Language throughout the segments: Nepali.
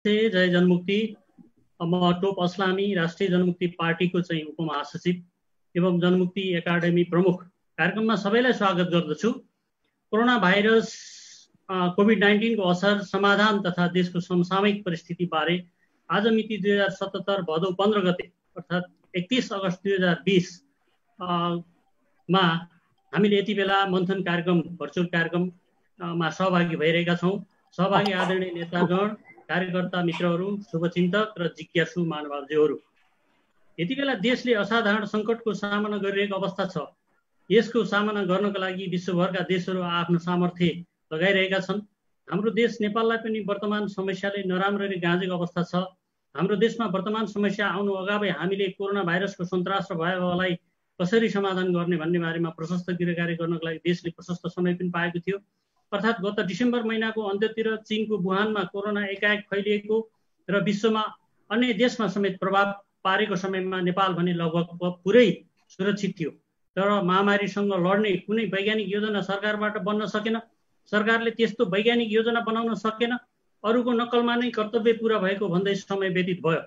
जय जनमुक्ति। म टोप अस्लामी राष्ट्रिय जनमुक्ति पार्टीको चाहिँ उपमहासचिव एवं जनमुक्ति एकाडेमी प्रमुख कार्यक्रममा सबैलाई स्वागत गर्दछु। कोरोना भाइरस कोभिड-19 को असर, समाधान तथा देशको समसामयिक परिस्थिति बारे आज मिति 2077 भदौ 15 गते अर्थात् 31 अगस्त 2020 मा हामीले यति बेला मन्थन कार्यक्रम भर्चुअल कार्यक्रममा सहभागी भइरहेका छौँ। सहभागी आदरणीय नेतागण, कार्यकर्ता मित्रहरू, शुभचिन्तक र जिज्ञासु महानुभावज्यूहरू, यति बेला देशले असाधारण सङ्कटको सामना गरिरहेको अवस्था छ। यसको सामना गर्नका लागि विश्वभरका देशहरू आफ्नो सामर्थ्य लगाइरहेका छन्। हाम्रो देश नेपाललाई पनि वर्तमान समस्याले नराम्ररी गाँजेको अवस्था छ। हाम्रो देशमा वर्तमान समस्या आउनु अगावै हामीले कोरोना भाइरसको सन्तास र भयावहलाई कसरी समाधान गर्ने भन्ने बारेमा प्रशस्त गिरकारी गर्नको लागि देशले प्रशस्त समय पनि पाएको थियो। अर्थात् गत डिसेम्बर महिनाको अन्त्यतिर चीनको वुहानमा कोरोना एकाएक फैलिएको र विश्वमा अन्य देशमा समेत प्रभाव पारेको समयमा नेपाल भने लगभग पुरै सुरक्षित थियो। तर महामारीसँग लड्ने कुनै वैज्ञानिक योजना सरकारबाट बन्न सकेन। सरकारले त्यस्तो वैज्ञानिक योजना बनाउन सकेन। अरूको नक्कलमा नै कर्तव्य पूरा भएको भन्दै समय व्यतीत भयो।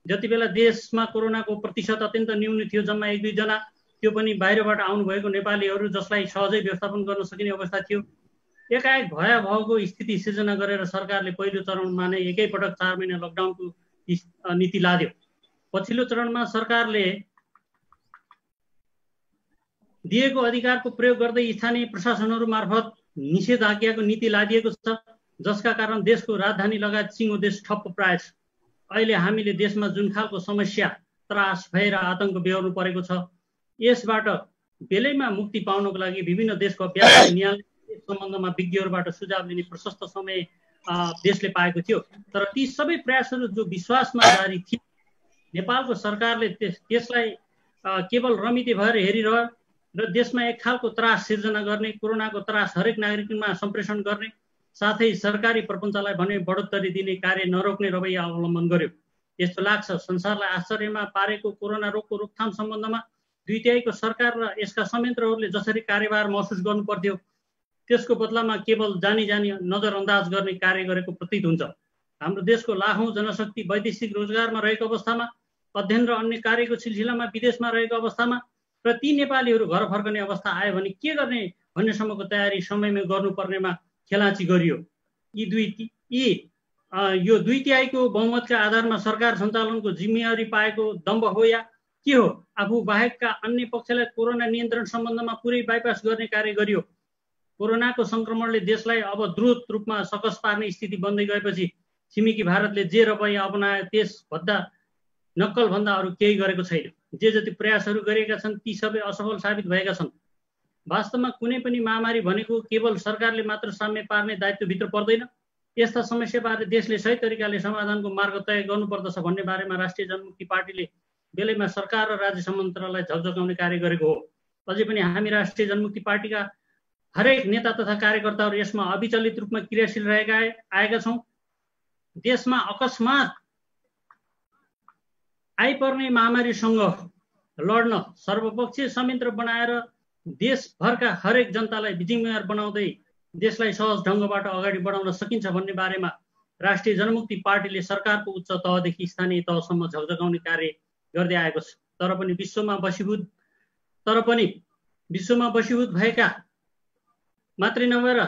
जति बेला देशमा कोरोनाको प्रतिशत अत्यन्त न्यून थियो, जम्मा 1-2 जना, त्यो पनि बाहिरबाट आउनुभएको नेपालीहरू जसलाई सहजै व्यवस्थापन गर्न सकिने अवस्था थियो। एकाएक भयावहको स्थिति सिर्जना गरेर सरकारले पहिलो चरणमा नै एकैपटक 4 महिना लकडाउनको नीति लाद्यो। पछिल्लो चरणमा सरकारले दिएको अधिकारको प्रयोग गर्दै स्थानीय प्रशासनहरू मार्फत निषेधाज्ञाको नीति लादिएको छ, जसका कारण देशको राजधानी लगायत सिङ्गो देश ठप्प प्राय छ। अहिले हामीले देशमा जुन खालको समस्या, त्रास, भय र आतंक बेहोर्नु परेको छ, यसबाट बेलैमा मुक्ति पाउनको लागि विभिन्न देशको अभ्यास नियाल्ने सम्बन्धमा विज्ञहरूबाट सुझाव लिने प्रशस्त समय देशले पाएको थियो। तर ती सबै प्रयासहरू जो विश्वासमा जारी थिए, नेपालको सरकारले त्यसलाई केवल रमिते भएर हेरिरह्यो र देशमा एक खालको त्रास सिर्जना गर्ने, कोरोनाको त्रास हरेक नागरिकमा सम्प्रेषण गर्ने, साथै सरकारी प्रपञ्चलाई भने बढोत्तरी दिने कार्य नरोक्ने रवैया अवलम्बन गर्यो। यस्तो लाग्छ संसारलाई आश्चर्यमा पारेको कोरोना रोगको रोकथाम सम्बन्धमा 2/3 सरकार र यसका संयन्त्रहरूले जसरी कार्यभार महसुस गर्नु पर्थ्यो, त्यसको बदलामा केवल जानी नजरअन्दाज गर्ने कार्य गरेको प्रतीत हुन्छ। हाम्रो देशको लाखौं जनशक्ति वैदेशिक रोजगारमा रहेको अवस्थामा, अध्ययन र अन्य कार्यको सिलसिलामा विदेशमा रहेको अवस्थामा र ती नेपालीहरू घर फर्कने अवस्था आयो भने के गर्ने भन्नेसम्मको तयारी समयमै गर्नुपर्नेमा खेलाँची गरियो। यो 2/3 बहुमतका आधारमा सरकार सञ्चालनको जिम्मेवारी पाएको दम्भ हो या के हो? आफू बाहेकका अन्य पक्षलाई कोरोना नियन्त्रण सम्बन्धमा पुरै बाइपास गर्ने कार्य गरियो। कोरोनाको संक्रमणले देशलाई अब द्रुत रूपमा सकस पार्ने स्थिति बन्दै गएपछि छिमेकी भारतले जे रवैया अपनायो त्यसभन्दा नक्कल भन्दा अरू केही गरेको छैन। जे जति प्रयासहरू गरेका छन् ती सबै असफल साबित भएका छन्। वास्तवमा कुनै पनि महामारी भनेको केवल सरकारले मात्र साम्य पार्ने दायित्वभित्र पर्दैन। यस्ता समस्याबारे देशले सही तरिकाले समाधानको मार्ग तय गर्नुपर्दछ भन्ने बारेमा राष्ट्रिय जनमुक्ति पार्टीले बेलैमा सरकार र राज्य मन्त्रालयलाई झकझकाउने कार्य गरेको हो। अझै पनि हामी राष्ट्रिय जनमुक्ति पार्टीका हरेक नेता तथा कार्यकर्ताहरू यसमा अविचलित रूपमा क्रियाशील आएका छौँ। देशमा अकस्मात आइपर्ने महामारीसँग लड्न सर्वपक्षीय संयन्त्र बनाएर देशभरका हरेक जनतालाई जिम्मेवार बनाउँदै देशलाई सहज ढङ्गबाट अगाडि बढाउन सकिन्छ भन्ने बारेमा राष्ट्रिय जनमुक्ति पार्टीले सरकारको उच्च तहदेखि स्थानीय तहसम्म झकझकाउने कार्य गर्दै आएको छ। तर पनि विश्वमा बसीभूत भएका मात्रै नभएर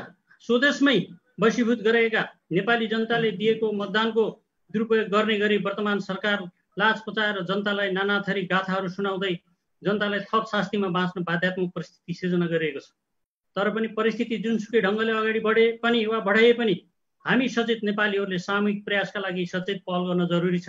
स्वदेशमै बसीभूत गरेका नेपाली जनताले दिएको मतदानको दुरुपयोग गर्ने गरी वर्तमान सरकार लाज पचाएर जनतालाई नाना थरी गाथाहरू सुनाउँदै जनतालाई थप शास्तिमा बाँच्न बाध्यात्मक परिस्थिति सिर्जना गरिएको छ। तर पनि परिस्थिति जुनसुकै ढङ्गले अगाडि बढे पनि वा बढाइए पनि हामी सचेत नेपालीहरूले सामूहिक प्रयासका लागि सचेत पहल गर्न जरुरी छ।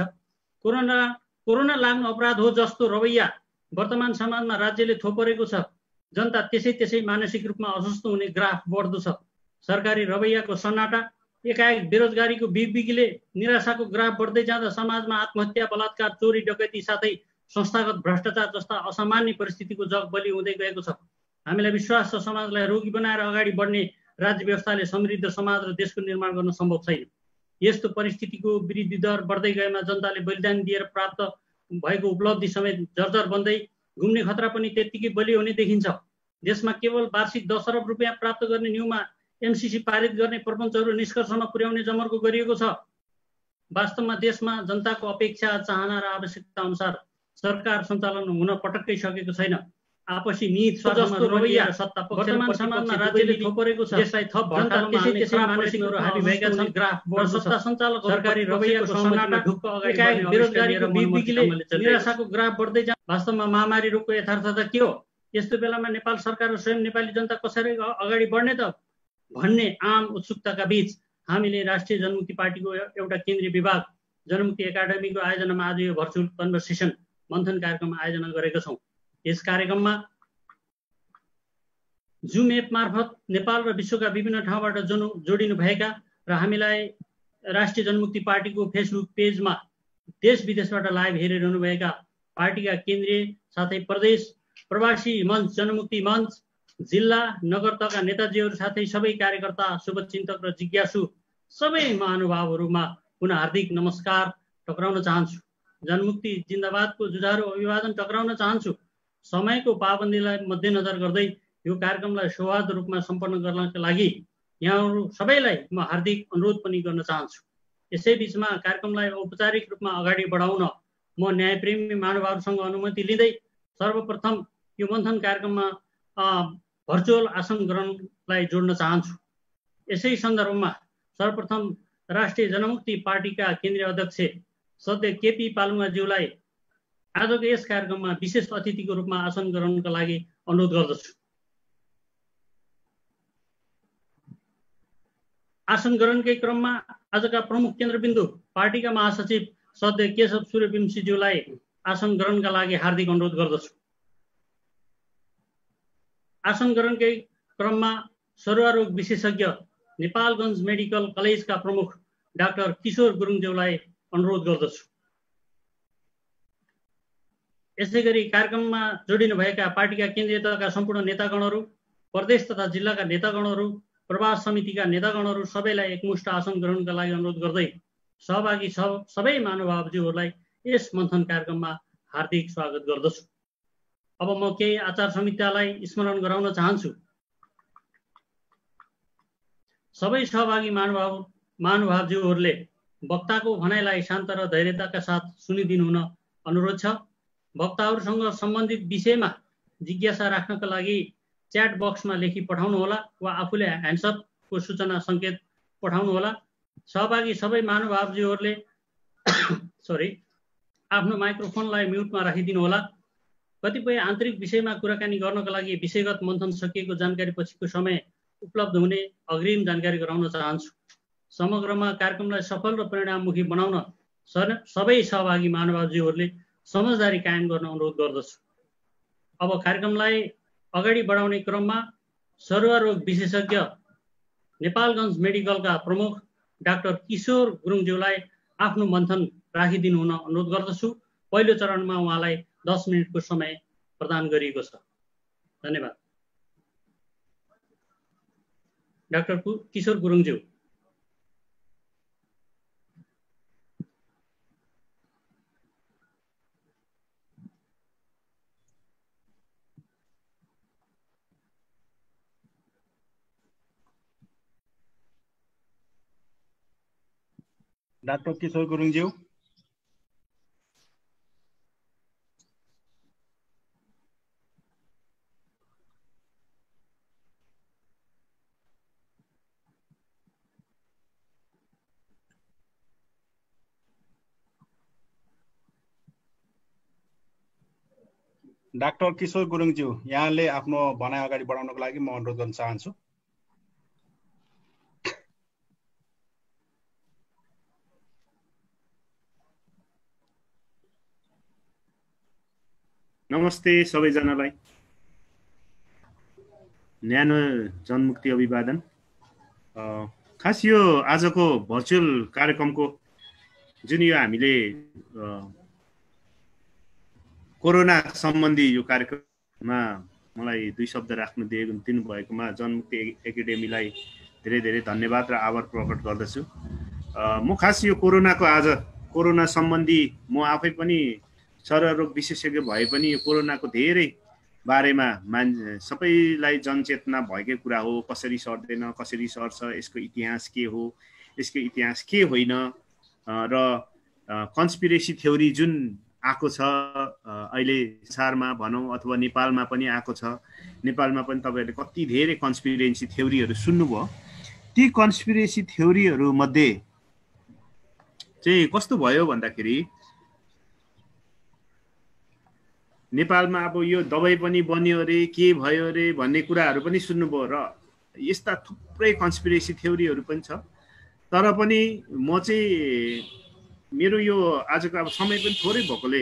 कोरोना लाग्नु अपराध हो जस्तो रवैया वर्तमान समाजमा राज्यले थोपरेको छ। जनता त्यसै मानसिक रूपमा अस्वस्थ हुने ग्राफ बढ्दो छ। सरकारी रवैयाको सन्नाटा, एकाएक बेरोजगारीको बिगबिगीले निराशाको ग्राफ बढ्दै जाँदा समाजमा आत्महत्या, बलात्कार, चोरी, डकैती साथै संस्थागत भ्रष्टाचार जस्ता असामान्य परिस्थितिको जग बलि हुँदै गएको छ। हामीलाई विश्वास छ समाजलाई रोगी बनाएर अगाडि बढ्ने राज्य व्यवस्थाले समृद्ध समाज र देशको निर्माण गर्न सम्भव छैन। यस्तो परिस्थितिको वृद्धि दर बढ्दै गएमा जनताले बलिदान दिएर प्राप्त भएको उपलब्धि समेत जर्जर बन्दै घुम्ने खतरा पनि त्यत्तिकै बलियो हुने देखिन्छ। देशमा केवल वार्षिक 10 अरब रुपियाँ प्राप्त गर्ने न्यूमा एमसीसी पारित गर्ने प्रपञ्चहरू निष्कर्षमा पुर्याउने जमर्को गरिएको छ। वास्तवमा देशमा जनताको अपेक्षा, चाहना र आवश्यकता अनुसार सरकार सञ्चालन हुन पटक्कै सकेको छैन। आपसी निहित स्वार्थमा रवैया र सत्ता वर्तमान समाजमा राज्यले थोपरेको छ। देशलाई थप भड्कालोमा हाल्ने खराब मानसिकताहरू हाबी भएका छन्। सत्ता सञ्चालक सरकारी रवैयाको समेटमा ढुक्क अगाडि बढ्ने बेरोजगारीको बिबिकीले निराशाको ग्राफ बढ्दै जान्छ। वास्तवमा महामारी रोगको यथार्थता के हो? यस्तो बेलामा नेपाल सरकार र स्वयं नेपाली जनता कसरी अगाडि बढ्ने त भन्ने आम उत्सुकताका बीच हामीले राष्ट्रिय जनमुक्ति पार्टीको एउटा केन्द्रीय विभाग जनमुक्ति एकाडेमीको आयोजनामा आज यो भर्चुअल कन्भर्सेसन मन्थन कार्यक्रम आयोजना गरेका छौँ। यस कार्यक्रममा जुम एप मार्फत नेपाल र विश्वका विभिन्न ठाउँबाट जोडिनु भएका र हामीलाई राष्ट्रिय जनमुक्ति पार्टीको फेसबुक पेजमा देश विदेशबाट लाइभ हेरिरहनु भएका पार्टीका केन्द्रीय साथै प्रदेश प्रवासी मञ्च, जनमुक्ति मञ्च, जिल्ला नगर तहका नेताजीहरू साथै सबै कार्यकर्ता, शुभचिन्तक र जिज्ञासु सबै महानुभावहरूमा पुनः हार्दिक नमस्कार टक्राउन चाहन्छु। जनमुक्ति जिन्दाबादको जुझारो अभिवादन टक्राउन चाहन्छु। समयको पाबन्दीलाई मध्यनजर गर्दै यो कार्यक्रमलाई सौहार्द रूपमा सम्पन्न गर्नका लागि यहाँहरू सबैलाई म हार्दिक अनुरोध पनि गर्न चाहन्छु। यसै बीचमा कार्यक्रमलाई औपचारिक रूपमा अगाडि बढाउन म न्यायप्रेमी महानुभावसँग अनुमति लिँदै सर्वप्रथम यो मन्थन कार्यक्रममा भर्चुअल आसन ग्रहणलाई जोड्न चाहन्छु। यसै सन्दर्भमा सर्वप्रथम राष्ट्रिय जनमुक्ति पार्टीका केन्द्रीय अध्यक्ष सध्य केपी पालुङाज्यूलाई आजको यस कार्यक्रममा विशेष अतिथिको रूपमा आसन ग्रहणका लागि अनुरोध गर्दछु। आसन ग्रहणकै क्रममा आजका प्रमुख केन्द्रबिन्दु पार्टीका महासचिव सध्य केशव सूर्यवंशीज्यूलाई आसन ग्रहणका लागि हार्दिक अनुरोध गर्दछु। आसन ग्रहणकै क्रममा सरुवा रोग विशेषज्ञ नेपालगञ्ज मेडिकल कलेजका प्रमुख डाक्टर किशोर गुरुङज्यूलाई अनुरोध गर्दछु। यसै गरी कार्यक्रममा जोडिनु भएका पार्टीका केन्द्रीय तहका सम्पूर्ण नेतागणहरू, प्रदेश तथा जिल्लाका नेतागणहरू, प्रवास समितिका नेतागणहरू सबैलाई एकमुष्ट आसन ग्रहणका लागि अनुरोध गर्दै सहभागी सबै महानुभावज्यूहरूलाई यस मन्थन कार्यक्रममा हार्दिक स्वागत गर्दछु। अब म केही आचार संहितालाई स्मरण गराउन चाहन्छु। सबै सहभागी महानुभावज्यूहरूले वक्ताको भनाइलाई शान्त र धैर्यताका साथ सुनिदिनु हुन अनुरोध छ। वक्ताहरूसँग सम्बन्धित विषयमा जिज्ञासा राख्नका लागि च्याट बक्समा लेखी पठाउनुहोला वा आफूले ह्यान्ड्सअपको सूचना सङ्केत पठाउनुहोला। सहभागी सबै महानुभावज्यूहरूले आफ्नो माइक्रोफोनलाई म्युटमा राखिदिनुहोला। कतिपय आन्तरिक विषयमा कुराकानी गर्नका लागि विषयगत मन्थन सकिएको जानकारी पछिको समय उपलब्ध हुने अग्रिम जानकारी गराउन चाहन्छु। समग्रमा कार्यक्रमलाई सफल र परिणाममुखी बनाउन सबै सहभागी महानुभावज्यूहरूले समझदारी कायम गर्न अनुरोध गर्दछु। अब कार्यक्रमलाई अगाडि बढाउने क्रममा सरुवा रोग विशेषज्ञ नेपालगञ्ज मेडिकलका प्रमुख डाक्टर किशोर गुरुङज्यूलाई आफ्नो मन्थन राखिदिनु हुन अनुरोध गर्दछु। पहिलो चरणमा उहाँलाई 10 मिनटको समय प्रदान गरिएको छ। धन्यवाद। डाक्टर किशोर गुरुङज्यू। डाक्टर किशोर गुरुङज्यू। डाक्टर किशोर गुरुङज्यू, यहाँले आफ्नो भनाइ अगाडि बढाउनको लागि म अनुरोध गर्न चाहन्छु। नमस्ते सबैजनालाई। न्यानो जनमुक्ति अभिवादन। खास यो आजको भर्चुअल कार्यक्रमको जुन यो हामीले कोरोना सम्बन्धी यो कार्यक्रममा मलाई 2 शब्द राख्न दिनुभएकोमा जनमुक्ति एकाडेमीलाई धेरै धेरै धन्यवाद र आभार प्रकट गर्दछु। म खास यो कोरोना सम्बन्धी म आफै पनि सरुवा रोग विशेषज्ञ भए पनि यो कोरोनाको धेरै बारेमा सबैलाई जनचेतना भएकै कुरा हो। कसरी सर्दैन, कसरी सर्छ, यसको इतिहास के हो, यसको इतिहास के होइन, र कन्स्पिरेसी थ्योरी जुन आएको छ अहिले संसारमा भनौँ अथवा नेपालमा पनि आएको छ, नेपालमा पनि तपाईँहरूले कति धेरै कन्स्पिरेसी थ्योरीहरू सुन्नुभयो। ती कन्स्पिरेसी थ्योरीहरू मध्ये चाहिँ कस्तो भयो भन्दाखेरि नेपालमा अब यो दबाई पनि बन्यो अरे के भयो अरे भन्ने कुराहरू पनि सुन्नुभयो र यस्ता थुप्रै कन्स्पिरेसी थ्योरीहरू पनि छ। तर पनि म चाहिँ मेरो यो आजको अब समय पनि थोरै भएकोले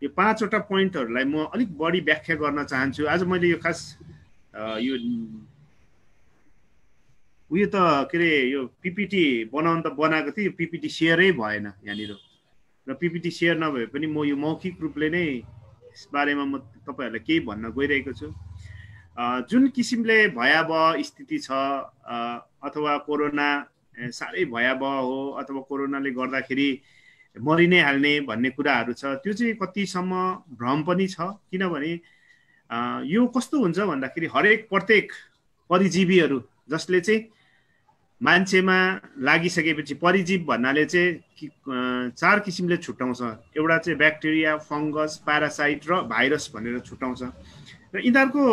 यो 5वटा पोइन्टहरूलाई म अलिक बढी व्याख्या गर्न चाहन्छु। आज मैले यो खास यो उयो त के अरे यो पिपिटी बनाउन त बनाएको थिएँ, यो पिपिटी सेयरै भएन यहाँनिर र पिपिटी सेयर नभए पनि म यो मौखिक रूपले नै यस बारेमा म तपाईँहरूलाई केही भन्न गइरहेको छु। जुन किसिमले भयावह स्थिति छ अथवा कोरोना साह्रै भयावह हो अथवा कोरोनाले गर्दाखेरि मरि नै हाल्ने भन्ने कुराहरू छ, त्यो चाहिँ कतिसम्म भ्रम पनि छ। किनभने यो कस्तो हुन्छ भन्दाखेरि हरेक प्रत्येक परिजीवीहरू जसले चाहिँ मान्छेमा लागिसकेपछि परिजीव भन्नाले चाहिँ 4 किसिमले छुट्याउँछ। एउटा चाहिँ ब्याक्टेरिया, फङ्गस, प्यारासाइट र भाइरस भनेर छुट्याउँछ। र यिनीहरूको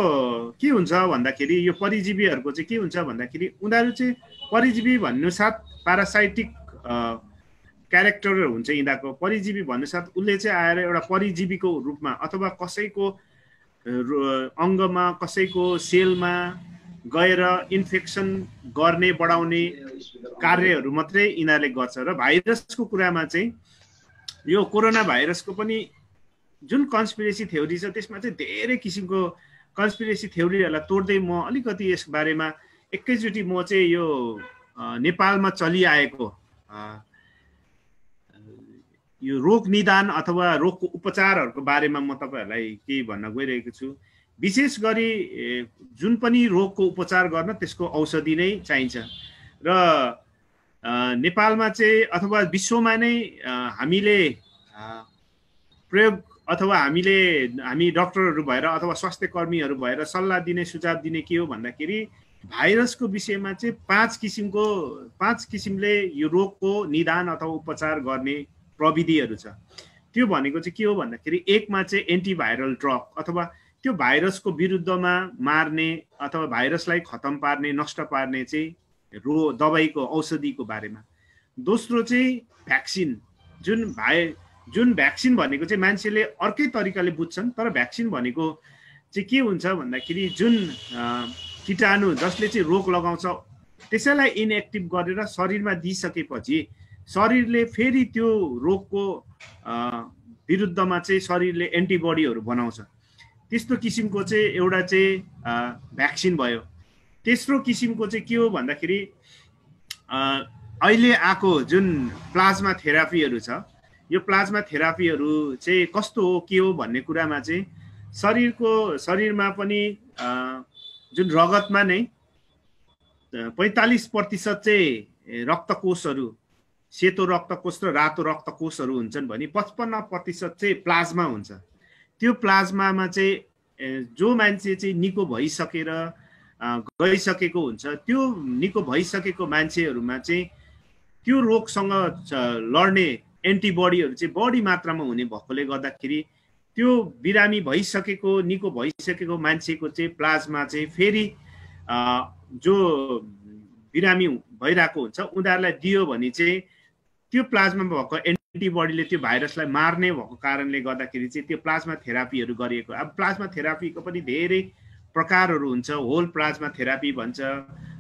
के हुन्छ भन्दाखेरि यो परिजीवीहरूको चाहिँ के हुन्छ भन्दाखेरि उनीहरू चाहिँ परिजीवी भन्नुसाथ प्यारासाइटिक क्यारेक्टर हुन्छ यिनीहरूको। परिजीवी भन्नुसाथ उसले चाहिँ आएर एउटा परिजीवीको रूपमा अथवा कसैको अङ्गमा कसैको सेलमा गएर इन्फेक्सन गर्ने बढाउने कार्यहरू मात्रै यिनीहरूले गर्छ। र भाइरसको कुरामा चाहिँ यो कोरोना भाइरसको पनि जुन कन्स्पिरेसी थ्योरी छ त्यसमा चाहिँ धेरै किसिमको कन्स्पिरेसी थ्योरीहरूलाई तोड्दै म अलिकति यस बारेमा एकैचोटि म चाहिँ यो नेपालमा चलिआएको यो रोग निदान अथवा रोगको उपचारहरूको बारेमा म तपाईँहरूलाई केही भन्न गइरहेको छु। विशेष गरी जुन पनि रोगको उपचार गर्न त्यसको औषधि नै चाहिन्छ र नेपालमा चाहिँ अथवा विश्वमा नै हामीले प्रयोग अथवा हामी डक्टरहरू भएर अथवा स्वास्थ्य कर्मीहरू भएर सल्लाह दिने सुझाव दिने के हो भन्दाखेरि भाइरसको विषयमा चाहिँ 5 किसिमले यो रोगको निदान अथवा उपचार गर्ने प्रविधिहरू छ। त्यो भनेको चाहिँ के हो भन्दाखेरि एकमा चाहिँ एन्टिभाइरल ड्रग अथवा त्यो भाइरसको विरुद्धमा मार्ने अथवा भाइरसलाई खतम पार्ने नष्ट पार्ने चाहिँ दबाईको औषधिको बारेमा। दोस्रो चाहिँ भ्याक्सिन, जुन भ्याक्सिन भनेको चाहिँ मान्छेले अर्कै तरिकाले बुझ्छन्, तर भ्याक्सिन भनेको चाहिँ के हुन्छ भन्दाखेरि जुन कीटाणु जसले चाहिँ रोग लगाउँछ त्यसैलाई इनएक्टिभ गरेर शरीरमा दिइसकेपछि शरीरले फेरि त्यो रोगको विरुद्धमा चाहिँ शरीरले एन्टिबडीहरू बनाउँछ। त्यस्तो किसिमको चाहिँ एउटा चाहिँ भ्याक्सिन भयो। तेस्रो किसिमको चाहिँ के हो भन्दाखेरि अहिले आएको जुन प्लाज्मा थेरापीहरू छ, यो प्लाज्मा थेरापीहरू चाहिँ कस्तो हो के हो भन्ने कुरामा चाहिँ शरीरमा पनि जुन रगतमा नै 45% चाहिँ रक्तकोषहरू सेतो रक्तकोष र रातो रक्तकोषहरू हुन्छन् भने 55% चाहिँ प्लाज्मा हुन्छ। त्यो प्लाज्मामा चाहिँ जो मान्छे चाहिँ निको भइसकेर गइसकेको हुन्छ त्यो निको भइसकेको मान्छेहरूमा चाहिँ त्यो रोगसँग लड्ने एन्टिबडीहरू चाहिँ बढी मात्रामा हुने भएकोले गर्दाखेरि त्यो बिरामी भइसकेको निको भइसकेको मान्छेको चाहिँ प्लाज्मा चाहिँ फेरि जो बिरामी भइरहेको हुन्छ उनीहरूलाई दियो भने चाहिँ त्यो प्लाज्मामा भएको एन्टिबडीले त्यो भाइरसलाई मार्ने भएको कारणले गर्दाखेरि चाहिँ त्यो प्लाज्मा थेरापीहरू गरिएको। अब प्लाज्मा थेरापीको पनि धेरै प्रकारहरू हुन्छ। होल प्लाज्मा थेरापी भन्छ,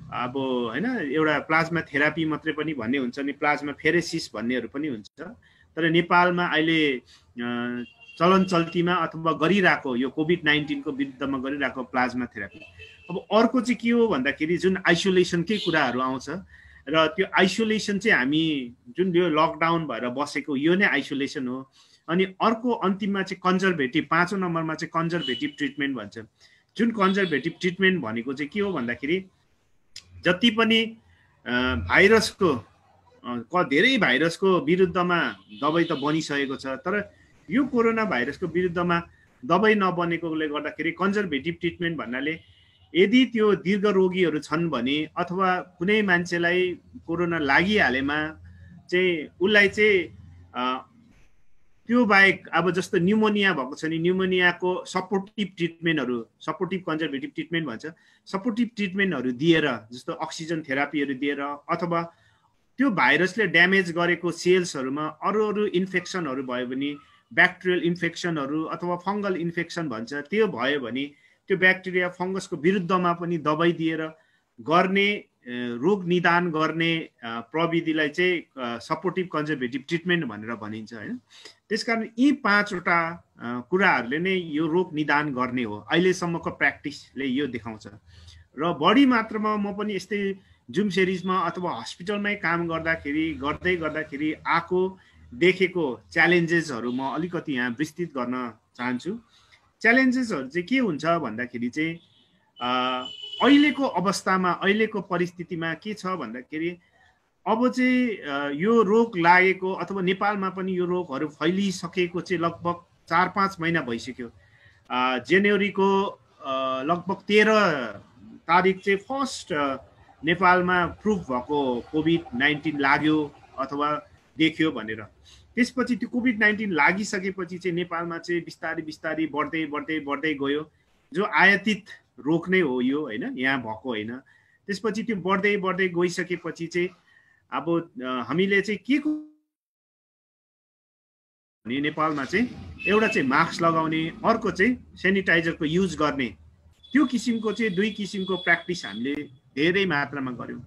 अब होइन, एउटा प्लाज्मा थेरापी मात्रै पनि भन्ने हुन्छ नि, प्लाज्मा फेरेसिस भन्नेहरू पनि हुन्छ। तर नेपालमा अहिले चलन चल्तीमा अथवा गरिरहेको यो कोभिड-19 को विरुद्धमा गरिरहेको प्लाज्मा थेरापी। अब अर्को चाहिँ के हो भन्दाखेरि जुन आइसोलेसनकै कुराहरू आउँछ र त्यो आइसोलेसन चाहिँ हामी जुन यो लकडाउन भएर बसेको यो नै आइसोलेसन हो। अनि अर्को अन्तिममा चाहिँ कन्जर्भेटिभ, 5औं नम्बरमा चाहिँ कन्जर्भेटिभ ट्रिटमेन्ट भन्छ। जुन कन्जर्भेटिभ ट्रिटमेन्ट भनेको चाहिँ के हो भन्दाखेरि जति पनि धेरै भाइरसको विरुद्धमा दबाई त बनिसकेको छ, तर यो कोरोना भाइरसको विरुद्धमा दबाई नबनेकोले गर्दाखेरि कन्जर्भेटिभ ट्रिटमेन्ट भन्नाले यदि त्यो दीर्घ रोगीहरू छन् भने अथवा कुनै मान्छेलाई कोरोना लागिहालेमा चाहिँ उसलाई चाहिँ त्यो बाहेक अब जस्तो न्युमोनिया भएको छ नि, न्युमोनियाको सपोर्टिभ ट्रिटमेन्टहरू, सपोर्टिभ कन्जर्भेटिभ ट्रिटमेन्ट भन्छ, सपोर्टिभ ट्रिटमेन्टहरू दिएर जस्तो अक्सिजन थेरापीहरू दिएर अथवा त्यो भाइरसले ड्यामेज गरेको सेल्सहरूमा अरू इन्फेक्सनहरू भयो भने ब्याक्टेरियल इन्फेक्सनहरू अथवा फङ्गल इन्फेक्सन भन्छ, त्यो भयो भने त्यो ब्याक्टेरिया फङ्गसको विरुद्धमा पनि दबाई दिएर गर्ने रोग निदान गर्ने प्रविधिलाई चाहिँ सपोर्टिभ कन्जर्भेटिभ ट्रिटमेन्ट भनेर भनिन्छ हैन। त्यसकारण यी 5वटा कुराहरूले नै यो रोग निदान गर्ने हो। अहिलेसम्मको प्र्याक्टिसले यो देखाउँछ। र बढी मात्रामा म पनि यस्तै जुम सिरिजमा अथवा हस्पिटलमै काम गर्दाखेरि आएको देखेको च्यालेन्जेसहरू म अलिकति यहाँ विस्तृत गर्न चाहन्छु। च्यालेन्जेसहरू चाहिँ के हुन्छ भन्दाखेरि चाहिँ अहिलेको अवस्थामा, अहिलेको परिस्थितिमा के छ भन्दाखेरि अब चाहिँ यो रोग लागेको अथवा नेपालमा पनि यो रोगहरू फैलिसकेको चाहिँ लगभग 4-5 महिना भइसक्यो। जनवरीको लगभग 13 तारिक चाहिँ फर्स्ट नेपालमा प्रुफ भएको कोभिड-19 लाग्यो अथवा देखियो भनेर। त्यसपछि त्यो कोभिड-19 लागिसकेपछि चाहिँ नेपालमा चाहिँ बिस्तारै बढ्दै गयो। जो आयातित रोग नै हो यो हैन, यहाँ भएको हैन। त्यसपछि त्यो बढ्दै गइसकेपछि चाहिँ अब हामीले चाहिँ के भने नेपालमा चाहिँ एउटा चाहिँ मास्क लगाउने, अर्को चाहिँ सेनिटाइजरको युज गर्ने, त्यो किसिमको चाहिँ 2 किसिमको प्र्याक्टिस हामीले धेरै मात्रामा गर्यौं।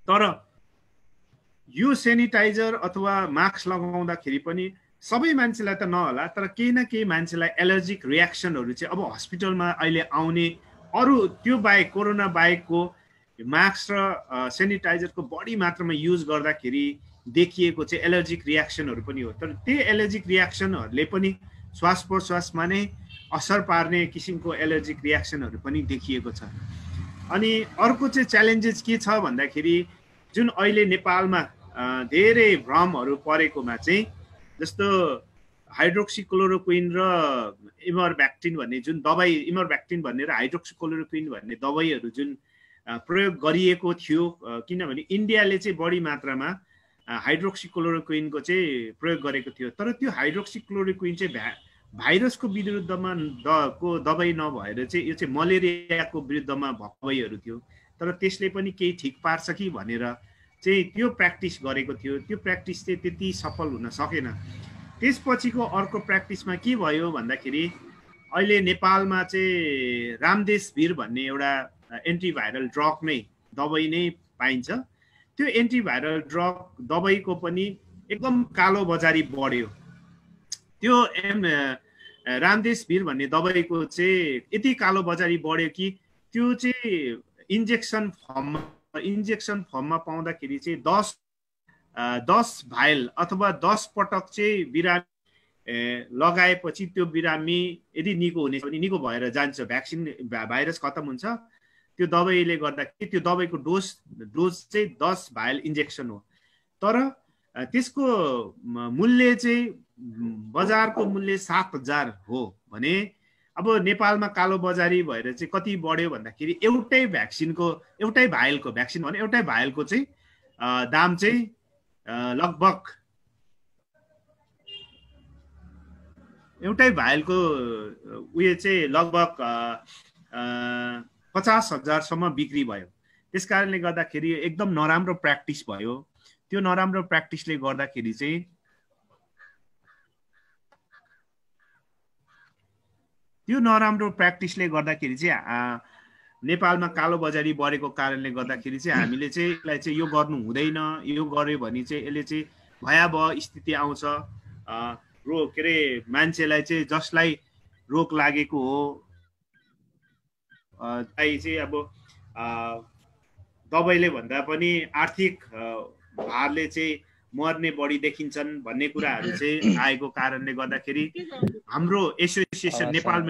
तर यो सेनिटाइजर अथवा मास्क लगाउँदाखेरि पनि सबै मान्छेलाई त नहोला, तर केही न केही मान्छेलाई एलर्जिक रियाक्सनहरू चाहिँ अब हस्पिटलमा अहिले आउने अरू त्यो बाहेक कोरोना बाहेकको मास्क र सेनिटाइजरको बढी मात्रामा युज गर्दाखेरि देखिएको चाहिँ एलर्जिक रियाक्सनहरू पनि हो। तर त्यो एलर्जिक रियाक्सनहरूले पनि श्वास प्रश्वासमा नै असर पार्ने किसिमको एलर्जिक रियाक्सनहरू पनि देखिएको छ। अनि अर्को चाहिँ च्यालेन्जेस के छ भन्दाखेरि जुन अहिले नेपालमा धेरै भ्रमहरू परेकोमा चाहिँ जस्तो हाइड्रोक्सिक्लोरोक्विन र इमरभ्याक्टिन भन्ने जुन दबाई, इमरभ्याक्टिन भन्ने र हाइड्रोक्सिक्लोरोक्विन भन्ने दबाईहरू जुन प्रयोग गरिएको थियो, किनभने इन्डियाले चाहिँ बढी मात्रामा हाइड्रोक्सिक्लोरोक्विनको चाहिँ प्रयोग गरेको थियो। तर त्यो हाइड्रोक्सिक्लोरोक्विन चाहिँ भाइरसको विरुद्धमा को दबाई नभएर चाहिँ यो चाहिँ मलेरियाको विरुद्धमा दबाईहरू थियो। तर त्यसले पनि केही ठिक पार्छ कि भनेर चाहिँ त्यो प्र्याक्टिस गरेको थियो। त्यो प्र्याक्टिस चाहिँ त्यति सफल हुन सकेन। त्यसपछिको अर्को प्र्याक्टिसमा के भयो भन्दाखेरि अहिले नेपालमा चाहिँ रामदेशभिर भन्ने एउटा एन्टिभाइरल ड्रग नै दबाई नै पाइन्छ। त्यो एन्टिभाइरल ड्रग दबाईको पनि एकदम कालो बजारी बढ्यो। त्यो रामदेशभिर भन्ने दबाईको चाहिँ यति कालो बजारी बढ्यो कि त्यो चाहिँ इन्जेक्सन फर्ममा पाउँदाखेरि चाहिँ 10 भाइल अथवा 10 पटक चाहिँ बिरामी लगाएपछि त्यो बिरामी यदि निको हुनेछ भने निको भएर जान्छ, भ्याक्सिन भाइरस खत्तम हुन्छ। त्यो दबाईले गर्दाखेरि त्यो दबाईको डोज चाहिँ 10 भाइल इन्जेक्सन हो। तर त्यसको मूल्य चाहिँ बजारको मूल्य 7,000 हो भने अब नेपालमा कालो बजारी भएर चाहिँ कति बढ्यो भन्दाखेरि एउटै भाइलको भ्याक्सिन भने एउटै भाइलको चाहिँ दाम चाहिँ लगभग एउटै भाइलको उयो चाहिँ लगभग 50,000 सम्म बिक्री भयो। त्यसकारणले गर्दाखेरि एकदम नराम्रो प्र्याक्टिस भयो। त्यो नराम्रो प्र्याक्टिसले गर्दाखेरि चाहिँ नेपालमा कालो बजारी बढेको कारणले गर्दाखेरि चाहिँ हामीले चाहिँ यसलाई चाहिँ यो गर्नु हुँदैन, यो गर्यो भने चाहिँ यसले चाहिँ भयावह स्थिति आउँछ। के अरे मान्छेलाई चाहिँ जसलाई रोग लागेको हो चाहिँ अब दबाईले भन्दा पनि आर्थिक भारले चाहिँ मर्ने बढी देखिन्छन् भन्ने कुराहरू चाहिँ आएको कारणले गर्दाखेरि हाम्रो एसोसिएसन नेपाल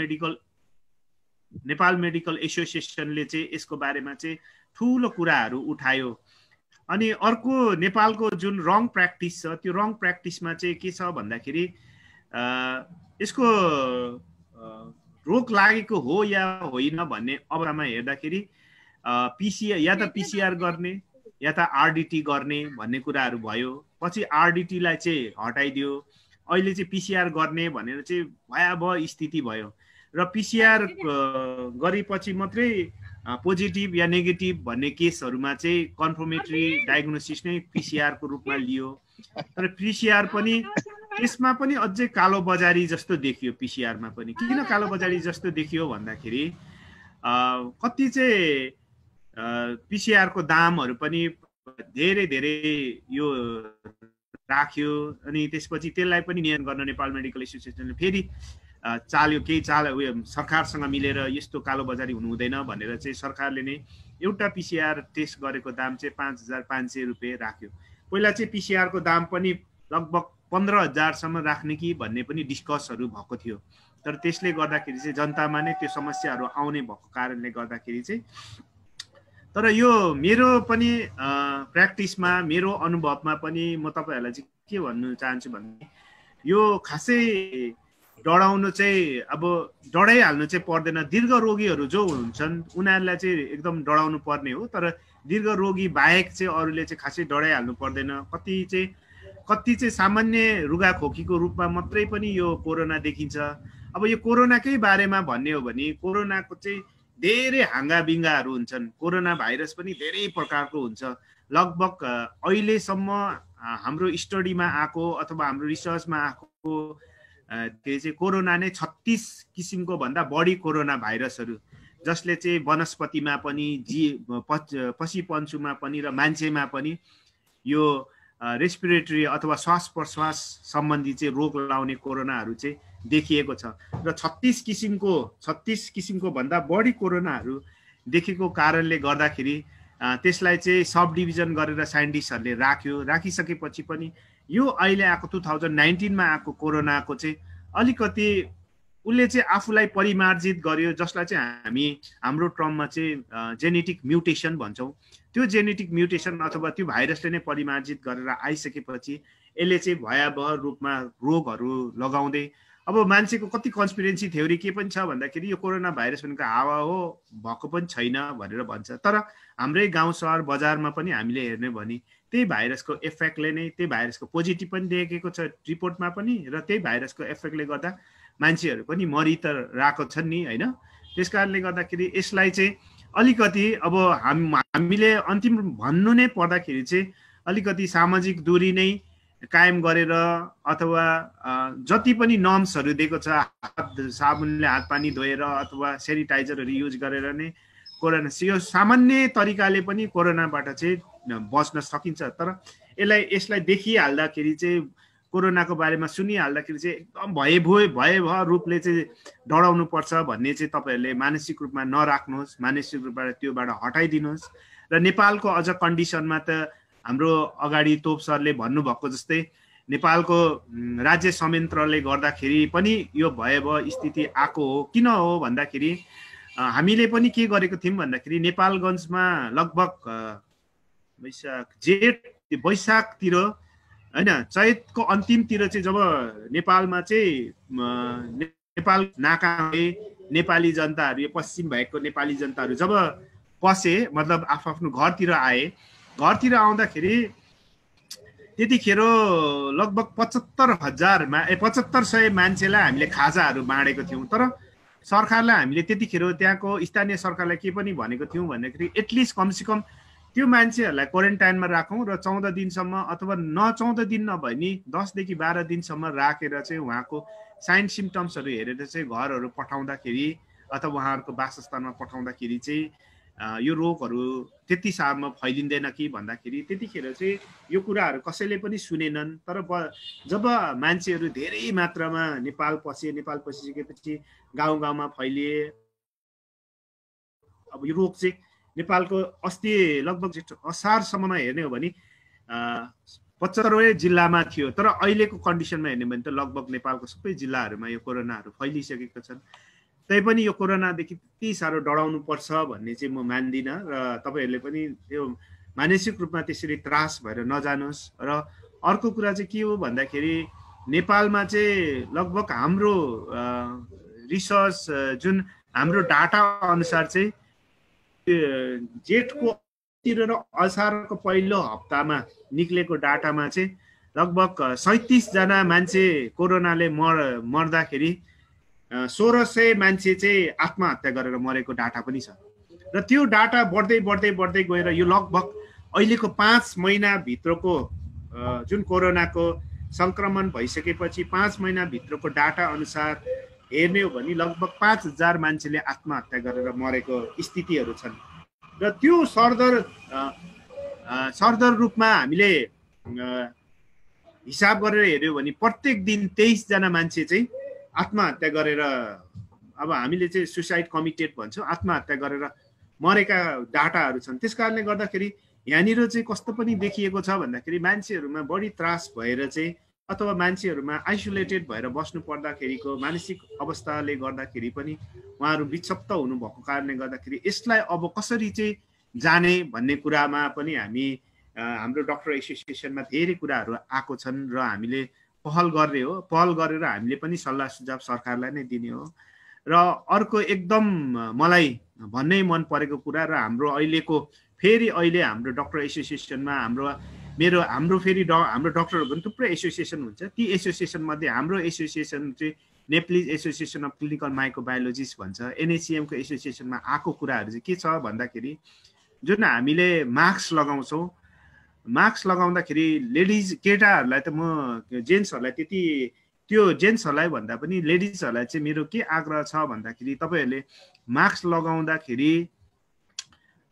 मेडिकल एसोसिएसनले चाहिँ यसको बारेमा चाहिँ ठुलो कुराहरू उठायो। अनि अर्को नेपालको जुन रङ प्र्याक्टिस छ, त्यो रङ प्र्याक्टिसमा चाहिँ के छ भन्दाखेरि यसको रोग लागेको हो या होइन भन्ने अवस्थामा हेर्दाखेरि पिसिआर गर्ने या त आरडिटी गर्ने भन्ने कुराहरू भयो। पछि आरडिटीलाई चाहिँ हटाइदियो, अहिले चाहिँ पिसिआर गर्ने भनेर चाहिँ भयावह स्थिति भयो र पिसिआर गरेपछि मात्रै पोजिटिभ या नेगेटिभ भन्ने केसहरूमा चाहिँ कन्फर्मेटरी डायग्नोसिस नै पिसिआरको रूपमा लियो। तर पिसिआर पनि त्यसमा पनि अझै कालो बजारी जस्तो देखियो। पिसिआरमा पनि किन कालो बजारी जस्तो देखियो भन्दाखेरि कति चाहिँ पिसिआरको दामहरू पनि धेरै धेरै यो राख्यो अनि त्यसपछि त्यसलाई पनि नियन्त्रण गर्न नेपाल मेडिकल एसोसिएसनले फेरि चाल्यो, केही उयो सरकारसँग मिलेर यस्तो कालो बजारी हुनु हुँदैन भनेर चाहिँ सरकारले नै एउटा पिसिआर टेस्ट गरेको दाम चाहिँ 5,500 रुपियाँ राख्यो। पहिला चाहिँ पिसिआरको दाम पनि लगभग 15,000 सम्म राख्ने कि भन्ने पनि डिस्कसहरू भएको थियो। तर त्यसले गर्दाखेरि चाहिँ जनतामा नै त्यो समस्याहरू आउने भएको कारणले गर्दाखेरि चाहिँ, तर यो मेरो पनि प्र्याक्टिसमा मेरो अनुभवमा पनि म तपाईँहरूलाई चाहिँ के भन्नु चाहन्छु भने यो खासै डराउनु चाहिँ अब डराइहाल्नु चाहिँ पर्दैन। दीर्घ रोगीहरू जो हुन्छन् उनीहरूलाई चाहिँ एकदम डराउनु पर्ने हो, तर दीर्घ रोगी बाहेक चाहिँ अरूले चाहिँ खासै डराइहाल्नु पर्दैन। कति चाहिँ सामान्य रुगाखोकीको रूपमा मात्रै पनि यो कोरोना देखिन्छ। अब यो कोरोनाकै बारेमा भन्ने हो भने कोरोनाको चाहिँ धेरै हाँगाबिङ्गाहरू हुन्छन्। कोरोना भाइरस पनि धेरै प्रकारको हुन्छ। लगभग अहिलेसम्म हाम्रो स्टडीमा आएको अथवा हाम्रो रिसर्चमा आएको त्यो चाहिँ कोरोना नै 36 किसिमको भन्दा बढी कोरोना भाइरसहरू, जसले चाहिँ वनस्पतिमा पनि पशुपन्छुमा पनि र मान्छेमा पनि यो रेस्पिरेटरी अथवा श्वास प्रश्वास सम्बन्धी चाहिँ रोग लाउने कोरोनाहरू चाहिँ देखिएको छ र 36 किसिमको भन्दा बढी कोरोनाहरू देखेको कारणले गर्दाखेरि त्यसलाई चाहिँ सब डिभिजन गरेर साइन्टिस्टहरूले राखिसकेपछि पनि यो अहिले आएको 2019 मा आएको कोरोनाको चाहिँ अलिकति उसले चाहिँ आफूलाई परिमार्जित गर्यो, जसलाई चाहिँ हाम्रो टर्ममा चाहिँ जेनेटिक म्युटेसन भन्छौँ। त्यो जेनेटिक म्युटेसन अथवा त्यो भाइरसले नै परिमार्जित गरेर आइसकेपछि यसले चाहिँ भयावह रूपमा रोगहरू लगाउँदै, अब मान्छेको कति कन्स्पिरेन्सी थ्योरी के पनि छ भन्दाखेरि यो कोरोना भाइरस भनेको हावा हो, भएको पनि छैन भनेर भन्छ। तर हाम्रै गाउँ सहर बजारमा पनि हामीले हेर्ने भने त्यही भाइरसको इफेक्टले नै, त्यही भाइरसको पोजिटिभ पनि देखेको छ रिपोर्टमा पनि, र त्यही भाइरसको इफेक्टले गर्दा मान्छेहरू पनि मरि त रहेको छन् नि, होइन। त्यस कारणले गर्दाखेरि यसलाई चाहिँ अलिकति अब हामीले अन्तिम भन्नु नै पर्दाखेरि चाहिँ अलिकति सामाजिक दूरी नै कायम गरेर अथवा जति पनि नर्म्सहरू दिएको छ, साबुनले हात पानी धोएर अथवा सेनिटाइजरहरू युज गरेर नै कोरोना यो सामान्य तरिकाले पनि कोरोनाबाट चाहिँ बच्न सकिन्छ। तर यसलाई देखिहाल्दाखेरि चाहिँ कोरोनाको बारेमा सुनिहाल्दाखेरि चाहिँ एकदम भयावह रूपले चाहिँ डराउनु पर्छ भन्ने चाहिँ तपाईँहरूले मानसिक रूपमा नराख्नुहोस्, मानसिक रूपबाट त्योबाट हटाइदिनुहोस्। र नेपालको अझ कन्डिसनमा त हाम्रो अगाडि तोप सरले भन्नुभएको जस्तै नेपालको राज्य संयन्त्रले गर्दाखेरि पनि यो भयावह स्थिति आएको हो। किन हो भन्दाखेरि हामीले पनि के गरेको थियौँ भन्दाखेरि नेपालगञ्जमा लगभग वैशाखतिर होइन, चैतको अन्तिमतिर चाहिँ जब नेपालमा चाहिँ नेपाल नाकाले नेपाली जनताहरू, यो पश्चिम भएको नेपाली जनताहरू जब पसे, मतलब आफ्नो घरतिर आए, घरतिर आउँदाखेरि त्यतिखेर लगभग 75,000 मान्छेलाई हामीले खाजाहरू बाँडेको थियौँ। तर सरकारलाई हामीले त्यतिखेर त्यहाँको स्थानीय सरकारलाई के पनि भनेको थियौँ भन्दाखेरि एटलिस्ट कमसेकम त्यो मान्छेहरूलाई क्वारेन्टाइनमा राखौँ र 14 दिनसम्म अथवा 14 दिन नभए नि 10 देखि 12 दिनसम्म राखेर चाहिँ उहाँको साइन सिम्टम्सहरू हेरेर चाहिँ घरहरू पठाउँदाखेरि अथवा उहाँहरूको वासस्थानमा पठाउँदाखेरि चाहिँ यो रोगहरू त्यति साह्रो फैलिँदैन कि भन्दाखेरि त्यतिखेर चाहिँ यो कुराहरू कसैले पनि सुनेनन्। तर जब मान्छेहरू धेरै मात्रामा नेपाल पसिसकेपछि गाउँ गाउँमा फैलिए, अब यो रोग चाहिँ नेपालको अस्ति लगभग असारसम्ममा हेर्ने हो भने 75 जिल्लामा थियो। तर अहिलेको कन्डिसनमा हेर्ने भने त लगभग नेपालको सबै जिल्लाहरूमा यो कोरोनाहरू फैलिसकेका छन्। तैपनि यो कोरोनादेखि त्यति साह्रो डराउनु पर्छ भन्ने चाहिँ म मान्दिनँ र तपाईँहरूले पनि त्यो मानसिक रूपमा त्यसरी त्रास भएर नजानुहोस्। र अर्को कुरा चाहिँ के हो भन्दाखेरि नेपालमा चाहिँ लगभग हाम्रो रिसर्च जुन हाम्रो डाटा अनुसार चाहिँ जेठको र असारको पहिलो हप्तामा निक्लेको डाटामा चाहिँ लगभग 37 जना मान्छे कोरोनाले मर्दाखेरि 1600 मान्छे चाहिँ आत्महत्या गरेर मरेको डाटा पनि छ। र त्यो डाटा बढ्दै बढ्दै बढ्दै गएर यो लगभग अहिलेको 5 महिनाभित्रको जुन कोरोनाको संक्रमण भइसकेपछि 5 महिनाभित्रको डाटा अनुसार हेर्ने हो भने लगभग 5000 मान्छेले आत्महत्या गरेर मरेको स्थितिहरू छन्। र त्यो सरदर रूपमा हामीले हिसाब गरेर हेर्यो भने प्रत्येक दिन 23 जना मान्छे चाहिँ आत्महत्या गरेर, अब हामीले चाहिँ सुसाइड कमिटेड भन्छौँ, आत्महत्या गरेर मरेका डाटाहरू छन्। त्यस कारणले गर्दाखेरि यहाँनिर चाहिँ कस्तो पनि देखिएको छ भन्दाखेरि मान्छेहरूमा बढी त्रास भएर चाहिँ अथवा मान्छेहरूमा आइसोलेटेड भएर बस्नु पर्दाखेरिको मानसिक अवस्थाले गर्दाखेरि पनि उहाँहरू विक्षिप्त हुनुभएको कारणले गर्दाखेरि यसलाई अब कसरी चाहिँ जाने भन्ने कुरामा पनि हामी हाम्रो डक्टर एसोसिएसनमा धेरै कुराहरू आएको छन् र हामीले पहल गर्ने हो। पहल गरेर हामीले पनि सल्लाह सुझाव सरकारलाई नै दिने हो। र अर्को एकदम मलाई भन्नै मन परेको कुरा र हाम्रो अहिले हाम्रो डक्टर एसोसिएसनमा हाम्रो फेरि हाम्रो डक्टरहरूको पनि थुप्रै एसोसिएसन हुन्छ। ती एसोसिएसन मध्ये हाम्रो एसोसिएसन चाहिँ Nepalese association of clinical microbiologist भन्छ। एनएचसिएम को एसोसिएसनमा आएको कुराहरू चाहिँ के छ भन्दाखेरि जुन हामीले मास्क लगाउँछौँ, मास्क लगाउँदाखेरि लेडिज केटाहरूलाई त म जेन्ट्सहरूलाई त्यति त्यो जेन्ट्सहरूलाई भन्दा पनि लेडिजहरूलाई चाहिँ मेरो के आग्रह छ भन्दाखेरि तपाईँहरूले मास्क लगाउँदाखेरि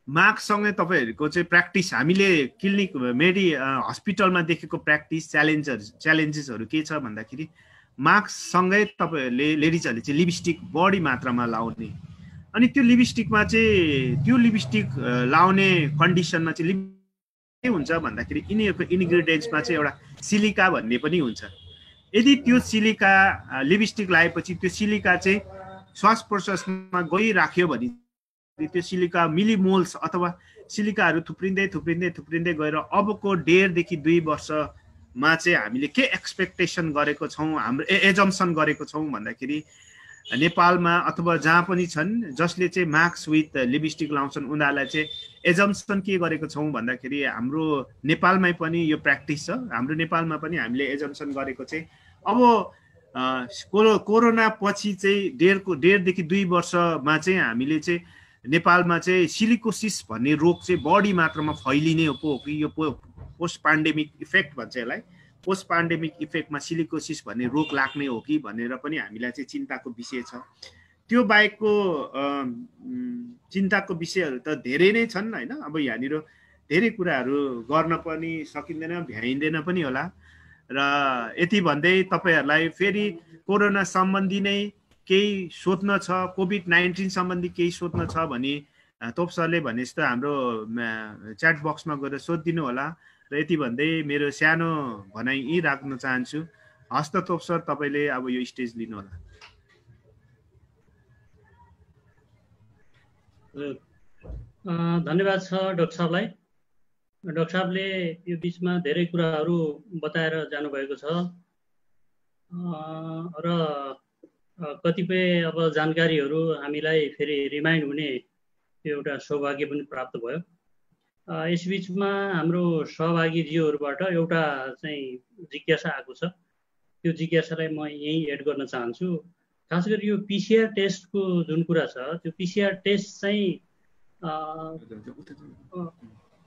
मास्कसँगै तपाईँहरूको चाहिँ प्र्याक्टिस हामीले क्लिनिक हस्पिटलमा देखेको प्र्याक्टिस च्यालेन्जेसहरू के छ भन्दाखेरि मास्कसँगै तपाईँहरूले लेडिजहरूले चाहिँ लिपस्टिक बढी मात्रामा लाउने, अनि त्यो लिपस्टिक लाउने कन्डिसनमा चाहिँ के हुन्छ भन्दाखेरि यिनीहरूको इन्ग्रिडियन्ट्समा चाहिँ एउटा सिलिका भन्ने पनि हुन्छ। यदि त्यो सिलिका लिपस्टिक लगाएपछि त्यो सिलिका चाहिँ श्वास प्रश्वासमा गइराख्यो भने त्यो सिलिका मिलिमोल्स अथवा सिलिकाहरू थुप्रिँदै गएर अबको 1.5 देखि 2 वर्षमा चाहिँ हामीले के एक्सपेक्टेसन गरेको छौँ, हाम्रो एजम्सन गरेको छौँ भन्दाखेरि नेपालमा अथवा जहाँ पनि छन् जसले चाहिँ मास्क विथ लिपस्टिक लाउँछन् उनीहरूलाई चाहिँ एजम्सन के गरेको छौँ भन्दाखेरि हाम्रो नेपालमै पनि यो प्र्याक्टिस छ। हाम्रो नेपालमा पनि हामीले एजम्सन गरेको चाहिँ अब कोरोना पछि चाहिँ 1.5 देखि 2 वर्षमा चाहिँ हामीले चाहिँ नेपालमा चाहिँ सिलिकोसिस भन्ने रोग चाहिँ बढी मात्रामा फैलिने हो कि यो पोस्ट पेन्डेमिक इफेक्ट भन्छ यसलाई, पोस्ट पेन्डेमिक इफेक्टमा सिलिकोसिस भन्ने रोग लाग्ने हो कि भनेर पनि हामीलाई चाहिँ चिन्ताको विषय छ। त्यो बाहेकको चिन्ताको विषयहरू त धेरै नै छन् हैन। अब यहाँनिर धेरै कुराहरू गर्न पनि सकिँदैन, भ्याइँदैन पनि होला। र यति भन्दै तपाईहरूलाई फेरि कोरोना सम्बन्धी नै केही सोध्न छ, कोभिड-19 सम्बन्धी केही सोध्न छ भने तोप सरले भने जस्तो हाम्रो च्याट बक्समा गएर सोधिदिनु होला। र यति भन्दै मेरो सानो भनाइ यही राख्न चाहन्छु। हस्त तोप सर, तपाईँले अब यो स्टेज लिनु होला। धन्यवाद छ डाक्टर साहबलाई। डाक्टर साहबले यो बिचमा धेरै कुराहरू बताएर जानुभएको छ र कतिपय अब जानकारीहरू हामीलाई फेरि रिमाइन्ड हुने एउटा सौभाग्य पनि प्राप्त भयो। यसबीचमा हाम्रो सहभागीज्यूहरूबाट एउटा चाहिँ जिज्ञासा आएको छ। त्यो जिज्ञासालाई म यहीँ एड गर्न चाहन्छु। खास गरी यो पिसिआर टेस्टको जुन कुरा छ, त्यो पिसिआर टेस्ट चाहिँ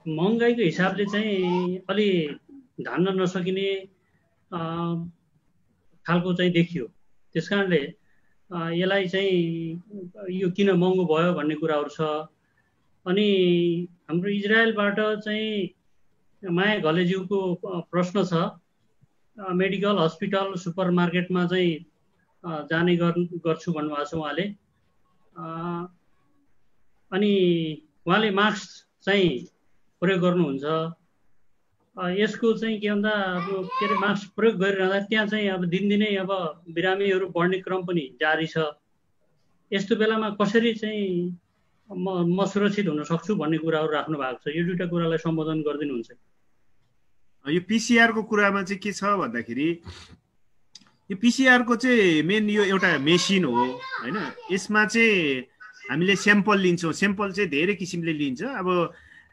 महँगाईको हिसाबले चाहिँ अलि धान्न नसकिने खालको चाहिँ देखियो। त्यस कारणले यसलाई चाहिँ यो किन महँगो भयो भन्ने कुराहरू छ। अनि हाम्रो इजरायलबाट चाहिँ माया घलेज्यूको प्रश्न छ, मेडिकल हस्पिटल सुपरमार्केटमा चाहिँ जाने गर्छु भन्नुभएको छ उहाँले। अनि उहाँले मास्क चाहिँ प्रयोग गर्नुहुन्छ। यसको चाहिँ के भन्दा अब के अरे मास्क प्रयोग गरिरहँदा त्यहाँ चाहिँ अब दिनदिनै अब बिरामीहरू बढ्ने क्रम पनि जारी छ। यस्तो बेलामा कसरी चाहिँ म सुरक्षित हुन सक्छु भन्ने कुराहरू राख्नु भएको छ। यो दुईटा कुरालाई सम्बोधन गरिदिनुहुन्छ। यो पिसिआरको कुरामा चाहिँ के छ भन्दाखेरि यो पिसिआरको चाहिँ मेन यो एउटा मेसिन हो हैन। यसमा चाहिँ हामीले स्याम्पल लिन्छौँ। स्याम्पल चाहिँ धेरै किसिमले लिन्छ। अब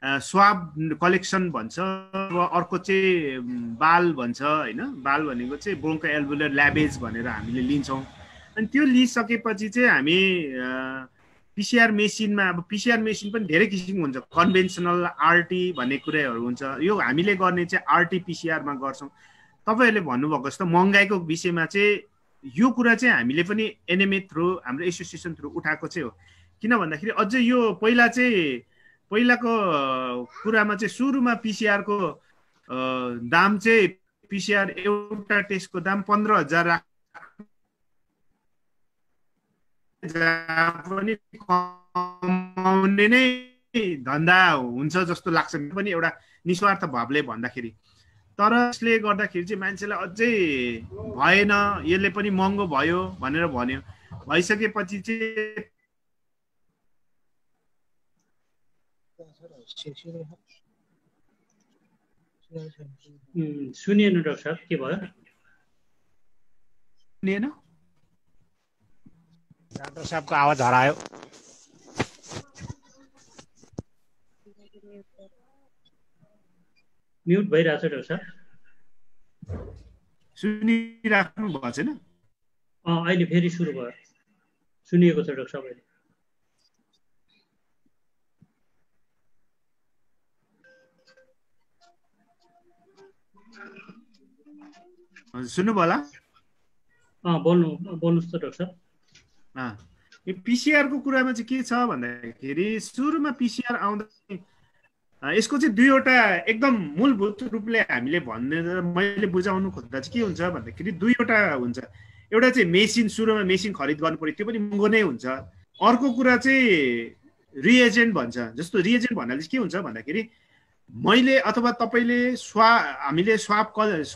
स्वाब कलेक्सन भन्छ, अर्को चाहिँ बाल भन्छ होइन। बाल भनेको चाहिँ ब्रोन्को एल्भुलर ल्याबेज भनेर हामीले लिन्छौँ। अनि त्यो लिइसकेपछि चाहिँ हामी पिसिआर मेसिनमा, अब पिसिआर मेसिन पनि धेरै किसिमको हुन्छ, कन्भेन्सनल आरटी भन्ने कुराहरू हुन्छ। यो हामीले गर्ने चाहिँ आरटी पिसिआरमा गर्छौँ। तपाईँहरूले भन्नुभएको जस्तो महँगाईको विषयमा चाहिँ यो कुरा चाहिँ हामीले पनि एनएमए थ्रु, हाम्रो एसोसिएसन थ्रु उठाएको चाहिँ हो। किन भन्दाखेरि अझै यो पहिलाको कुरामा चाहिँ सुरुमा पिसिआरको दाम चाहिँ पिसिआर एउटा टेस्टको दाम 15,000 पनि कमाउने नै धन्दा हुन्छ जस्तो लाग्छ पनि एउटा निस्वार्थ भावले भन्दाखेरि। तर यसले गर्दाखेरि चाहिँ मान्छेलाई अझै भएन, यसले पनि महँगो भयो भनेर भन्यो। भइसकेपछि चाहिँ सुनिएन डाक्टर साहब, के भयो? सुनिएन? डाक्टर साहबको आवाज हरायो। म्युट भइरहेछ डाक्टर साहब। सुनिराख्नु भएको छैन? अहिले फेरि सुरु भयो, सुनिएको छ डाक्टर साहब अहिले। सुन्नुभयो होला? बोल्नुहोस् त डाक्टर साहब। यो पिसिआरको कुरामा चाहिँ के छ भन्दाखेरि सुरुमा पिसिआर आउँदा यसको चाहिँ दुईवटा एकदम मूलभूत रूपले हामीले मैले बुझाउनु खोज्दा चाहिँ के हुन्छ भन्दाखेरि दुईवटा हुन्छ। एउटा चाहिँ मेसिन, सुरुमा मेसिन खरिद गर्नु पर्यो, त्यो पनि महँगो नै हुन्छ। अर्को कुरा चाहिँ रिएजेन्ट भन्छ। जस्तो रिएजेन्ट भन्नाले चाहिँ के हुन्छ भन्दाखेरि मैले अथवा तपाईँले हामीले स्वाब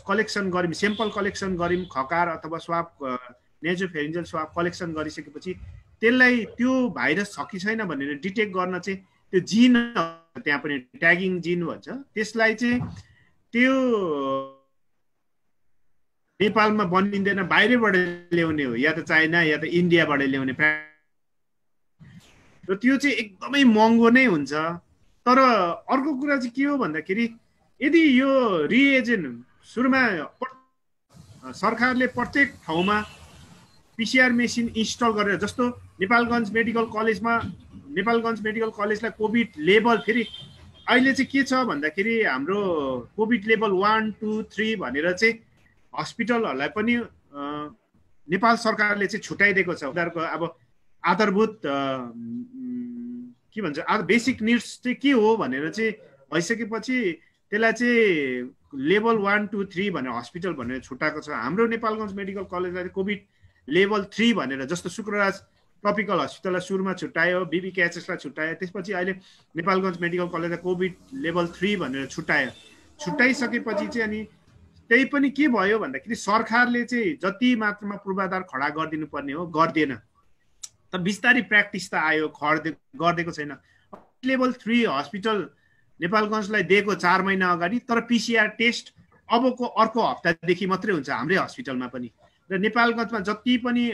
कलेक्सन गऱ्यौँ, सेम्पल कलेक्सन गऱ्यौँ, खकार अथवा स्वाब नेजोफेरिन्जियल स्वाब कलेक्सन गरिसकेपछि त्यसलाई त्यो भाइरस छ कि छैन भनेर डिटेक्ट गर्न चाहिँ त्यो जिन, त्यहाँ पनि ट्यागिङ जिन भन्छ, त्यसलाई चाहिँ त्यो नेपालमा बनिँदैन, बाहिरबाट ल्याउने हो, या त चाइना या त इन्डियाबाट ल्याउने। र त्यो चाहिँ एकदमै महँगो नै हुन्छ। तर अर्को कुरा चाहिँ के हो भन्दाखेरि यदि यो रिएजेन्ट सुरुमा सरकारले प्रत्येक ठाउँमा पिसिआर मेसिन इन्स्टल गरेर, जस्तो नेपालगञ्ज मेडिकल कलेजलाई कोभिड लेभल, फेरि अहिले चाहिँ के छ भन्दाखेरि हाम्रो कोभिड लेभल 1, 2, 3 भनेर चाहिँ हस्पिटलहरूलाई पनि नेपाल सरकारले चाहिँ छुट्याइदिएको छ। उनीहरूको अब आधारभूत के भन्छ, बेसिक निड्स चाहिँ के हो भनेर चाहिँ भइसकेपछि त्यसलाई चाहिँ लेभल 1, 2, 3 भनेर हस्पिटल भनेर छुट्याएको छ। हाम्रो नेपालगञ्ज मेडिकल कलेजलाई कोभिड लेभल 3 भनेर, जस्तो शुक्रराज ट्रपिकल हस्पिटललाई सुरुमा छुट्यायो, बिबिकेएचएसलाई छुट्यायो, त्यसपछि अहिले नेपालगञ्ज मेडिकल कलेजलाई कोभिड लेभल 3 भनेर छुट्याइसकेपछि चाहिँ अनि त्यही पनि के भयो भन्दाखेरि सरकारले चाहिँ जति मात्रामा पूर्वाधार खडा गरिदिनु पर्ने हो गर्दैन। तर बिस्तारै प्र्याक्टिस त आयो, गरिदिएको छैन। लेभल 3 हस्पिटल नेपालगञ्जलाई दिएको 4 महिना अगाडि, तर पिसिआर टेस्ट अबको अर्को हप्तादेखि मात्रै हुन्छ हाम्रै हस्पिटलमा पनि। र नेपालगञ्जमा जति पनि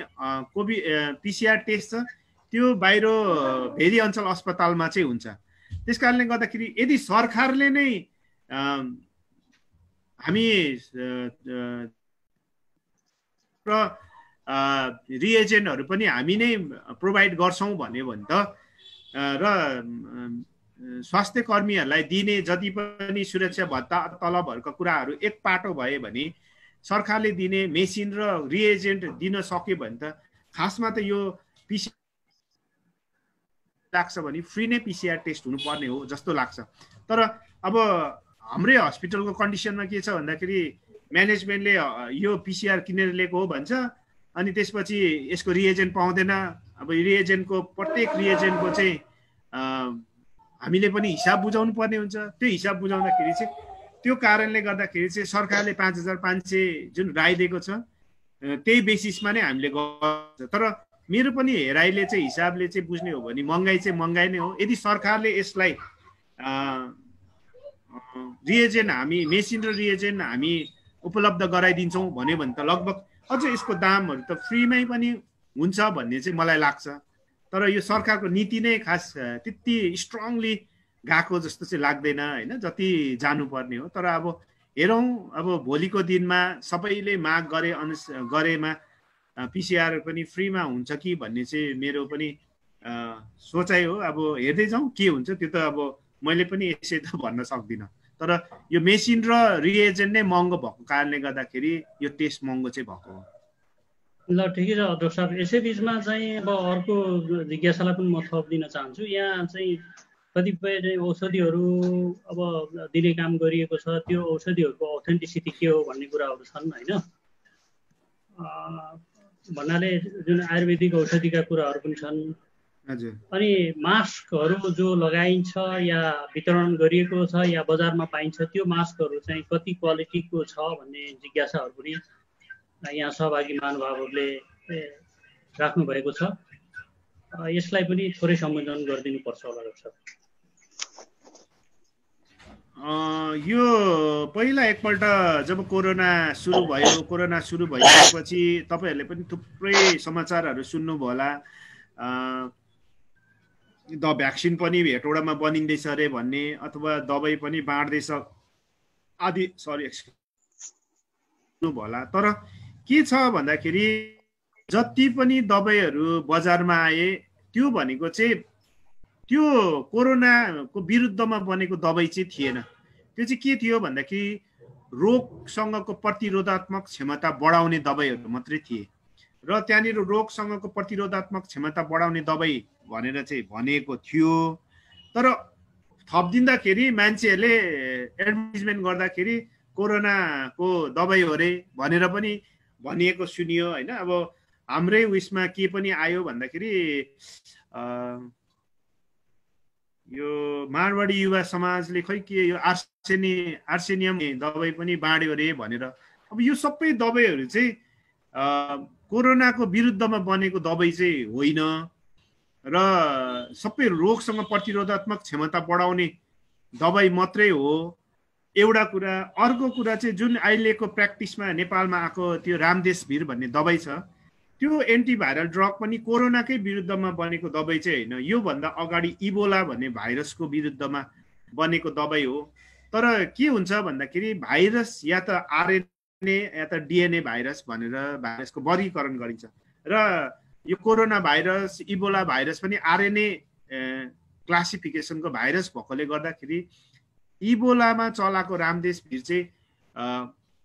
कोभिड पिसिआर टेस्ट छ त्यो बाहिर भेरी अञ्चल अस्पतालमा चाहिँ हुन्छ। त्यस कारणले गर्दाखेरि यदि सरकारले नै हामी र रिएजेन्टहरू पनि हामी नै प्रोभाइड गर्छौँ भन्यो भने त र स्वास्थ्य कर्मीहरूलाई दिने जति पनि सुरक्षा भत्ता तलबहरूका कुराहरू एक पाटो भए भने, सरकारले दिने मेसिन र रिएजेन्ट दिन सक्यो भने त खासमा त यो पिसिआर लाग्छ भने फ्री नै पिसिआर टेस्ट हुनुपर्ने हो जस्तो लाग्छ। तर अब हाम्रै हस्पिटलको कन्डिसनमा के छ भन्दाखेरि म्यानेजमेन्टले यो पिसिआर किनेर लिएको हो भन्छ, अनि त्यसपछि यसको रिएजेन्ट पाउँदैन। अब रिएजेन्टको प्रत्येक रिएजेन्टको चाहिँ हामीले पनि हिसाब बुझाउनु पर्ने हुन्छ। त्यो हिसाब बुझाउँदाखेरि चाहिँ त्यो कारणले गर्दाखेरि चाहिँ सरकारले 5,500 जुन राय दिएको छ त्यही बेसिसमा नै हामीले गर्छ। तर मेरो पनि हेराइले चाहिँ हिसाबले चाहिँ बुझ्ने हो भने महँगाई चाहिँ महँगाई नै हो। यदि सरकारले यसलाई रिएजेन्ट हामी मेसिन र रिएजेन्ट हामी उपलब्ध गराइदिन्छौँ भन्यो भने त लगभग अझ यसको दामहरू त फ्रीमै पनि हुन्छ भन्ने चाहिँ मलाई लाग्छ। तर यो सरकारको नीति नै खास त्यति स्ट्रङली गएको जस्तो चाहिँ लाग्दैन होइन, जति जानुपर्ने हो। तर अब हेरौँ, अब भोलिको दिनमा सबैले माग गरेमा PCR पनि फ्रीमा हुन्छ कि भन्ने चाहिँ मेरो पनि सोचाइ हो। अब हेर्दै जाउँ के हुन्छ, त्यो त अब मैले पनि यसै त भन्न सक्दिनँ। तर यो मेसिन र रिएजेन्ट नै महँगो भएको कारणले गर्दाखेरि यो टेस्ट महँगो चाहिँ भएको हो। ल ठिकै छ अध्यक्ष साहब। यसै बिचमा चाहिँ अब अर्को जिज्ञासालाई पनि म थप दिन चाहन्छु। यहाँ चाहिँ कतिपय चाहिँ औषधिहरू अब दिने काम गरिएको छ, त्यो औषधिहरूको अथेन्टिसिटी के हो भन्ने कुराहरू छन् होइन। भन्नाले जुन आयुर्वेदिक औषधिका कुराहरू पनि छन्। हजुर। अनि मास्कहरू जो लगाइन्छ या वितरण गरिएको छ या बजारमा पाइन्छ, त्यो मास्कहरू चाहिँ कति क्वालिटीको छ भन्ने जिज्ञासाहरू पनि यहाँ सहभागी महानुभावहरूले राख्नु भएको छ। यसलाई पनि थोरै सम्बोधन गरिदिनुपर्छ होला डाक्टर। यो पहिला एकपल्ट जब कोरोना सुरु भइसकेपछि तपाईँहरूले पनि थुप्रै समाचारहरू सुन्नुभयो होला। द भ्याक्सिन पनि हेटौडामा बनिँदैछ अरे भन्ने, अथवा दबाई पनि बाँड्दैछ आदि सुन्नुभयो होला। तर के छ भन्दाखेरि जति पनि दबाईहरू बजारमा आए त्यो भनेको चाहिँ त्यो कोरोनाको विरुद्धमा बनेको दबाई चाहिँ थिएन। त्यो चाहिँ के थियो भन्दाखेरि रोगसँगको प्रतिरोधात्मक क्षमता बढाउने दबाईहरू मात्रै थिए। र त्यहाँनिर रोगसँगको प्रतिरोधात्मक क्षमता बढाउने दबाई भनेर चाहिँ भनिएको थियो। तर थपिदिँदाखेरि मान्छेहरूले एडभर्टिजमेन्ट गर्दाखेरि कोरोनाको दबाई हो रे भनेर पनि भनिएको सुनियो होइन। अब हाम्रै उयसमा के पनि आयो भन्दाखेरि यो मारवाडी युवा समाजले खै के यो आर्सेनियम दबाई पनि बाँड्यो रे भनेर। अब यो सबै दबाईहरू चाहिँ कोरोनाको विरुद्धमा बनेको दबाई चाहिँ होइन र सबै रोगसँग प्रतिरोधात्मक क्षमता बढाउने दबाई मात्रै हो, एउटा कुरा। अर्को कुरा चाहिँ जुन अहिलेको प्र्याक्टिसमा नेपालमा आएको त्यो रामदेशभिर भन्ने दबाई छ, त्यो एन्टिभाइरल ड्रग पनि कोरोनाकै विरुद्धमा बनेको दबाई चाहिँ होइन। योभन्दा अगाडि इबोला भन्ने भाइरसको विरुद्धमा बनेको दबाई हो। तर के हुन्छ भन्दाखेरि भाइरस या त आरएनए या त डिएनए भाइरस भनेर भाइरसको वर्गीकरण गरिन्छ। र यो कोरोना भाइरस, इबोला भाइरस पनि आरएनए क्लासिफिकेसनको भाइरस भएकोले गर्दाखेरि इबोलामा चलाएको रामदेशभिर चाहिँ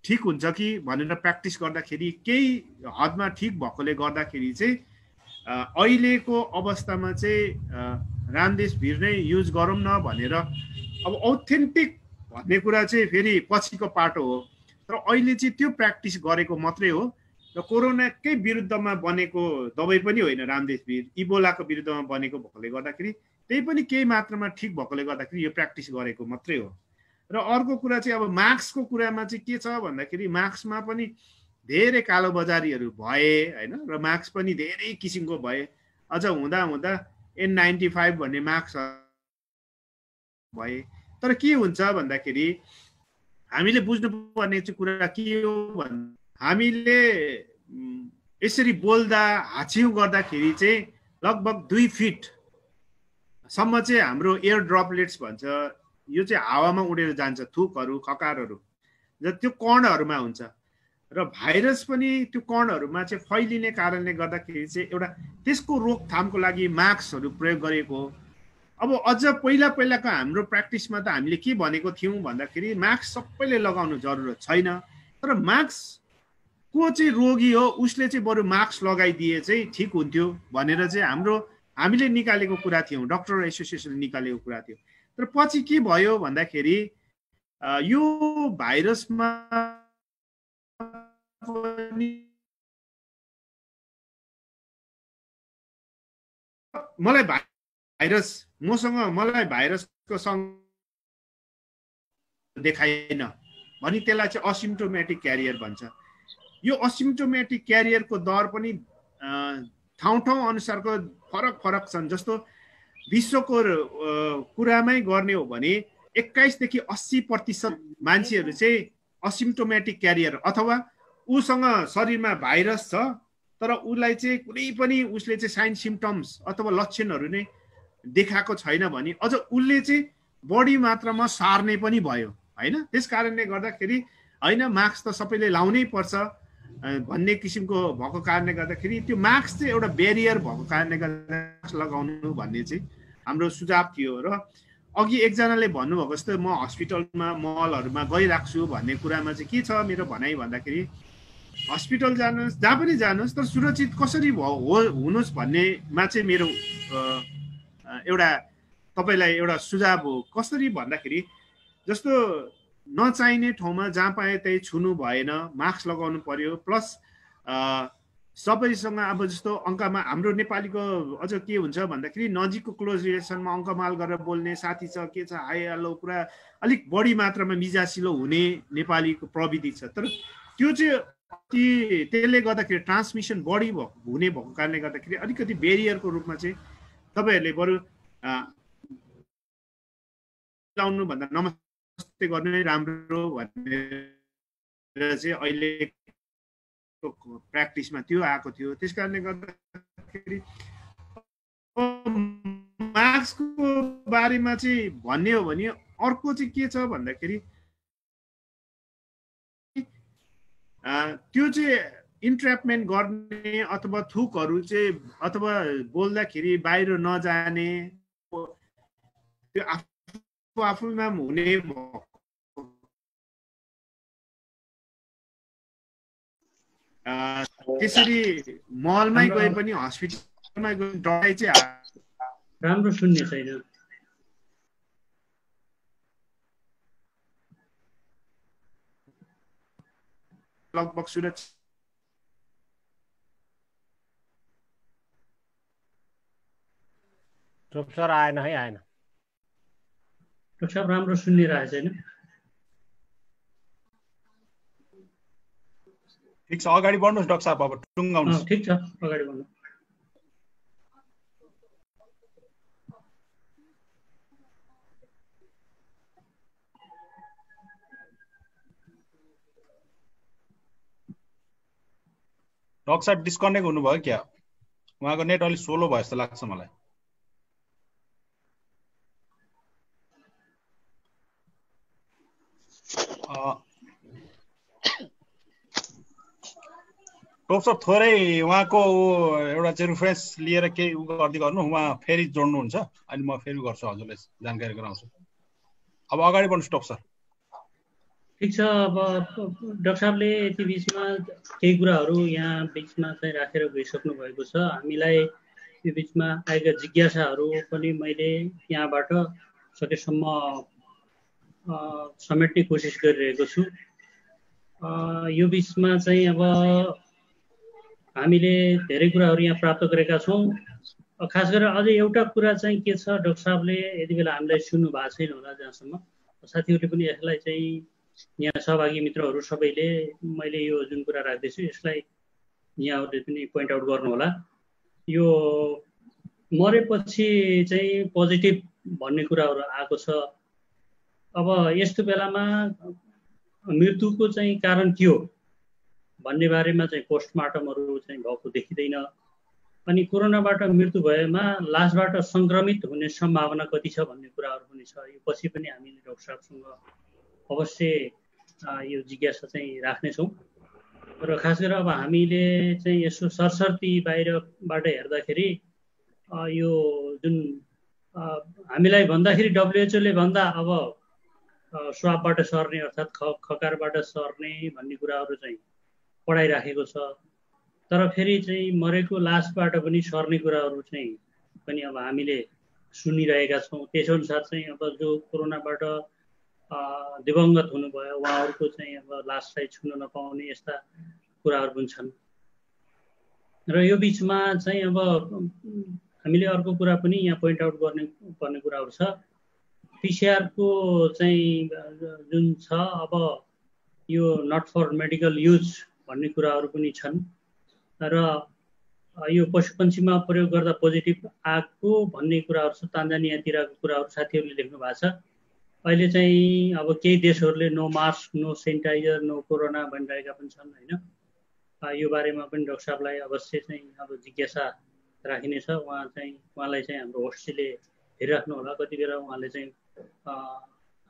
ठिक हुन्छ कि भनेर प्र्याक्टिस गर्दाखेरि केही हदमा ठिक भएकोले गर्दाखेरि चाहिँ अहिलेको अवस्थामा चाहिँ रामदेशभिर नै युज गरौँ न भनेर। अब ऑथेन्टिक भन्ने कुरा चाहिँ फेरि पछिको पाटो हो। तर अहिले चाहिँ त्यो प्र्याक्टिस गरेको मात्रै हो। र कोरोनाकै विरुद्धमा बनेको दबाई पनि होइन रामदेशभिर, इबोलाको विरुद्धमा बनेको भएकोले गर्दाखेरि त्यही पनि केही मात्रामा ठिक भएकोले गर्दाखेरि यो प्र्याक्टिस गरेको मात्रै हो। र अर्को कुरा चाहिँ अब मास्कको कुरामा चाहिँ के छ भन्दाखेरि मास्कमा पनि धेरै कालोबजारीहरू भए होइन। र मास्क पनि धेरै किसिमको भए। अझ हुँदा हुँदा N95 भन्ने मास्क भए। तर के हुन्छ भन्दाखेरि हामीले बुझ्नुपर्ने चाहिँ कुरा के हो भन्दा हामीले यसरी बोल्दा हाछिउ गर्दाखेरि चाहिँ लगभग 2 फिटसम्म चाहिँ हाम्रो एयर ड्रपलेट्स भन्छ, यो चाहिँ हावामा उडेर जान्छ, थुकहरू खकारहरू त्यो कणहरूमा हुन्छ। र भाइरस पनि त्यो कणहरूमा चाहिँ फैलिने कारणले गर्दाखेरि चाहिँ एउटा त्यसको रोकथामको लागि मास्कहरू प्रयोग गरेको हो। अब अझ पहिलाको हाम्रो प्र्याक्टिसमा त हामीले के भनेको थियौँ भन्दाखेरि मास्क सबैले लगाउनु जरुरत छैन। तर मास्क को चाहिँ रोगी हो उसले चाहिँ बरु मास्क लगाइदिए चाहिँ ठिक हुन्थ्यो भनेर चाहिँ हामीले निकालेको कुरा थियौँ, डक्टर एसोसिएसनले निकालेको कुरा थियो। तर पछि के भयो भन्दाखेरि यो भाइरसमा मलाई भाइरसको सँग देखाएन भनी त्यसलाई चाहिँ असिम्प्टोमेटिक क्यारियर भन्छ। यो असिम्प्टोमेटिक क्यारियरको दर पनि ठाउँ अनुसारको फरक छन्। जस्तो विश्वको कुरामै गर्ने हो भने 21 देखि 80% मान्छेहरू चाहिँ असिम्प्टोमेटिक क्यारियर अथवा उसँग शरीरमा भाइरस छ तर उसलाई चाहिँ कुनै पनि उसले चाहिँ साइन सिम्पटम्स अथवा लक्षणहरू नै देखाएको छैन भने अझ उसले चाहिँ बढी मात्रामा सार्ने पनि भयो हैन। त्यस कारणले गर्दाखेरि हैन मास्क त सबैले लाउनै पर्छ भन्ने किसिमको भएको कारणले गर्दाखेरि त्यो मास्क चाहिँ एउटा ब्यारियर भएको कारणले गर्दा मास्क लगाउनु भन्ने चाहिँ हाम्रो सुझाव थियो। र अघि एकजनाले भन्नुभएको जस्तो म हस्पिटलमा मलहरूमा गइराख्छु भन्ने कुरामा चाहिँ के छ मेरो भनाइ भन्दाखेरि हस्पिटल जानुहोस् जहाँ पनि जानुहोस् तर सुरक्षित कसरी हुनुहोस् भन्नेमा चाहिँ मेरो एउटा तपाईलाई एउटा सुझाव हो। कसरी भन्दाखेरि जस्तो नचाहिने ठाउँमा जहाँ पाए त्यही छुनु भएन, मास्क लगाउनु पर्यो। प्लस सबैसँग अब जस्तो अङ्कमा हाम्रो नेपालीको अझ के हुन्छ भन्दाखेरि नजिकको क्लोज रिलेसनमा अङ्कमाल गरेर बोल्ने साथी छ के छ हाई हेलो पुरा अलिक बढी मात्रामा मिजासिलो हुने नेपालीको प्रविधि छ। तर त्यो चाहिँ त्यसले गर्दाखेरि ट्रान्समिसन बढी हुने भएको कारणले गर्दाखेरि अलिकति बेरियरको रूपमा चाहिँ तपाईँहरूले बरु लाउनु भन्दा नमस्ते गर्नु नै राम्रो भनेर चाहिँ अहिले प्र्याक्टिसमा त्यो आएको थियो। त्यस कारणले गर्दाखेरि मास्कको बारेमा चाहिँ भन्ने हो भने अर्को चाहिँ के छ भन्दाखेरि त्यो चाहिँ इन्ट्र्यापमेन्ट गर्ने अथवा थुकहरू चाहिँ अथवा बोल्दाखेरि बाहिर नजाने त्यो आफूमा हुने त्यसरी मलमै गए पनि हस्पिटलमा गए दबाई चाहिँ राम्रो सुन्ने छैन। लगभग सुरक्षित सर आएन है आएन। डाक्टर साहब राम्रो सुनिरहेको छैन। ठिक छ अगाडि बढ्नुहोस् डाक्टर साहब, अब टुङ्गाउनुहोस्। ठिक छ अगाडि बढ्नु। डाक्टर साहब डिस्कनेक्ट हुनुभयो क्या? उहाँको नेट अलिक स्लो भयो जस्तो लाग्छ मलाई। डाक्टर साहब थोरै उहाँको एउटा चाहिँ रेफरेन्स लिएर केही गर्दै गर्नु, उहाँ फेरि जोड्नुहुन्छ अनि म फेरि गर्छु, हजुरलाई जानकारी गराउँछु। अब अगाडि बढ्नुहोस् डाक्टर साहब। ठिक छ। अब डाक्टर साहबले यति बिचमा केही कुराहरू यहाँ बिचमा चाहिँ राखेर गइसक्नु भएको छ। हामीलाई यो बिचमा आएका जिज्ञासाहरू पनि मैले यहाँबाट सकेसम्म समेट्ने कोसिस गरिरहेको छु। यो बिचमा चाहिँ अब हामीले धेरै कुराहरू यहाँ प्राप्त गरेका छौँ। खास गरेर अझै एउटा कुरा चाहिँ के छ, डाक्टर साहबले यति बेला हामीलाई सुन्नु भएको छैन होला जहाँसम्म, साथीहरूले पनि यसलाई चाहिँ यहाँ सहभागी मित्रहरू सबैले मैले यो जुन कुरा राख्दैछु यसलाई यहाँहरूले पनि पोइन्ट आउट गर्नु होला। यो मरेपछि चाहिँ पोजिटिभ भन्ने कुराहरू आएको छ। अब यस्तो बेलामा मृत्युको चाहिँ कारण के हो भन्ने बारेमा चाहिँ पोस्टमार्टमहरू चाहिँ भएको देखिँदैन। अनि कोरोनाबाट मृत्यु भएमा लास्टबाट सङ्क्रमित हुने सम्भावना कति छ भन्ने कुराहरू पनि छ। यो पछि पनि हामीले डाक्टर साहबसँग अवश्य यो जिज्ञासा चाहिँ राख्नेछौँ। र खास गरेर अब हामीले चाहिँ यसो सरसर्ती बाहिरबाट हेर्दाखेरि यो जुन हामीलाई भन्दाखेरि डब्लुएचओले भन्दा अब स्वाबबाट सर्ने अर्थात् खकारबाट सर्ने भन्ने कुराहरू चाहिँ पढाइराखेको छ। तर फेरि चाहिँ मरेको लासबाट पनि सर्ने कुराहरू चाहिँ पनि अब हामीले सुनिरहेका छौँ। त्यसअनुसार चाहिँ अब जो कोरोनाबाट दिवंगत हुनुभयो उहाँहरूको चाहिँ अब लासलाई छुन नपाउने यस्ता कुराहरू पनि छन्। र यो बिचमा चाहिँ अब हामीले अर्को कुरा पनि यहाँ पोइन्ट आउट पर्ने कुराहरू छ। पिसिआरको चाहिँ जुन छ अब यो नट फर मेडिकल युज भन्ने कुराहरू पनि छन् र यो पशुपन्छीमा प्रयोग गर्दा पोजिटिभ आएको भन्ने कुराहरू छ। तान्जानियातिरको कुराहरू साथीहरूले लेख्नु भएको छ। अहिले चाहिँ अब केही देशहरूले no mask no sanitiser no corona भनिरहेका पनि छन् होइन। यो बारेमा पनि डाक्टर साहबलाई अवश्य चाहिँ अब जिज्ञासा राखिनेछ। उहाँलाई चाहिँ हाम्रो होस्टले हेरिराख्नु होला। कति बेला उहाँले चाहिँ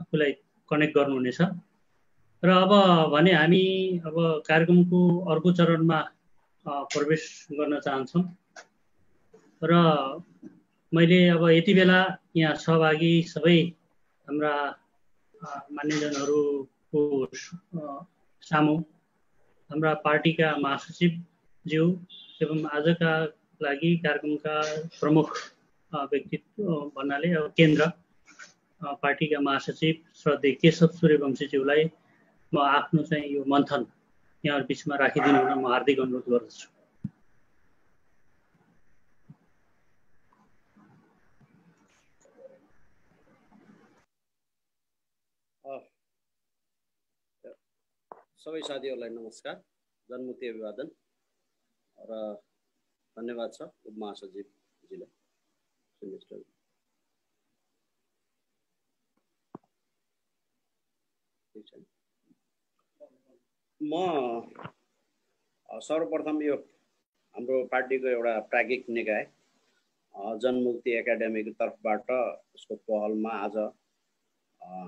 आफूलाई कनेक्ट गर्नुहुनेछ। र अब भने हामी अब कार्यक्रमको अर्को चरणमा प्रवेश गर्न चाहन्छौँ। र मैले अब यति बेला यहाँ सहभागी सबै हाम्रा मान्यजनहरूको सामु हाम्रा पार्टीका महासचिवज्यू एवं आजका लागि कार्यक्रमका प्रमुख व्यक्तित्व भन्नाले अब केन्द्र पार्टीका महासचिव श्रद्धेय केशव सूर्यवंशीज्यूलाई म आफ्नो चाहिँ यो मन्थन यहाँहरू बिचमा राखिदिनु हुन म हार्दिक अनुरोध गर्दछु। सबै साथीहरूलाई नमस्कार, जनमुक्ति अभिवादन र धन्यवाद छ उपमहासचिवजीलाई। म सर्वप्रथम यो हाम्रो पार्टीको एउटा प्राज्ञिक निकाय जनमुक्ति एकाडेमीको तर्फबाट उसको पहलमा आज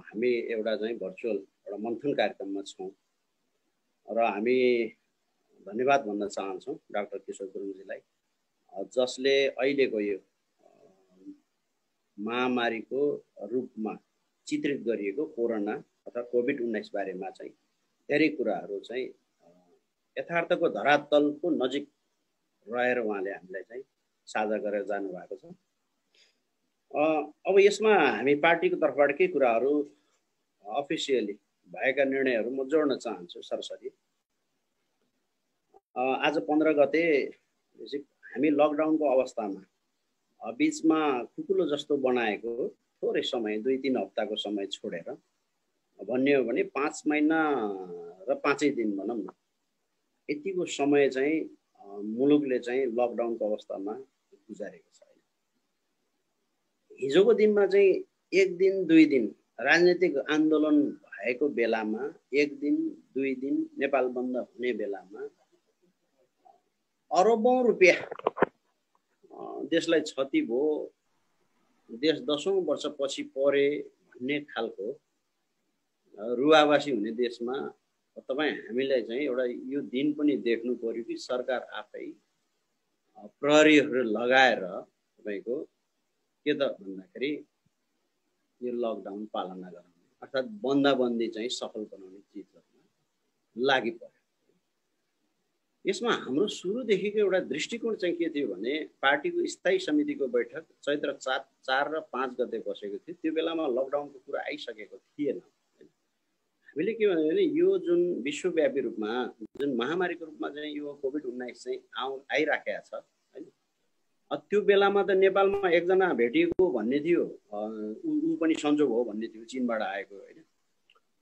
हामी एउटा चाहिँ भर्चुअल एउटा मन्थन कार्यक्रममा छौँ र हामी धन्यवाद भन्न चाहन्छौँ डाक्टर केशव गुरुङजीलाई, जसले अहिलेको यो महामारीको रूपमा चित्रित गरिएको कोरोना अथवा कोभिड-19 बारेमा चाहिँ धेरै कुराहरू चाहिँ यथार्थको धरातलको नजिक रहेर उहाँले हामीलाई चाहिँ साझा गरेर जानुभएको छ। अब यसमा हामी पार्टीको तर्फबाट केही कुराहरू अफिसियली भएका निर्णयहरू म जोड्न चाहन्छु सरसरी। आज 15 गते हामी लकडाउनको अवस्थामा बिचमा खुकुलो जस्तो बनाएको थोरै समय 2-3 हप्ताको समय छोडेर भन्ने हो भने 5 महिना र 5 दिन भनौँ न, यतिको समय चाहिँ मुलुकले चाहिँ लकडाउनको अवस्थामा गुजारेको छ। हिजोको दिनमा चाहिँ 1 दिन 2 दिन राजनीतिक आन्दोलन भएको बेलामा 1 दिन 2 दिन नेपाल बन्द हुने बेलामा अरबौं रुपियाँ देशलाई क्षति भयो, देश 10औं वर्षपछि परे भन्ने खालको रुवावासी हुने देशमा तपाईँ हामीलाई चाहिँ एउटा यो दिन पनि देख्नु पर्यो कि सरकार आफै प्रहरीहरू लगाएर तपाईँको के त भन्दाखेरि यो लकडाउन पालना गराउने अर्थात् बन्दाबन्दी चाहिँ सफल बनाउने चिजहरूमा लागि पर्यो। यसमा हाम्रो सुरुदेखिको एउटा दृष्टिकोण चाहिँ के थियो भने पार्टीको स्थायी समितिको बैठक चैत्र 4 र 5 गते बसेको थियो। त्यो बेलामा लकडाउनको कुरा आइसकेको थिएन। हामीले के भन्यो भने यो जुन विश्वव्यापी रूपमा जुन महामारीको रूपमा चाहिँ यो कोभिड-19 चाहिँ आइराखेको छ हैन, त्यो बेलामा त नेपालमा एकजना भेटिएको भन्ने थियो, ऊ पनि संजोग हो भन्ने थियो, चीनबाट आएको हैन,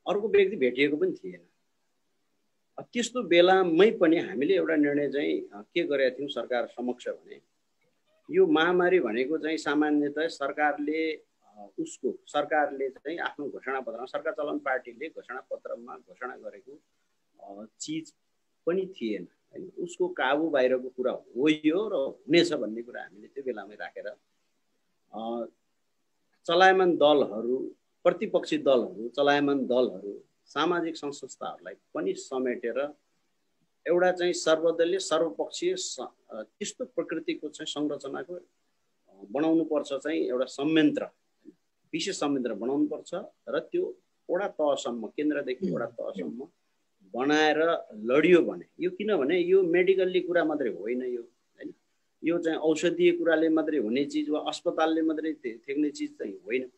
अर्को व्यक्ति भेटिएको पनि थिएन। त्यस्तो बेलामै पनि हामीले एउटा निर्णय चाहिँ के गरेका थियौँ सरकार समक्ष भने यो महामारी भनेको चाहिँ सामान्यतः सरकारले चाहिँ आफ्नो घोषणापत्रमा सरकार चलाउने पार्टीले घोषणापत्रमा घोषणा गरेको चिज पनि थिएन हैन, उसको काबु बाहिरको कुरा हो यो र हुनेछ भन्ने कुरा हामीले त्यो बेलामै राखेर चलायमान दलहरू, प्रतिपक्षी दलहरू, चलायमान दलहरू, सामाजिक संस्थाहरूलाई पनि समेटेर एउटा चाहिँ सर्वदलीय सर्वपक्षीय त्यस्तो प्रकृतिको चाहिँ संरचनाको बनाउनु पर्छ, चाहिँ एउटा संयन्त्र, विशेष संयन्त्र बनाउनु पर्छ र त्यो वडा तहसम्म, केन्द्रदेखि वडा तहसम्म बनाएर लडियो भने यो, किनभने यो मेडिकल्ली कुरा मात्रै होइन, यो हैन, यो चाहिँ औषधीय कुराले मात्रै हुने चिज वा अस्पतालले मात्रै थेक्ने चिज चाहिँ होइन,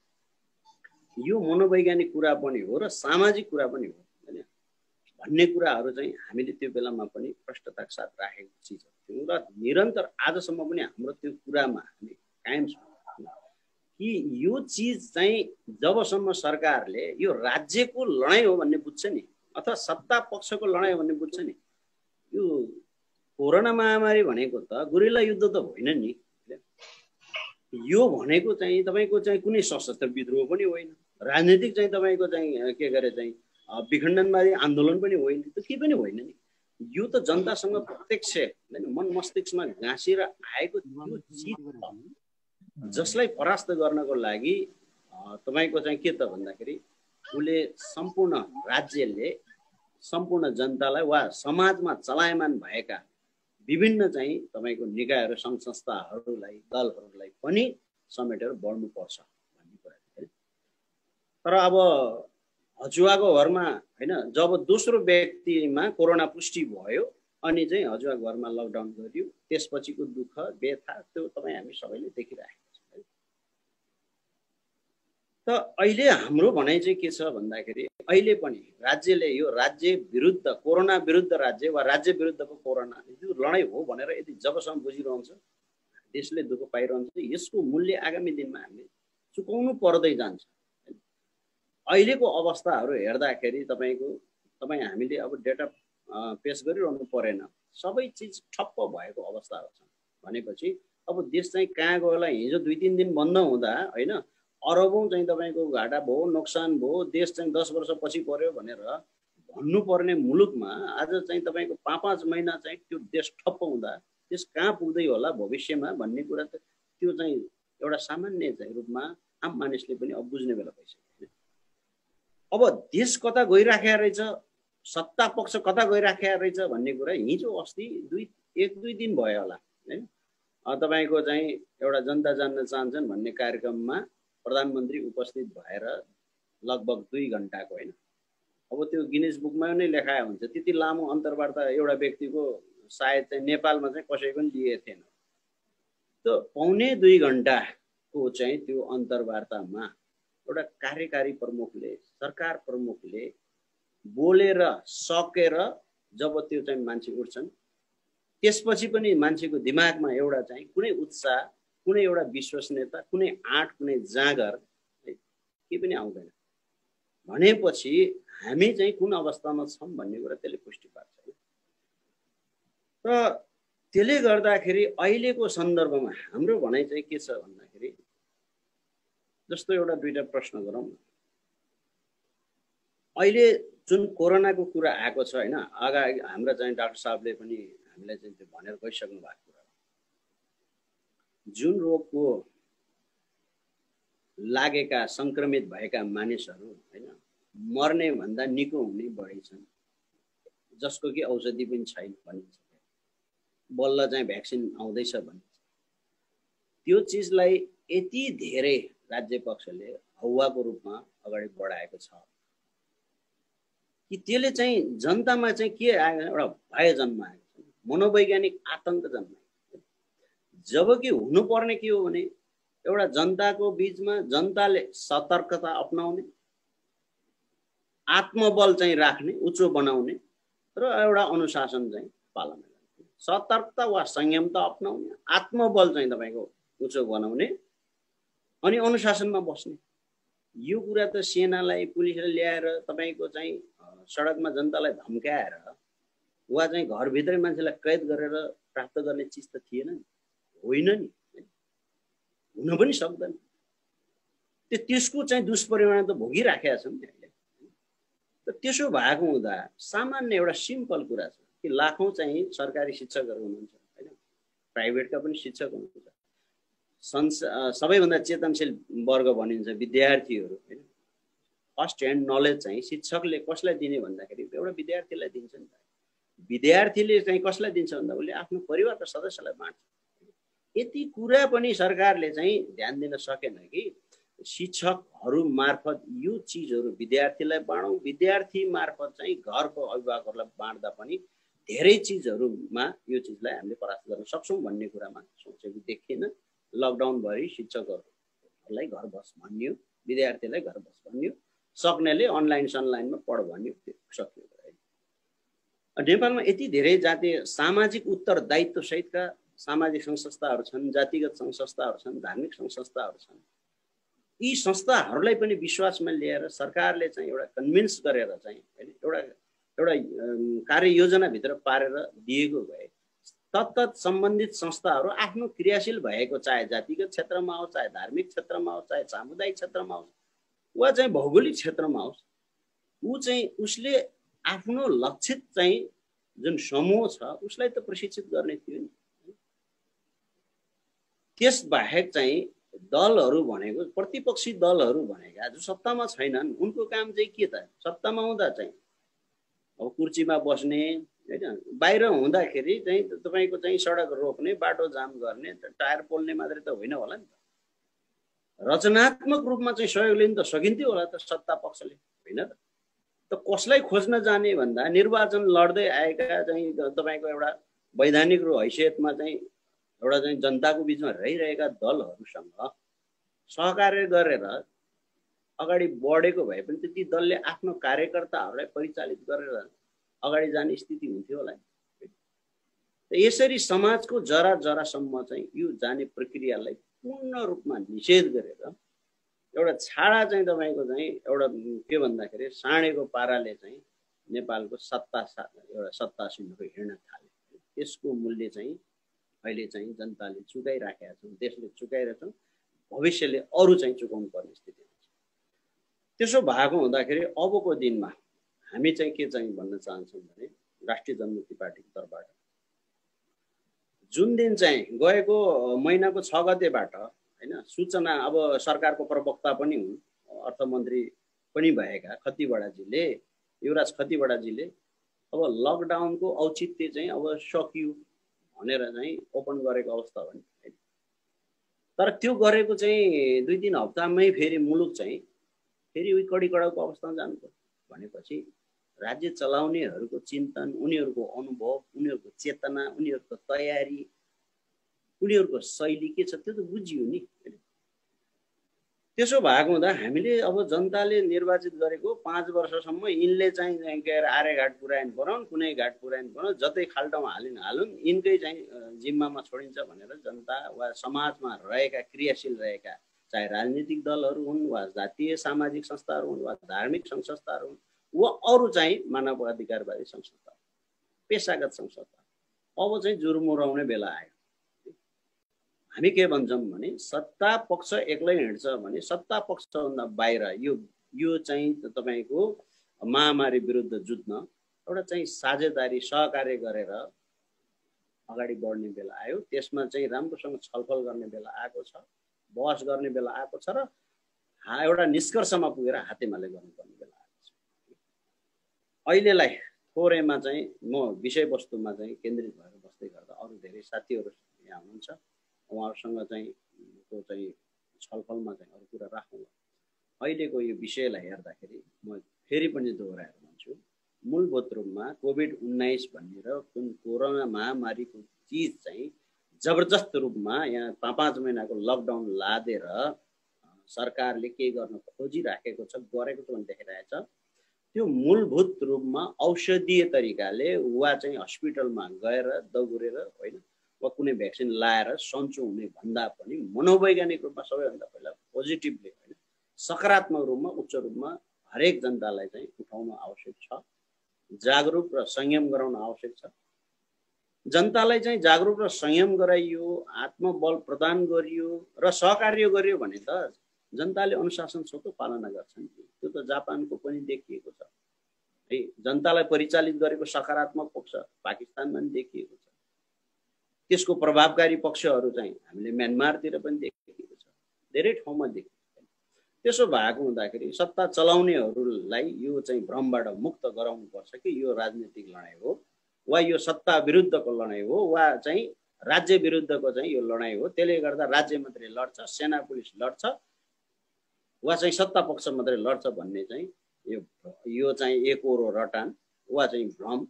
यो मनोवैज्ञानिक कुरा पनि हो र सामाजिक कुरा पनि हो हैन भन्ने कुराहरू चाहिँ हामीले त्यो बेलामा पनि प्रष्टताका साथ राखेको चिजहरू थियौँ र निरन्तर आजसम्म पनि हाम्रो त्यो कुरामा हामी कायम छौँ कि यो चिज चाहिँ जबसम्म सरकारले यो राज्यको लडाइँ हो भन्ने बुझ्छ नि, अथवा सत्ता पक्षको लडाइँ हो भन्ने बुझ्छ नि, यो कोरोना महामारी भनेको त गुरिल्ला युद्ध त होइन नि, यो भनेको चाहिँ तपाईँको चाहिँ कुनै सशस्त्र विद्रोह पनि होइन, राजनीतिक चाहिँ तपाईँको चाहिँ के गरे चाहिँ विखण्डनवादी आन्दोलन पनि होइन, त्यो के पनि होइन नि, यो त जनतासँग प्रत्यक्ष मन मस्तिष्कमा घाँसिएर आएको त्यो चिज जसलाई परास्त गर्नको लागि तपाईको चाहिँ के त भन्दाखेरि उसले सम्पूर्ण राज्यले सम्पूर्ण जनतालाई वा समाजमा चलायमान भएका विभिन्न चाहिँ तपाईको निकायहरू सङ्घ संस्थाहरूलाई दलहरूलाई पनि समेटेर बढ्नुपर्छ भन्ने कुरा थियो। तर अब हजुवाको घरमा हैन जब दोस्रो व्यक्तिमा कोरोना पुष्टि भयो अनि चाहिँ हजुवाको घरमा लकडाउन गरियो, त्यसपछिको दुःख व्यथा त्यो तपाईँ हामी सबैले देखिरहेको छौँ। त अहिले हाम्रो भनाइ चाहिँ के छ भन्दाखेरि अहिले पनि राज्यले यो राज्य विरुद्ध कोरोना विरुद्ध राज्य वा राज्य विरुद्धको कोरोना यो लडाइँ हो भनेर यदि जबसम्म बुझिरहन्छ देशले दुःख पाइरहन्छ, यसको मूल्य आगामी दिनमा हामीले चुकाउनु पर्दै जान्छ। अहिलेको अवस्थाहरू हेर्दाखेरि तपाईँ हामीले अब डेटा पेश गरिरहनु परेन, सबै चिज ठप्प भएको अवस्थाहरू छन् भनेपछि अब देश चाहिँ कहाँ गयो होला। हिजो 2-3 दिन बन्द हुँदा होइन अरबौं चाहिँ तपाईँको घाटा भयो, नोक्सान भयो, देश चाहिँ 10 वर्षपछि पर्यो भनेर भन्नुपर्ने मुलुकमा आज चाहिँ तपाईँको 5-5 महिना चाहिँ त्यो देश ठप्प हुँदा देश कहाँ पुग्दै होला भविष्यमा भन्ने कुरा त त्यो चाहिँ एउटा सामान्य चाहिँ रूपमा आम मानिसले पनि अब बुझ्ने बेला भइसक्यो। अब देश कता गइराखेको रहेछ, सत्ता पक्ष कता गइराखेको रहेछ भन्ने कुरा हिजो अस्ति 1-2 दिन भयो होला हैन तपाईको चाहिँ एउटा जनता जान्न चाहन्छन् भन्ने कार्यक्रममा प्रधानमन्त्री उपस्थित भएर लगभग 2 घण्टाको हैन अब त्यो गिनिज बुकमा नै लेखाए हुन्छ। त्यति लामो अन्तर्वार्ता एउटा व्यक्तिको सायद चाहिँ नेपालमा चाहिँ कसै पनि दिएको थिएन। त 1.5-2 घण्टाको चाहिँ त्यो अन्तर्वार्तामा एउटा कार्यकारी प्रमुखले सरकार प्रमुखले बोलेर सकेर जब त्यो चाहिँ मान्छे उठ्छन् त्यसपछि पनि मान्छेको दिमागमा एउटा चाहिँ कुनै उत्साह, कुनै एउटा विश्वसनीयता, कुनै आँट, कुनै जाँगर के पनि आउँदैन भनेपछि हामी चाहिँ कुन अवस्थामा छौँ भन्ने कुरा त्यसले पुष्टि पार्छ। र त्यसले गर्दाखेरि अहिलेको सन्दर्भमा हाम्रो भनाइ चाहिँ के छ भन्दाखेरि जस्तो एउटा 2टा प्रश्न गरौँ न। अहिले जुन कोरोनाको कुरा आएको छ हैन अगाडि हाम्रो चाहिँ डाक्टर साहबले पनि हामीलाई चाहिँ त्यो भनेर गइसक्नु भएको कुरा जुन रोगको लागेका संक्रमित भएका मानिसहरू हैन मर्ने भन्दा निको हुने बढी छन्, जसको कि औषधि पनि छैन भनिन्छ, बल्ल चाहिँ भ्याक्सिन आउँदैछ भनिन्छ। त्यो चिजलाई यति धेरै राज्य पक्षले हौवाको रूपमा अगाडि बढाएको छ कि त्यसले चाहिँ जनतामा चाहिँ के आयो एउटा भय जन्माएको छ, मनोवैज्ञानिक आतंक जन्माएको। जबकि हुनुपर्ने के हो भने एउटा जनताको बीचमा जनताले सतर्कता अपनाउने, आत्मबल चाहिँ राख्ने, उच्च बनाउने र एउटा अनुशासन चाहिँ पालना गर्ने, सतर्कता वा संयमता अपनाउने, आत्मबल चाहिँ तपाईको उच्च बनाउने अनि अनुशासनमा बस्ने। यो कुरा त सेनालाई पुलिसले ल्याएर तपाईको चाहिँ सडकमा जनतालाई धम्काएर वा चाहिँ घरभित्रै मान्छेलाई कैद गरेर प्राप्त गर्ने चिज त थिएन नि, होइन नि, हुन पनि सक्दैन। त्यसको चाहिँ दुष्परिणाम त भोगिराखेका छौँ नि अहिले। त त्यसो भएको हुँदा सामान्य एउटा सिम्पल कुरा छ कि लाखौं चाहिँ सरकारी शिक्षकहरू हुनुहुन्छ हैन, प्राइभेटका पनि शिक्षक हुनुहुन्छ, सबैभन्दा चेतनशील वर्ग भनिन्छ विद्यार्थीहरू हैन। फर्स्ट ह्यान्ड नलेज चाहिँ शिक्षकले कसलाई दिने भन्दाखेरि एउटा विद्यार्थीलाई दिन्छ नि त। विद्यार्थीले चाहिँ कसलाई दिन्छ भन्दा उसले आफ्नो परिवारका सदस्यलाई बाँड्छ। यति कुरा पनि सरकारले चाहिँ ध्यान दिन सकेन कि शिक्षकहरू मार्फत यो चिजहरू विद्यार्थीलाई बाँडौँ, विद्यार्थी मार्फत चाहिँ घरको अभिभावकहरूलाई बाँड्दा पनि धेरै चिजहरूमा यो चिजलाई हामीले परास्त गर्न सक्छौँ भन्ने कुरामा सोचेको देखिएन। लकडाउन भरि शिक्षकहरूलाई घर बस भनियो, विद्यार्थीलाई घर बस भनियो, सक्नेले अनलाइन सनलाइनमा पढ भनियो, सकियो। नेपालमा यति धेरै जातीय सामाजिक उत्तरदायित्व सहितका सामाजिक सङ्घ संस्थाहरू छन्, जातिगत सङ्घ संस्थाहरू छन्, धार्मिक सङ्घ संस्थाहरू छन्। यी संस्थाहरूलाई पनि विश्वासमा ल्याएर सरकारले चाहिँ एउटा कन्भिन्स गरेर चाहिँ एउटा कार्ययोजनाभित्र पारेर दिएको भए तत्त सम्बन्धित संस्थाहरू आफ्नो क्रियाशील भएको, चाहे जातिगत क्षेत्रमा होस्, चाहे धार्मिक क्षेत्रमा होस्, चाहे सामुदायिक क्षेत्रमा होस् वा चाहिँ भौगोलिक क्षेत्रमा होस्, ऊ चाहिँ उसले आफ्नो लक्षित चाहिँ जुन समूह छ उसलाई त प्रशिक्षित गर्ने थियो नि। त्यसबाहेक चाहिँ दलहरू भनेको प्रतिपक्षी दलहरू भनेका आज सत्तामा छैनन्, उनको काम चाहिँ के त? सत्तामा हुँदा चाहिँ अब कुर्सीमा बस्ने हैन, बाहिर हुँदाखेरि चाहिँ तपाईको चाहिँ सडक रोक्ने, बाटो जाम गर्ने, टायर पोल्ने मात्रै त होइन होला नि त। रचनात्मक रूपमा चाहिँ सहयोग लिन त सकिन्थ्यो होला त सत्ता पक्षले, होइन त? त कसलाई खोज्न जाने भन्दा निर्वाचन लड्दै आएका चाहिँ तपाईको एउटा वैधानिक हैसियतमा चाहिँ एउटा चाहिँ जनताको बिचमा रहिरहेका दलहरूसँग सहकार्य गरेर अगाडि बढेको भए पनि ती दलले आफ्नो कार्यकर्ताहरूलाई परिचालित गरेर अगाडि जाने स्थिति हुन्थ्यो होला। यसरी समाजको जरा जरासम्म चाहिँ यो जाने प्रक्रियालाई पूर्ण रूपमा निषेध गरेर एउटा छाडा चाहिँ तपाईको चाहिँ एउटा के भन्दाखेरि साँडेको पाराले चाहिँ नेपालको एउटा सत्तासीनको हिँड्न थाले। त्यसको मूल्य चाहिँ अहिले चाहिँ जनताले चुकाइराखेका छन्, देशले चुकाइरहेको छ, भविष्यले अरू चाहिँ चुकाउनु पर्ने स्थिति हुन्छ। त्यसो भएको हुँदाखेरि अबको दिनमा हामी चाहिँ के चाहिँ भन्न चाहन्छौँ भने राष्ट्रिय जनमुक्ति पार्टीको तर्फबाट जुन दिन चाहिँ गएको महिनाको 6 गतेबाट हैन सूचना, अब सरकारको प्रवक्ता पनि हुन्, अर्थमन्त्री पनि भएका खतिवडाजीले, युवराज खतिवडाजीले अब लकडाउनको औचित्य चाहिँ अब सकियो भनेर चाहिँ ओपन गरेको अवस्था हो नि। तर त्यो गरेको चाहिँ 2-3 हप्तामै फेरि मुलुक चाहिँ फेरि उही कडी कडाउको अवस्थामा जानुपर्छ भनेपछि राज्य चलाउनेहरूको चिन्तन, उनीहरूको अनुभव, उनीहरूको चेतना, उनीहरूको तयारी, उनीहरूको शैली के छ त्यो त बुझियो नि। त्यसो भएको हुँदा हामीले अब जनताले निर्वाचित गरेको 5 वर्षसम्म यिनले चाहिँ के अरे आरे घाट पुर्याइन गराउन्, कुनै घाट पुर्याइन गराउन्, जतै खाल्टोमा हालुन्, यिनकै चाहिँ जिम्मामा छोडिन्छ भनेर जनता वा समाजमा रहेका क्रियाशील रहेका चाहे राजनीतिक दलहरू हुन् वा जातीय सामाजिक संस्थाहरू हुन् वा धार्मिक सङ्घ संस्थाहरू हुन् वा अरू चाहिँ मानव अधिकारवादी सङ्घ संस्था, पेसागत सङ्घ संस्था, अब चाहिँ जुर्मुराउने बेला आयो। हामी के भन्छौँ भने सत्ता पक्ष एक्लै हिँड्छ भने सत्ता पक्षभन्दा बाहिर यो चाहिँ तपाईँको महामारी विरुद्ध जुझ्न एउटा चाहिँ साझेदारी सहकार्य गरेर अगाडि बढ्ने बेला आयो। त्यसमा चाहिँ राम्रोसँग छलफल गर्ने बेला आएको छ, बहस गर्ने बेला आएको छ र एउटा निष्कर्षमा पुगेर हातेमाले गर्नुपर्ने बेला आएको छ। अहिलेलाई थोरैमा चाहिँ म विषयवस्तुमा चाहिँ केन्द्रित भएर बस्दै गर्दा अरू धेरै साथीहरू यहाँ हुनुहुन्छ, उहाँहरूसँग चाहिँ त्यो चाहिँ छलफलमा चाहिँ अरू कुरा राखौँ। अहिलेको यो विषयलाई हेर्दाखेरि म फेरि पनि दोहोऱ्याएर भन्छु, मूलभूत रूपमा कोभिड-19 भन्ने र कुन कोरोना महामारीको चिज चाहिँ जबरजस्त रूपमा यहाँ 5 महिनाको लकडाउन लादेर सरकारले के गर्न खोजिराखेको छ, गरेको छ भन्ने देखिरहेछ। त्यो मूलभूत रूपमा औषधीय तरिकाले वा चाहिँ हस्पिटलमा गएर दगुरेर होइन वा कुनै भ्याक्सिन लाएर सन्चो हुने भन्दा पनि मनोवैज्ञानिक रूपमा सबैभन्दा पहिला पोजिटिभली होइन सकारात्मक रूपमा उच्च रूपमा हरेक जनतालाई चाहिँ उठाउन आवश्यक छ, जागरुक र संयम गराउन आवश्यक छ। जनतालाई चाहिँ जागरुक र संयम गराइयो, आत्मबल प्रदान गरियो र सहकार्य गरियो भने त जनताले अनुशासन स्वतः पालना गर्छन्। त्यो त जापानको पनि देखिएको छ है। जनतालाई परिचालित गरेको सकारात्मक पक्ष पाकिस्तानमा पनि देखिएको छ। त्यसको प्रभावकारी पक्षहरू चाहिँ हामीले म्यानमारतिर पनि देखिएको छ, धेरै ठाउँमा देखिएको छ। त्यसो भएको हुँदाखेरि सत्ता चलाउनेहरूलाई यो चाहिँ भ्रमबाट मुक्त गराउनुपर्छ कि यो राजनीतिक लडाइँ हो वा यो सत्ता विरुद्धको लडाइँ हो वा चाहिँ राज्य विरुद्धको चाहिँ यो लडाइँ हो। त्यसले गर्दा राज्य मात्रै लड्छ, सेना पुलिस लड्छ वा चाहिँ सत्ता पक्ष मात्रै लड्छ भन्ने चाहिँ यो चाहिँ एकहोरो रटान वा चाहिँ भ्रम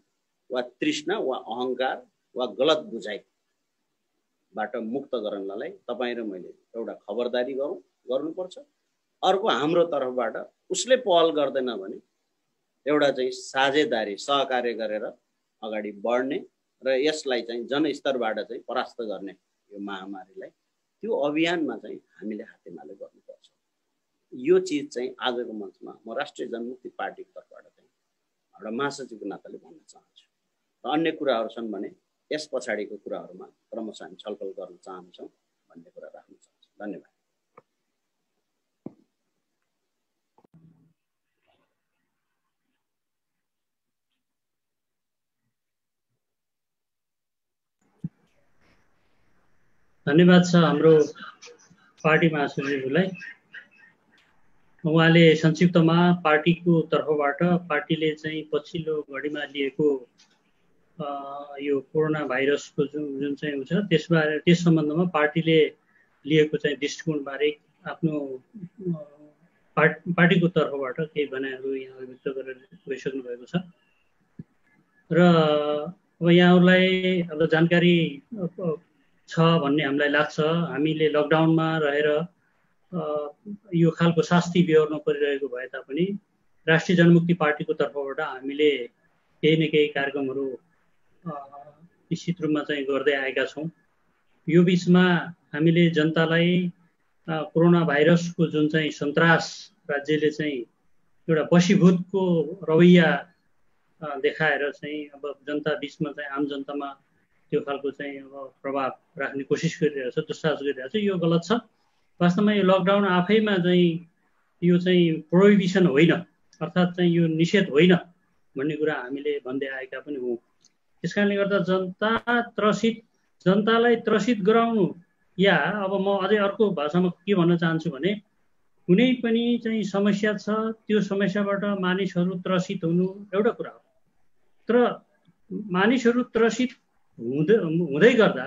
वा तृष्णा वा अहङ्कार वा गलत बुझाइबाट मुक्त गराउनलाई तपाईँ र मैले एउटा खबरदारी गर्नुपर्छ। अर्को हाम्रो तर्फबाट उसले पहल गर्दैन भने एउटा चाहिँ साझेदारी सहकार्य गरेर अगाडि बढ्ने र यसलाई चाहिँ जनस्तरबाट चाहिँ परास्त गर्ने यो महामारीलाई त्यो अभियानमा चाहिँ हामीले हातेमाले गर्नुपर्छ। यो चिज चाहिँ आजको मञ्चमा म राष्ट्रिय जनमुक्ति पार्टीको तर्फबाट चाहिँ एउटा महासचिवको नाताले भन्न चाहन्छु। र अन्य कुराहरू छन् भने यस पछाडिको कुराहरूमा क्रमशः हामी छलफल गर्न चाहन्छौँ भन्ने कुरा राख्न चाहन्छु। धन्यवाद। धन्यवाद छ हाम्रो पार्टी महासचिवलाई। उहाँले संक्षिप्तमा पार्टीको तर्फबाट पार्टीले चाहिँ पछिल्लो घडीमा लिएको यो कोरोना भाइरसको जुन चाहिँ हुन्छ त्यस सम्बन्धमा पार्टीले लिएको चाहिँ दृष्टिकोणबारे आफ्नो पार्टीको तर्फबाट केही भनाइहरू यहाँ व्यक्त गरेर गइसक्नु भएको छ र अब यहाँहरूलाई अब जानकारी छ भन्ने हामीलाई लाग्छ। हामीले लकडाउनमा रहेर यो खालको शास्ति बेहोर्न परिरहेको भए तापनि राष्ट्रिय जनमुक्ति पार्टीको तर्फबाट हामीले केही न केही कार्यक्रमहरू निश्चित रूपमा चाहिँ गर्दै आएका छौँ। यो बिचमा हामीले जनतालाई कोरोना भाइरसको जुन चाहिँ सन्तास राज्यले चाहिँ एउटा वशीभूतको रवैया देखाएर चाहिँ अब जनता बिचमा चाहिँ आम जनतामा त्यो खालको चाहिँ अब प्रभाव राख्ने कोसिस गरिरहेको छ, दुस्साहस गरिरहेको छ। यो गलत छ। वास्तवमा यो लकडाउन आफैमा चाहिँ यो चाहिँ प्रोहिबिसन होइन, अर्थात् चाहिँ यो निषेध होइन भन्ने कुरा हामीले भन्दै आएका पनि हौँ। त्यस कारणले गर्दा जनतालाई त्रसित गराउनु या अब म अझै अर्को भाषामा के भन्न चाहन्छु भने कुनै पनि चाहिँ समस्या छ, त्यो समस्याबाट मानिसहरू त्रसित हुनु एउटा कुरा हो, तर मानिसहरू त्रसित हुँदै गर्दा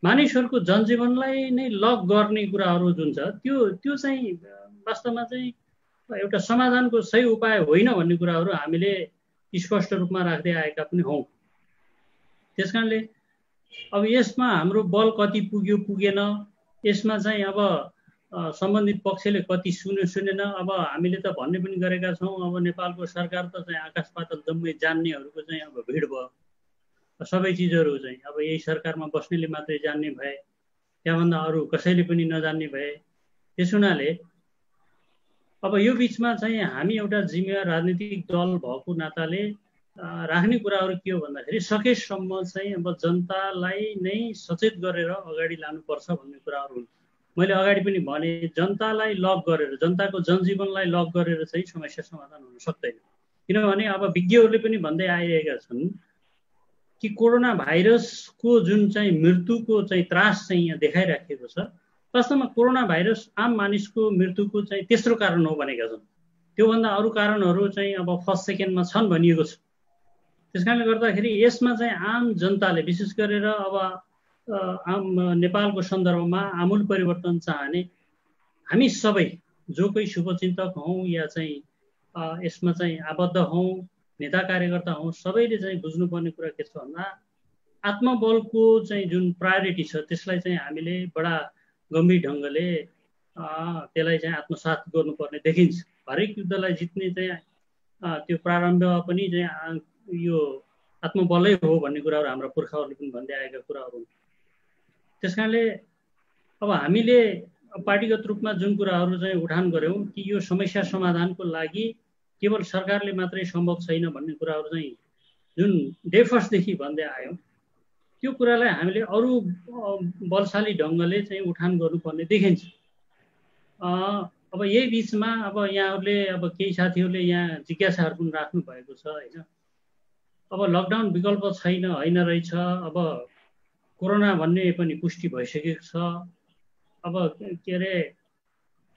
मानिसहरूको जनजीवनलाई नै लक गर्ने कुराहरू जुन छ त्यो चाहिँ वास्तवमा चाहिँ एउटा समाधानको सही उपाय होइन भन्ने कुराहरू हामीले स्पष्ट रूपमा राख्दै आएका पनि हौँ। त्यस कारणले अब यसमा हाम्रो बल कति पुग्यो पुगेन, यसमा चाहिँ अब सम्बन्धित पक्षले कति सुनेन, अब हामीले त भन्ने पनि गरेका छौँ। अब नेपालको सरकार त चाहिँ आकाश पाताल जम्मै जान्नेहरूको चाहिँ अब भिड भयो। सबै चिजहरू चाहिँ अब यही सरकारमा बस्नेले मात्रै जान्ने भए, त्यहाँभन्दा अरू कसैले पनि नजान्ने भए। त्यस हुनाले अब यो बिचमा चाहिँ हामी एउटा जिम्मेवार राजनीतिक दल भएको नाताले राख्ने कुराहरू के हो भन्दाखेरि सकेसम्म चाहिँ अब जनतालाई नै सचेत गरेर अगाडि लानुपर्छ भन्ने कुराहरू हुन्। मैले अगाडि पनि भने जनतालाई लक गरेर, जनताको जनजीवनलाई लक गरेर चाहिँ समस्या समाधान हुन सक्दैन। किनभने अब विज्ञहरूले पनि भन्दै आइरहेका छन् कि कोरोना भाइरसको जुन चाहिँ मृत्युको चाहिँ त्रास चाहिँ यहाँ देखाइराखेको छ, वास्तवमा कोरोना भाइरस आम मानिसको मृत्युको चाहिँ तेस्रो कारण हो भनेका छन्। त्योभन्दा अरू कारणहरू चाहिँ अब फर्स्ट सेकेन्डमा छन् भनिएको छ। त्यस कारणले गर्दाखेरि यसमा चाहिँ आम जनताले विशेष गरेर अब आम नेपालको सन्दर्भमा आमूल परिवर्तन चाहने हामी सबै जो कोही शुभचिन्तक हौँ या चाहिँ यसमा चाहिँ आबद्ध हौँ, नेता कार्यकर्ता हौँ, सबैले चाहिँ बुझ्नुपर्ने कुरा के छ भन्दा आत्मबलको चाहिँ जुन प्रायोरिटी छ त्यसलाई चाहिँ हामीले बडा गम्भीर ढङ्गले त्यसलाई चाहिँ आत्मसात गर्नुपर्ने देखिन्छ। हरेक युद्धलाई जित्ने चाहिँ त्यो प्रारम्भ पनि चाहिँ यो आत्मबलै हो भन्ने कुराहरू हाम्रा पुर्खाहरूले पनि भन्दै आएका कुराहरू हुन्। त्यस कारणले अब हामीले पार्टीगत रूपमा जुन कुराहरू चाहिँ उठान गऱ्यौँ कि यो समस्या समाधानको लागि केवल सरकारले मात्रै सम्भव छैन भन्ने कुराहरू चाहिँ जुन डे फर्स्टदेखि भन्दै आयौँ, त्यो कुरालाई हामीले अरू बलशाली ढङ्गले चाहिँ उठान गर्नुपर्ने देखिन्छ। अब यही बिचमा अब यहाँहरूले अब केही साथीहरूले यहाँ जिज्ञासाहरू पनि राख्नु भएको छ होइन। अब लकडाउन विकल्प छैन होइन रहेछ, अब कोरोना भन्ने पनि पुष्टि भइसकेको छ, अब के अरे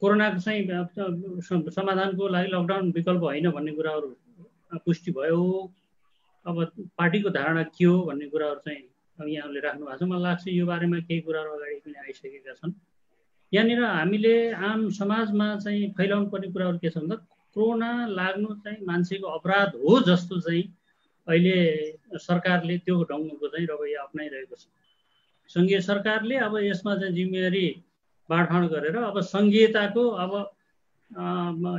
कोरोनाको चाहिँ समाधानको लागि लकडाउन विकल्प होइन भन्ने कुराहरू पुष्टि भयो। अब पार्टीको धारणा के हो भन्ने कुराहरू चाहिँ अब यहाँहरूले राख्नु भएको छ। मलाई लाग्छ यो बारेमा केही कुराहरू अगाडि पनि आइसकेका छन्। यहाँनिर हामीले आम समाजमा चाहिँ फैलाउनु पर्ने कुराहरू के छ भन्दा कोरोना लाग्नु चाहिँ मान्छेको अपराध हो जस्तो चाहिँ अहिले सरकारले त्यो ढङ्गको चाहिँ रवैया अप्नाइरहेको छ। सङ्घीय सरकारले अब यसमा चाहिँ जिम्मेवारी बाँडफाँड गरेर अब सङ्घीयताको अब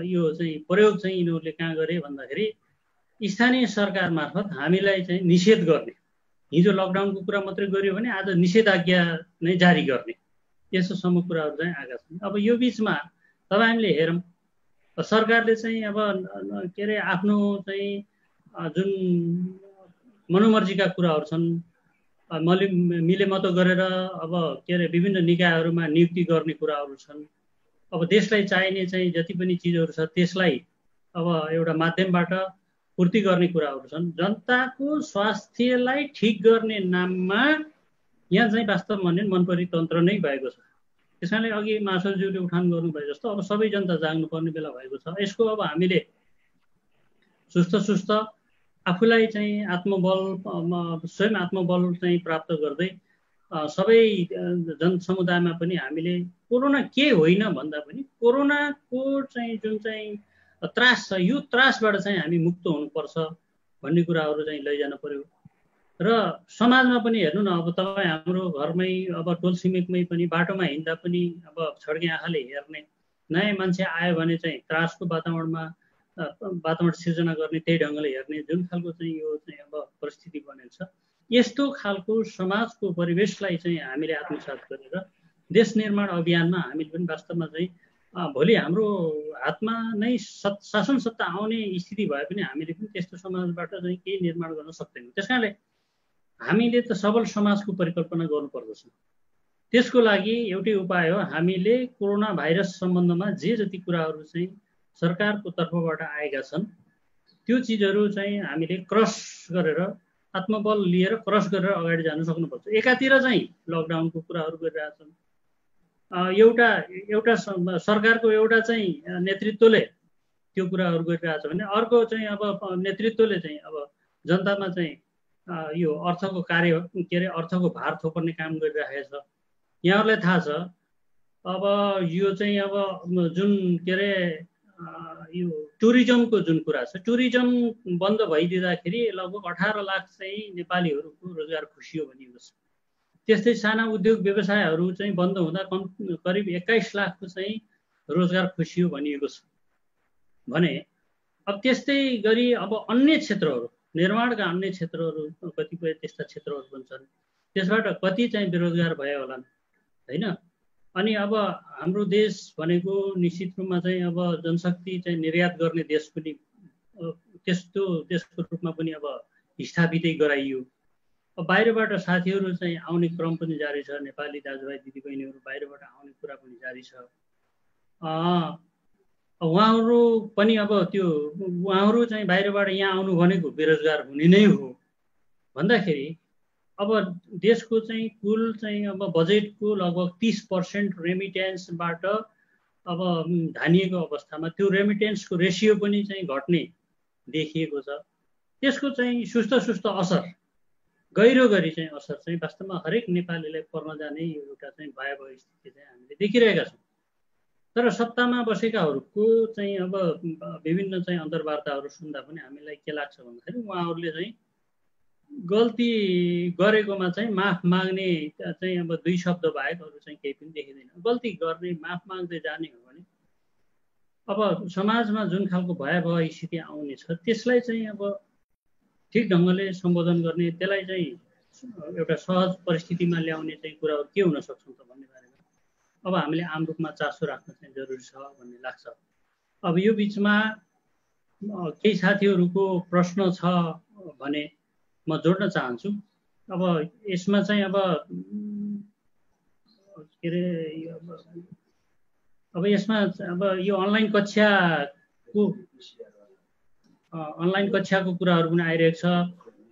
यो चाहिँ प्रयोग चाहिँ यिनीहरूले कहाँ गरे भन्दाखेरि स्थानीय सरकार मार्फत हामीलाई चाहिँ निषेध गर्ने, हिजो लकडाउनको कुरा मात्रै गर्यो भने आज निषेधाज्ञा नै जारी गर्ने, यस्तोसम्म कुराहरू चाहिँ आएका छन्। अब यो बिचमा तपाईँ हामीले हेरौँ सरकारले चाहिँ अब के अरे आफ्नो चाहिँ जुन मनोमर्जीका कुराहरू छन् मिलेमतो गरेर अब के अरे विभिन्न निकायहरूमा नियुक्ति गर्ने कुराहरू छन्। अब देशलाई चाहिने चाहिँ जति पनि चिजहरू छ त्यसलाई अब एउटा माध्यमबाट पूर्ति गर्ने कुराहरू छन्। जनताको स्वास्थ्यलाई ठिक गर्ने नाममा यहाँ चाहिँ वास्तवमा भने मनपरी तन्त्र नै भएको छ। त्यसकारणले अघि मासुज्यूले उठान गर्नुभयो जस्तो अब सबै जनता जाग्नुपर्ने बेला भएको छ। यसको अब हामीले सुस्त आफूलाई चाहिँ आत्मबल स्वयं आत्मबल चाहिँ प्राप्त गर्दै सबै जनसमुदायमा पनि हामीले कोरोना के होइन भन्दा पनि कोरोनाको चाहिँ जुन चाहिँ त्रास छ यो त्रासबाट चाहिँ हामी मुक्त हुनुपर्छ भन्ने कुराहरू चाहिँ लैजान पर्यो। र समाजमा पनि हेर्नु न, अब तपाईँ हाम्रो घरमै अब टोल छिमेकमै पनि बाटोमा हिँड्दा पनि अब छड्के आँखाले हेर्ने नयाँ मान्छे आयो भने चाहिँ त्रासको वातावरण सिर्जना गर्ने, त्यही ढङ्गले हेर्ने जुन खालको चाहिँ यो चाहिँ अब परिस्थिति बनेको छ, यस्तो खालको समाजको परिवेशलाई चाहिँ हामीले आत्मसात गरेर देश निर्माण अभियानमा हामीले पनि वास्तवमा चाहिँ भोलि हाम्रो हातमा नै शासन सत्ता आउने स्थिति भए पनि हामीले पनि त्यस्तो समाजबाट चाहिँ केही निर्माण गर्न सक्दैनौँ। त्यस कारणले हामीले त सबल समाजको परिकल्पना गर्नुपर्दछ। त्यसको लागि एउटै उपाय हो, हामीले कोरोना भाइरस सम्बन्धमा जे जति कुराहरू चाहिँ सरकारको तर्फबाट आएका छन् त्यो चिजहरू चाहिँ हामीले क्रस गरेर आत्मबल लिएर क्रस गरेर अगाडि जान सक्नुपर्छ। एकातिर चाहिँ लकडाउनको कुराहरू गरिरहेछन्, एउटा सरकारको एउटा चाहिँ नेतृत्वले त्यो कुराहरू गरिरहेछ भने अर्को चाहिँ अब नेतृत्वले चाहिँ अब जनतामा चाहिँ यो अर्थको अर्थको भार थोपर्ने काम गरिरहेको छ। यहाँहरूलाई थाहा छ अब यो चाहिँ अब जुन यो टुरिज्मको जुन कुरा छ, टुरिज्म बन्द भइदिँदाखेरि लगभग 18 लाख चाहिँ नेपालीहरूको रोजगार खुसियो भनिएको छ। त्यस्तै साना उद्योग व्यवसायहरू चाहिँ बन्द हुँदा करिब 21 लाखको चाहिँ रोजगार खुसियो भनिएको छ भने अब त्यस्तै गरी अब अन्य क्षेत्रहरू, निर्माणका अन्य क्षेत्रहरू कतिपय त्यस्ता क्षेत्रहरू पनि छन्, त्यसबाट कति चाहिँ बेरोजगार भयो होलान् हैन। अनि अब हाम्रो देश भनेको निश्चित रूपमा चाहिँ अब जनशक्ति चाहिँ निर्यात गर्ने देश पनि त्यस्तो देशको रूपमा पनि अब स्थापितै गराइयो। अब बाहिरबाट साथीहरू चाहिँ आउने क्रम पनि जारी छ, नेपाली दाजुभाइ दिदीबहिनीहरू बाहिरबाट आउने कुरा पनि जारी छ। उहाँहरू पनि अब त्यो उहाँहरू चाहिँ बाहिरबाट यहाँ आउनु भनेको बेरोजगार हुने नै हो भन्दाखेरि अब देशको चाहिँ कुल चाहिँ अब बजेटको लगभग 30% रेमिटेन्सबाट अब धानिएको अवस्थामा त्यो रेमिटेन्सको रेसियो पनि चाहिँ घट्ने देखिएको छ। त्यसको चाहिँ सुस्त असर, गहिरो गरी चाहिँ असर चाहिँ वास्तवमा हरेक नेपालीलाई पर्न जाने एउटा चाहिँ भयावह स्थिति चाहिँ हामीले देखिरहेका छौँ। तर सत्तामा बसेकाहरूको चाहिँ अब विभिन्न चाहिँ अन्तर्वार्ताहरू सुन्दा पनि हामीलाई के लाग्छ भन्दाखेरि उहाँहरूले चाहिँ गल्ती गरेकोमा चाहिँ माफ माग्ने चाहिँ अब 2 शब्द बाहेक अरू चाहिँ केही पनि देखिँदैन। गल्ती गर्ने माफ माग्दै जाने हो भने अब समाजमा जुन खालको भयावह स्थिति आउने छ त्यसलाई चाहिँ अब ठिक ढङ्गले सम्बोधन गर्ने, त्यसलाई चाहिँ एउटा सहज परिस्थितिमा ल्याउने चाहिँ कुराहरू के हुन सक्छन् त भन्ने बारेमा अब हामीले आम रूपमा चासो राख्न चाहिँ जरुरी छ भन्ने लाग्छ। अब यो बिचमा केही साथीहरूको प्रश्न छ भने म जोड्न चाहन्छु। अब यसमा चाहिँ अब यसमा अब यो अनलाइन कक्षाको कुराहरू पनि आइरहेको छ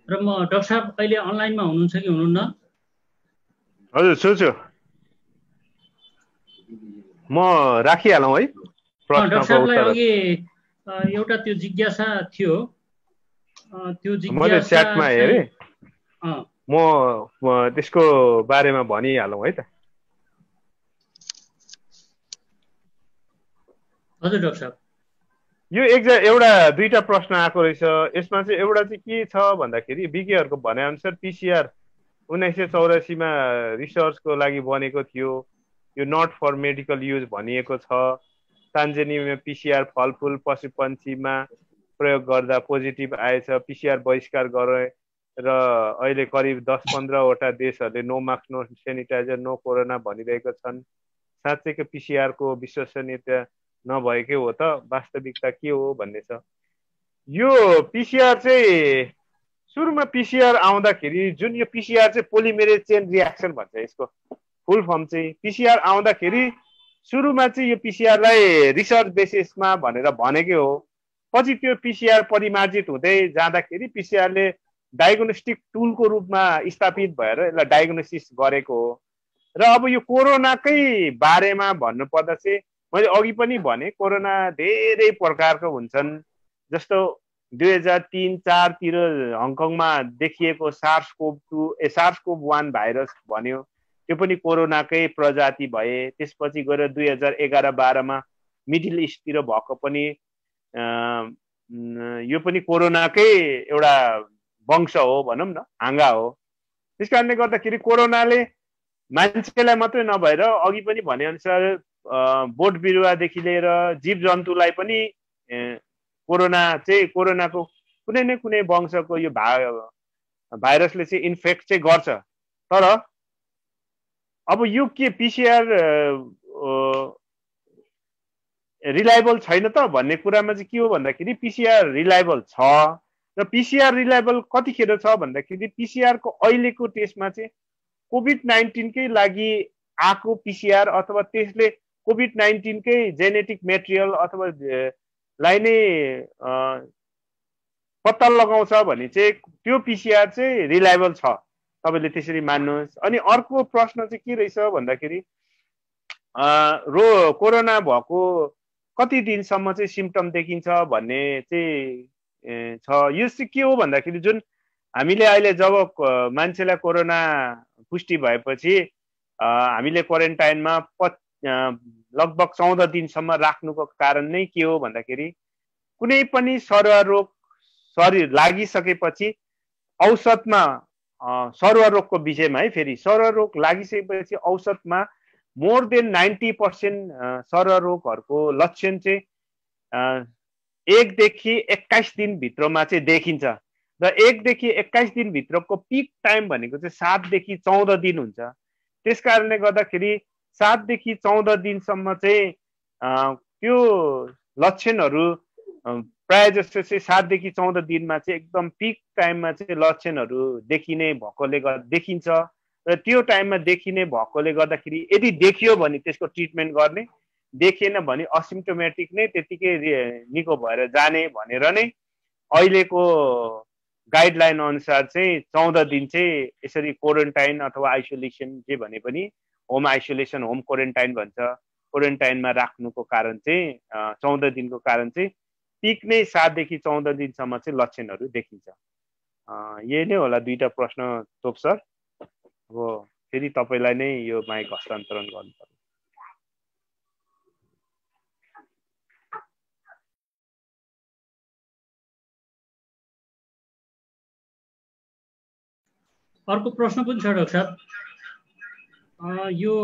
र म डाक्टर साहब अहिले अनलाइनमा हुनुहुन्छ कि हुनुहुन्न? हजुर छु म राखिहालौँ है। डाक्टर साहबलाई अघि एउटा त्यो जिज्ञासा थियो, त्यो मैले च्याटमा हेरेँ, म त्यसको बारेमा भनिहालौँ है त। हजुर डाक्टर साहब, यो एउटा 2टा प्रश्न आएको रहेछ। यसमा चाहिँ एउटा चाहिँ के छ भन्दाखेरि विज्ञहरूको भनाइअनुसार पिसिआर 1984 मा रिसर्चको लागि बनेको थियो, यो नट फर मेडिकल युज भनिएको छ। तान्जानियामा पिसिआर फलफुल पशुपन्छीमा प्रयोग गर्दा पोजिटिभ आएछ, पिसिआर बहिष्कार गरे र अहिले करिब 10-15 वटा देशहरूले no mask no sanitiser no corona भनिरहेको छन्। साँच्चैको पिसिआरको विश्वसनीयता नभएकै हो त? वास्तविकता के हो भन्ने छ। यो पिसिआर चाहिँ सुरुमा पिसिआर आउँदाखेरि जुन यो पिसिआर चाहिँ पोलिमेरेज चेन रियाक्सन भन्छ, यसको फुल फर्म चाहिँ पिसिआर आउँदाखेरि सुरुमा चाहिँ यो पिसिआरलाई रिसर्च बेसिसमा भनेर भनेकै हो। पछि त्यो पिसिआर परिमार्जित हुँदै जाँदाखेरि पिसिआरले डायग्नोस्टिक टुलको रूपमा स्थापित भएर यसलाई डायग्नोसिस गरेको हो। र अब यो कोरोनाकै बारेमा भन्नुपर्दा चाहिँ मैले अघि पनि भने कोरोना धेरै प्रकारको हुन्छन्। जस्तो 2003-04 तिर हङकङमा देखिएको SARS-CoV-1 भाइरस भन्यो, त्यो पनि कोरोनाकै प्रजाति भए। त्यसपछि गएर 2011-12 मा मिडल इस्टतिर भएको पनि यो पनि कोरोनाकै एउटा वंश हो भनौँ न, हाँगा हो। त्यस कारणले गर्दाखेरि कोरोनाले मान्छेलाई मात्रै नभएर अघि पनि भने अनुसार बोट बिरुवादेखि लिएर जीव जन्तुलाई पनि कोरोनाको कुनै न कुनै वंशको यो भाइरसले चाहिँ इन्फेक्ट चाहिँ गर्छ। तर अब यो के पिसिआर रिलायबल छैन त भन्ने कुरामा चाहिँ के हो भन्दाखेरि पिसिआर रिलायबल छ। र पिसिआर रिलायबल कतिखेर छ भन्दाखेरि पिसिआरको अहिलेको टेस्टमा चाहिँ कोभिड-19 कै लागि आएको पिसिआर अथवा त्यसले कोभिड-19 कै जेनेटिक मेटेरियल अथवा लाई नै पत्ता लगाउँछ भने चाहिँ त्यो पिसिआर चाहिँ रिलायबल छ, तपाईँले त्यसरी मान्नुहोस्। अनि अर्को प्रश्न चाहिँ के रहेछ भन्दाखेरि कोरोना भएको कति दिनसम्म चाहिँ सिम्पटम देखिन्छ भन्ने चाहिँ छ। यो चाहिँ के हो भन्दाखेरि जुन हामीले अहिले जब मान्छेलाई कोरोना पुष्टि भएपछि हामीले क्वारेन्टाइनमा लगभग 14 दिनसम्म राख्नुको कारण नै के हो भन्दाखेरि कुनै पनि सरुवा रोग शरीर लागिसकेपछि औषधमा सरुवा रोगको विषयमा है, फेरि सरुवा रोग लागिसकेपछि औषधमा मोर देन 90% सरुवा रोगहरूको लक्षण चाहिँ 1 देखि 21 दिनभित्रमा चाहिँ देखिन्छ। र 1 देखि 21 दिनभित्रको पिक टाइम भनेको चाहिँ 7 देखि 14 दिन हुन्छ। त्यस कारणले गर्दाखेरि 7 देखि 14 दिनसम्म चाहिँ त्यो लक्षणहरू प्रायः जस्तो चाहिँ 7 देखि 14 दिनमा चाहिँ एकदम पिक टाइममा चाहिँ लक्षणहरू देखिने भएकोले गर्दा देखिन्छ। र त्यो टाइममा देखिने भएकोले गर्दाखेरि यदि देखियो भने त्यसको ट्रिटमेन्ट गर्ने, देखिएन भने असिम्टोमेटिक नै त्यतिकै निको भएर जाने भनेर नै अहिलेको गाइडलाइन अनुसार चाहिँ 14 दिन चाहिँ यसरी क्वारेन्टाइन अथवा आइसोलेसन जे भने पनि होम आइसोलेसन, होम क्वारेन्टाइन भन्छ, क्वारेन्टाइनमा राख्नुको कारण चाहिँ 14 दिनको कारण चाहिँ पिक नै 7 देखि 14 दिनसम्म चाहिँ लक्षणहरू देखिन्छ। यही नै होला दुईटा प्रश्न तोप सर। अब फेरि तपाईँलाई नै यो माइक हस्तान्तरण गर्नुपर्छ। अर्को प्रश्न पनि छ डाक्टर साहब। यो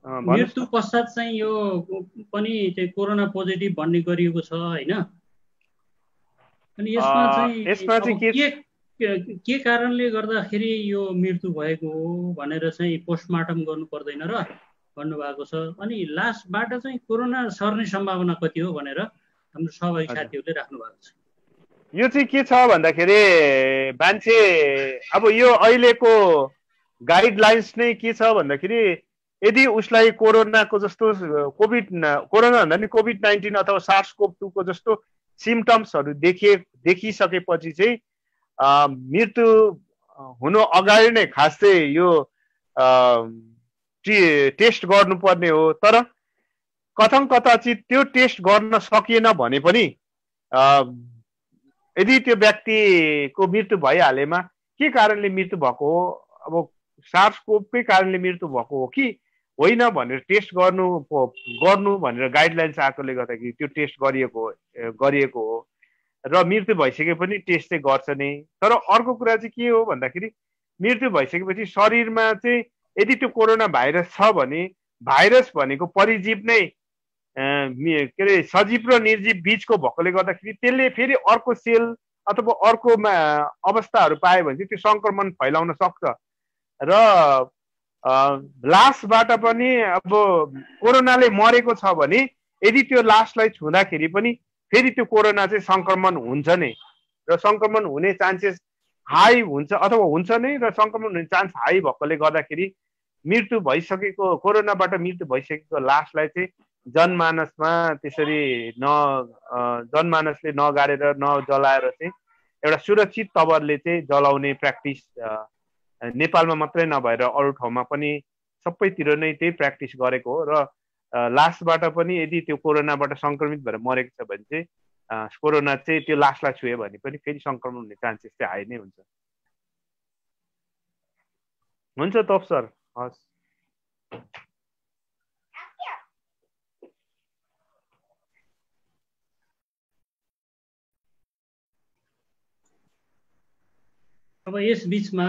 मृत्यु पश्चात चाहिँ यो पनि चाहिँ कोरोना पोजिटिभ भन्ने गरिएको छ होइन? अनि यसमा चाहिँ के कारणले गर्दाखेरि यो मृत्यु भएको हो भनेर चाहिँ पोस्टमार्टम गर्नु पर्दैन र भन्नुभएको छ। अनि लास्टबाट चाहिँ कोरोना सर्ने सम्भावना कति हो भनेर हाम्रो सहभागी साथीहरूले राख्नु भएको छ। यो चाहिँ के छ भन्दाखेरि मान्छे अब यो अहिलेको गाइडलाइन्स नै के छ भन्दाखेरि यदि उसलाई कोरोनाको जस्तो कोरोना भन्दा नि कोभिड-19 अथवा SARS-CoV-2 को जस्तो सिम्टम्सहरू देखिसकेपछि चाहिँ मृत्यु हुनु अगाडि नै खास चाहिँ यो टेस्ट गर्नुपर्ने हो। तर कता चाहिँ त्यो टेस्ट गर्न सकिएन भने पनि यदि त्यो व्यक्तिको मृत्यु भइहालेमा के कारणले मृत्यु भएको हो, अब SARS-CoV-कै कारणले मृत्यु भएको हो कि होइन भनेर टेस्ट गर्नु भनेर गाइडलाइन्स आएकोले गर्दाखेरि त्यो टेस्ट गरिएको हो र मृत्यु भइसके पनि टेस्ट चाहिँ गर्छ नै। तर अर्को कुरा चाहिँ के हो भन्दाखेरि मृत्यु भइसकेपछि शरीरमा चाहिँ यदि त्यो कोरोना भाइरस छ भने भाइरस भनेको परिजीव नै के अरे सजीव र निर्जीव बिचको भएकोले गर्दाखेरि त्यसले फेरि अर्को सेल अथवा अर्को अवस्थाहरू पायो भने चाहिँ त्यो सङ्क्रमण फैलाउन सक्छ। र लासबाट पनि अब कोरोनाले मरेको छ भने यदि त्यो लासलाई छुँदाखेरि पनि फेरि त्यो कोरोना चाहिँ सङ्क्रमण हुन्छ नै र सङ्क्रमण हुने चान्सेस हाई हुन्छ अथवा हुन्छ नै र सङ्क्रमण हुने चान्स हाई भएकोले गर्दाखेरि मृत्यु भइसकेको कोरोनाबाट मृत्यु भइसकेको लासलाई चाहिँ जनमानसमा त्यसरी जनमानसले नगाडेर नजलाएर चाहिँ एउटा सुरक्षित तवरले चाहिँ जलाउने प्र्याक्टिस नेपालमा मात्रै नभएर अरू ठाउँमा पनि सबैतिर नै त्यही प्र्याक्टिस गरेको हो र लास्टबाट पनि यदि त्यो कोरोनाबाट सङ्क्रमित भएर मरेको छ भने चाहिँ कोरोना चाहिँ त्यो लास्टलाई छुयो भने पनि फेरि सङ्क्रमण हुने चान्सेस चाहिँ हाई नै हुन्छ। हुन्छ तप सर, हस्। अब यस बिचमा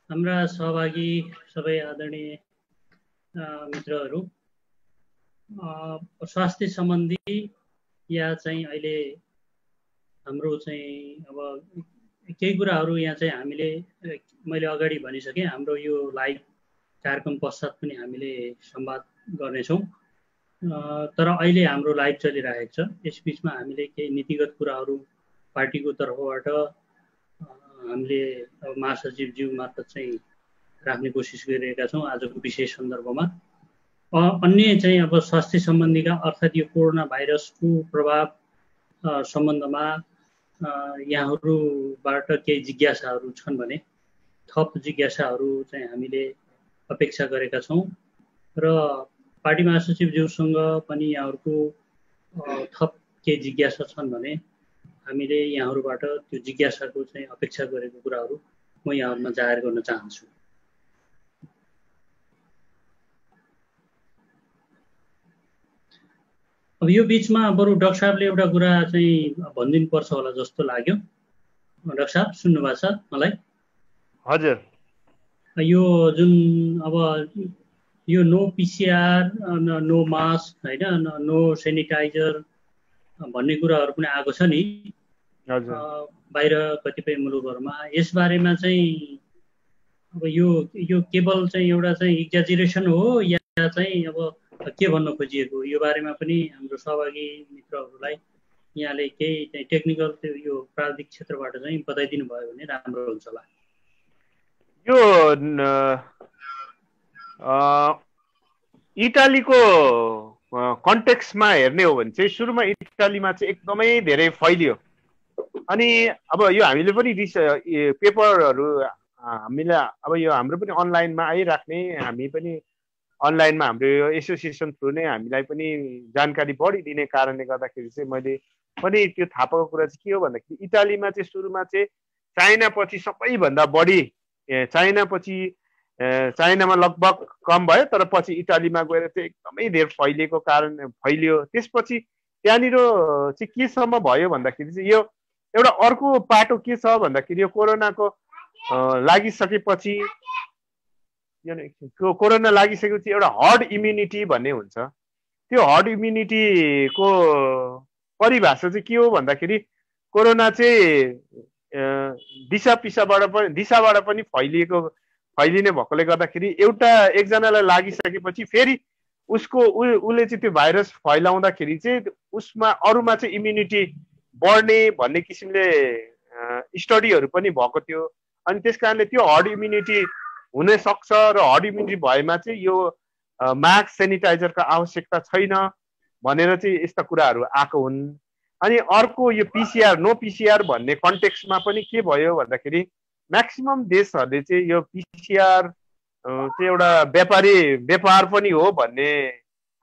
हाम्रा सहभागी सबै आदरणीय मित्रहरू स्वास्थ्य सम्बन्धी या चाहिँ अहिले हाम्रो चाहिँ अब केही कुराहरू यहाँ चाहिँ हामीले मैले अगाडि भनिसकेँ, हाम्रो यो लाइभ कार्यक्रम पश्चात पनि हामीले संवाद गर्नेछौँ। तर अहिले हाम्रो लाइभ चलिरहेको छ। यस बिचमा हामीले केही नीतिगत कुराहरू पार्टीको तर्फबाट हामीले अब महासचिवज्यू मार्फत चाहिँ राख्ने कोसिस गरिरहेका छौँ आजको विशेष सन्दर्भमा। अन्य चाहिँ अब स्वास्थ्य सम्बन्धीका अर्थात् यो कोरोना भाइरसको प्रभाव सम्बन्धमा यहाँहरूबाट केही जिज्ञासाहरू छन् भने थप जिज्ञासाहरू चाहिँ हामीले अपेक्षा गरेका छौँ र पार्टी महासचिवज्यूसँग पनि यहाँहरूको थप केही जिज्ञासा छन् भने हामीले यहाँहरूबाट त्यो जिज्ञासाको चाहिँ अपेक्षा गरेको कुराहरू म यहाँहरूमा जाहेर गर्न चाहन्छु। अब यो बिचमा बरु डाक्टर साहबले एउटा कुरा चाहिँ भनिदिनु पर्छ होला जस्तो लाग्यो। डाक्टर साहब सुन्नु भएको छ मलाई? हजुर। यो जुन अब यो नो पिसिआर, नो मास्क होइन, नो सेनिटाइजर भन्ने कुराहरू पनि आएको छ नि बाहिर कतिपय मुलुकहरूमा। यस बारेमा चाहिँ अब यो केवल चाहिँ एउटा चाहिँ एक्जाजुरेसन हो या चाहिँ अब के भन्न खोजिएको, यो बारेमा पनि हाम्रो सहभागी मित्रहरूलाई यहाँले केही चाहिँ टेक्निकल त्यो यो प्राविधिक क्षेत्रबाट चाहिँ बताइदिनु भयो भने राम्रो हुन्छ होला। यो इटालीको कन्टेक्स्टमा हेर्ने हो भने चाहिँ सुरुमा इटालीमा चाहिँ एकदमै धेरै फैलियो। अनि अब यो हामीले पनि पेपरहरू हामीलाई अब यो हाम्रो पनि अनलाइनमा आइराख्ने, हामी पनि अनलाइनमा हाम्रो यो एसोसिएसन थ्रु नै हामीलाई पनि जानकारी बढी दिने कारणले गर्दाखेरि चाहिँ मैले पनि त्यो थाहा पाएको कुरा चाहिँ के हो भन्दाखेरि इटालीमा चाहिँ सुरुमा चाहिँ चाइनापछि सबैभन्दा बढी, चाइनामा लगभग कम भयो तर पछि इटालीमा गएर चाहिँ एकदमै धेरै फैलियो। त्यसपछि त्यहाँनिर चाहिँ केसम्म भयो भन्दाखेरि चाहिँ यो एउटा अर्को पाटो के छ भन्दाखेरि यो कोरोना लागिसकेपछि एउटा हर्ड इम्युनिटी भन्ने हुन्छ। त्यो हर्ड इम्युनिटीको परिभाषा चाहिँ के हो भन्दाखेरि कोरोना चाहिँ दिशाबाट पनि फैलिने भएकोले गर्दाखेरि एकजनालाई लागिसकेपछि फेरि उसले चाहिँ त्यो भाइरस फैलाउँदाखेरि चाहिँ उसमा अरूमा चाहिँ इम्युनिटी बढ्ने भन्ने किसिमले स्टडीहरू पनि भएको थियो। अनि त्यस कारणले त्यो हर्ड इम्युनिटी हुन सक्छ र हर्ड इम्युनिटी भएमा चाहिँ यो मास्क सेनिटाइजरको आवश्यकता छैन भनेर चाहिँ यस्ता कुराहरू आएको हुन्। अनि अर्को यो पिसिआर, नो पिसिआर भन्ने कन्टेक्स्टमा पनि के भयो भन्दाखेरि म्याक्सिमम देशहरूले चाहिँ यो पिसिआर चाहिँ एउटा व्यापार पनि हो भन्ने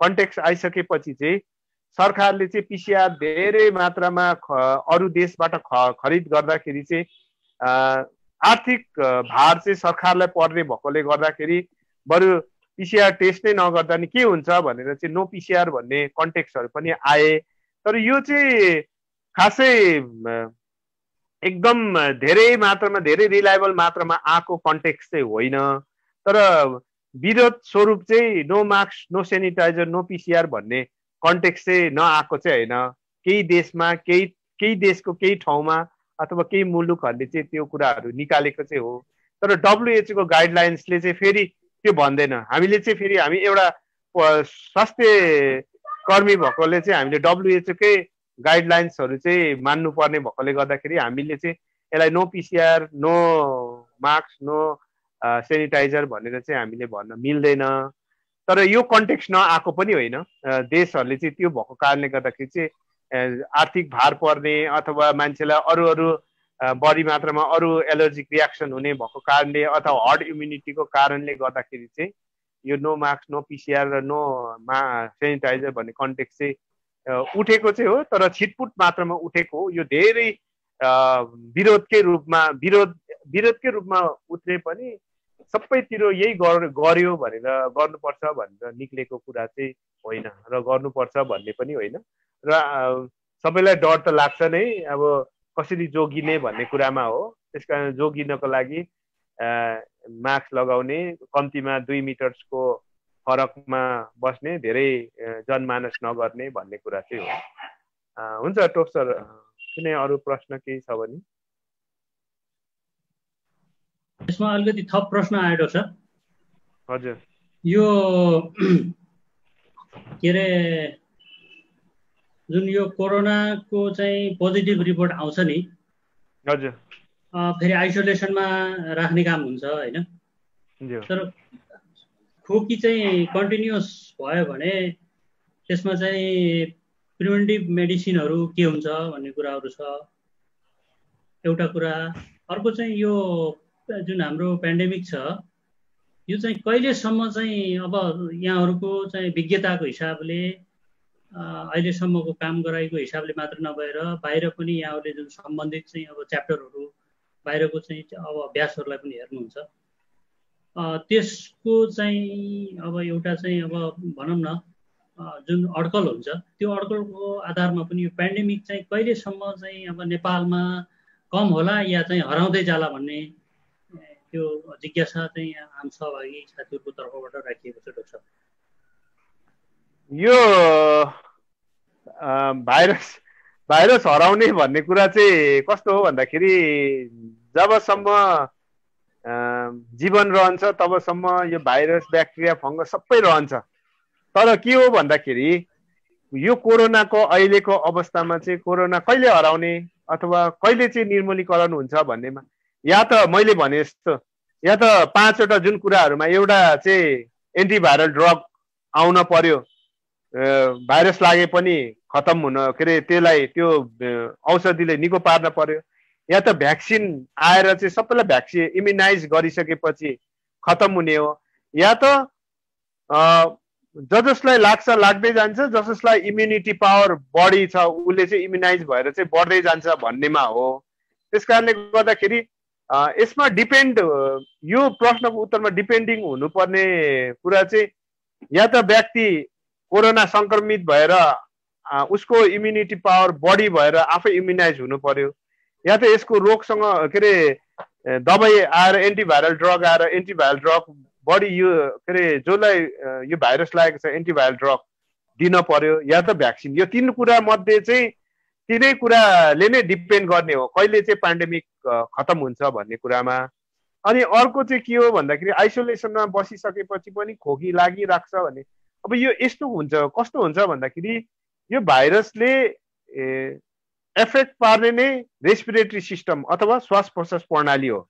कन्टेक्स्ट आइसकेपछि चाहिँ सरकारले चाहिँ पिसिआर धेरै मात्रामा अरू देशबाट खरिद गर्दाखेरि चाहिँ आर्थिक भार चाहिँ सरकारलाई पर्ने भएकोले गर्दाखेरि बरु पिसिआर टेस्ट नै नगर्दा नि के हुन्छ भनेर चाहिँ नो पिसिआर भन्ने कन्टेक्स्टहरू पनि आए। तर यो चाहिँ खासै एकदम धेरै मात्रामा, धेरै रिलायबल मात्रामा आएको कन्टेक्स्ट चाहिँ होइन। तर विरोध स्वरूप चाहिँ no mask, no sanitiser, no PCR भन्ने कन्टेक्स्ट चाहिँ नआएको चाहिँ होइन। केही देशमा, केही देशको केही ठाउँमा अथवा केही मुलुकहरूले चाहिँ त्यो कुराहरू निकालेको चाहिँ हो। तर WHO को गाइडलाइन्सले चाहिँ फेरि त्यो भन्दैन। हामी एउटा स्वास्थ्य कर्मी भएकोले चाहिँ हामीले WHO कै गाइडलाइन्सहरू चाहिँ मान्नुपर्ने भएकोले गर्दाखेरि हामीले चाहिँ यसलाई no PCR, no mask, no sanitiser भनेर चाहिँ हामीले भन्न मिल्दैन। तर यो कन्टेक्स्ट नआएको पनि होइन। देशहरूले चाहिँ त्यो भएको कारणले गर्दाखेरि चाहिँ आर्थिक भार पर्ने अथवा मान्छेलाई अरू बढी मात्रामा अरू एलर्जिक रियाक्सन हुने भएको कारणले अथवा हर्ड इम्युनिटीको कारणले गर्दाखेरि चाहिँ यो नो मास्क नो पिसिआर र नो सेनिटाइजर भन्ने कन्टेक्स्ट चाहिँ उठेको चाहिँ हो, तर छिटपुट मात्रामा उठेको हो। यो धेरै विरोधकै रूपमा उठ्ने पनि सबैतिर यही गर्यो भनेर गर्नुपर्छ भनेर निक्लेको कुरा चाहिँ होइन र गर्नुपर्छ भन्ने पनि होइन र सबैलाई डर त लाग्छ नै, अब कसरी जोगिने भन्ने कुरामा हो। त्यसकारण जोगिनको लागि मास्क लगाउने, कम्तीमा 2 मिटर्सको फरकमा बस्ने, धेरै जनमानस नगर्ने भन्ने कुरा चाहिँ हो। हुन्छ टोक सर, कुनै अरू प्रश्न केही छ भने? यसमा अलिकति थप प्रश्न आएको छ। हजुर, यो के अरे जुन यो कोरोनाको चाहिँ पोजिटिभ रिपोर्ट आउँछ नि, हजुर, फेरि आइसोलेसनमा राख्ने काम हुन्छ होइन। तर खोकी चाहिँ कन्टिन्युस भयो भने त्यसमा चाहिँ प्रिभेन्टिभ मेडिसिनहरू के हुन्छ भन्ने कुराहरू छ, एउटा कुरा। अर्को चाहिँ यो जुन हाम्रो पेन्डेमिक छ यो चाहिँ कहिलेसम्म चाहिँ अब यहाँहरूको चाहिँ विज्ञताको हिसाबले अहिलेसम्मको काम गराएको हिसाबले मात्र नभएर बाहिर पनि यहाँहरूले जुन सम्बन्धित चाहिँ अब च्याप्टरहरू बाहिरको चाहिँ अब अभ्यासहरूलाई पनि हेर्नुहुन्छ, त्यसको चाहिँ अब एउटा चाहिँ अब भनौँ न जुन अड्कल हुन्छ त्यो अड्कलको आधारमा पनि यो पेन्डेमिक चाहिँ कहिलेसम्म चाहिँ अब नेपालमा कम होला या चाहिँ हराउँदै जाला भन्ने त्यो जिज्ञासा चाहिँ आम सहभागी साथीहरूको तर्फबाट राखिएको छ। डाक्टर साहब, यो भाइरस हराउने भन्ने कुरा चाहिँ कस्तो हो भन्दाखेरि जबसम्म जीवन रहन्छ तबसम्म यो भाइरस ब्याक्टेरिया फङ्गस सबै रहन्छ। तर के हो भन्दाखेरि यो कोरोनाको अहिलेको अवस्थामा चाहिँ कोरोना कहिले हराउने अथवा कहिले चाहिँ निर्मूलीकरण हुन्छ भन्नेमा या त मैले भने जस्तो या त 5वटा जुन कुराहरूमा एउटा चाहिँ एन्टिभाइरल ड्रग आउन पर्यो, भाइरस लागे पनि खतम हुन के अरे त्यसलाई त्यो औषधिले निको पार्न पर्यो, या त भ्याक्सिन आएर चाहिँ सबैलाई भ्याक्सिन इम्युनाइज गरिसकेपछि खतम हुने हो, या त जसलाई लाग्छ लाग्दै जान्छ, जसलाई इम्युनिटी पावर बढी छ उसले चाहिँ इम्युनाइज भएर चाहिँ बढ्दै जान्छ भन्नेमा हो। त्यस कारणले गर्दाखेरि यसमा डिपेन्ड, यो प्रश्नको उत्तरमा डिपेन्डिङ हुनुपर्ने कुरा चाहिँ या त व्यक्ति कोरोना सङ्क्रमित भएर उसको इम्युनिटी पावर बढी भएर आफै इम्युनाइज हुनु पर्यो, या त यसको रोगसँग के अरे दबाई आएर एन्टिभाइरल ड्रग आएर एन्टिभाइरल ड्रग बढी यो के अरे जसलाई यो भाइरस लागेको छ एन्टिभाइरल ड्रग दिन पर्यो, या त भ्याक्सिन। यो 3 कुरा मध्ये चाहिँ तिनै कुराले नै डिपेन्ड गर्ने हो कहिले चाहिँ पेन्डेमिक खतम हुन्छ भन्ने कुरामा। अनि अर्को चाहिँ के हो भन्दाखेरि आइसोलेसनमा बसिसकेपछि पनि खोकी लागिराख्छ भने अब यो यस्तो हुन्छ, कस्तो हुन्छ भन्दाखेरि यो भाइरसले एफेक्ट पार्ने नै रेस्पिरेटरी सिस्टम अथवा श्वास प्रश्वास प्रणाली हो।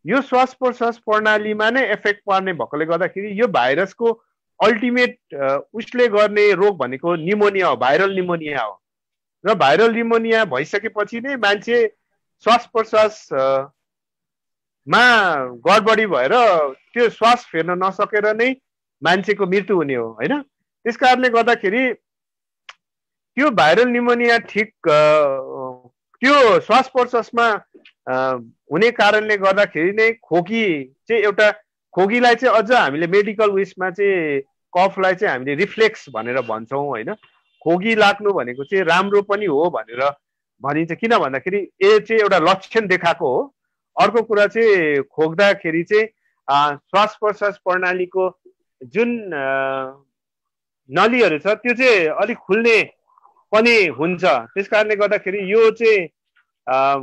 यो श्वास प्रश्वास प्रणालीमा नै एफेक्ट पार्ने भएकोले गर्दाखेरि यो भाइरसको अल्टिमेट उसले गर्ने रोग भनेको निमोनिया हो, भाइरल निमोनिया हो। र भाइरल निमोनिया भइसकेपछि नै मान्छे श्वास प्रश्वास मा गडबडी भएर त्यो श्वास फेर्न नसकेर नै मान्छेको मृत्यु हुने हो होइन। त्यस कारणले गर्दाखेरि त्यो भाइरल निमोनिया ठिक त्यो श्वास प्रश्वासमा हुने कारणले गर्दाखेरि नै खोकी चाहिँ एउटा, खोकीलाई चाहिँ अझ हामीले मेडिकल उयसमा चाहिँ कफलाई चाहिँ हामीले रिफ्लेक्स भनेर भन्छौँ होइन। खोकी लाग्नु भनेको चाहिँ राम्रो पनि हो भनेर भनिन्छ, किन भन्दाखेरि यो चाहिँ एउटा लक्षण देखाएको हो। अर्को कुरा चाहिँ खोक्दाखेरि चाहिँ श्वास प्रश्वास प्रणालीको जुन नलीहरू छ त्यो चाहिँ अलिक खुल्ने पनि हुन्छ। त्यस कारणले गर्दाखेरि यो चाहिँ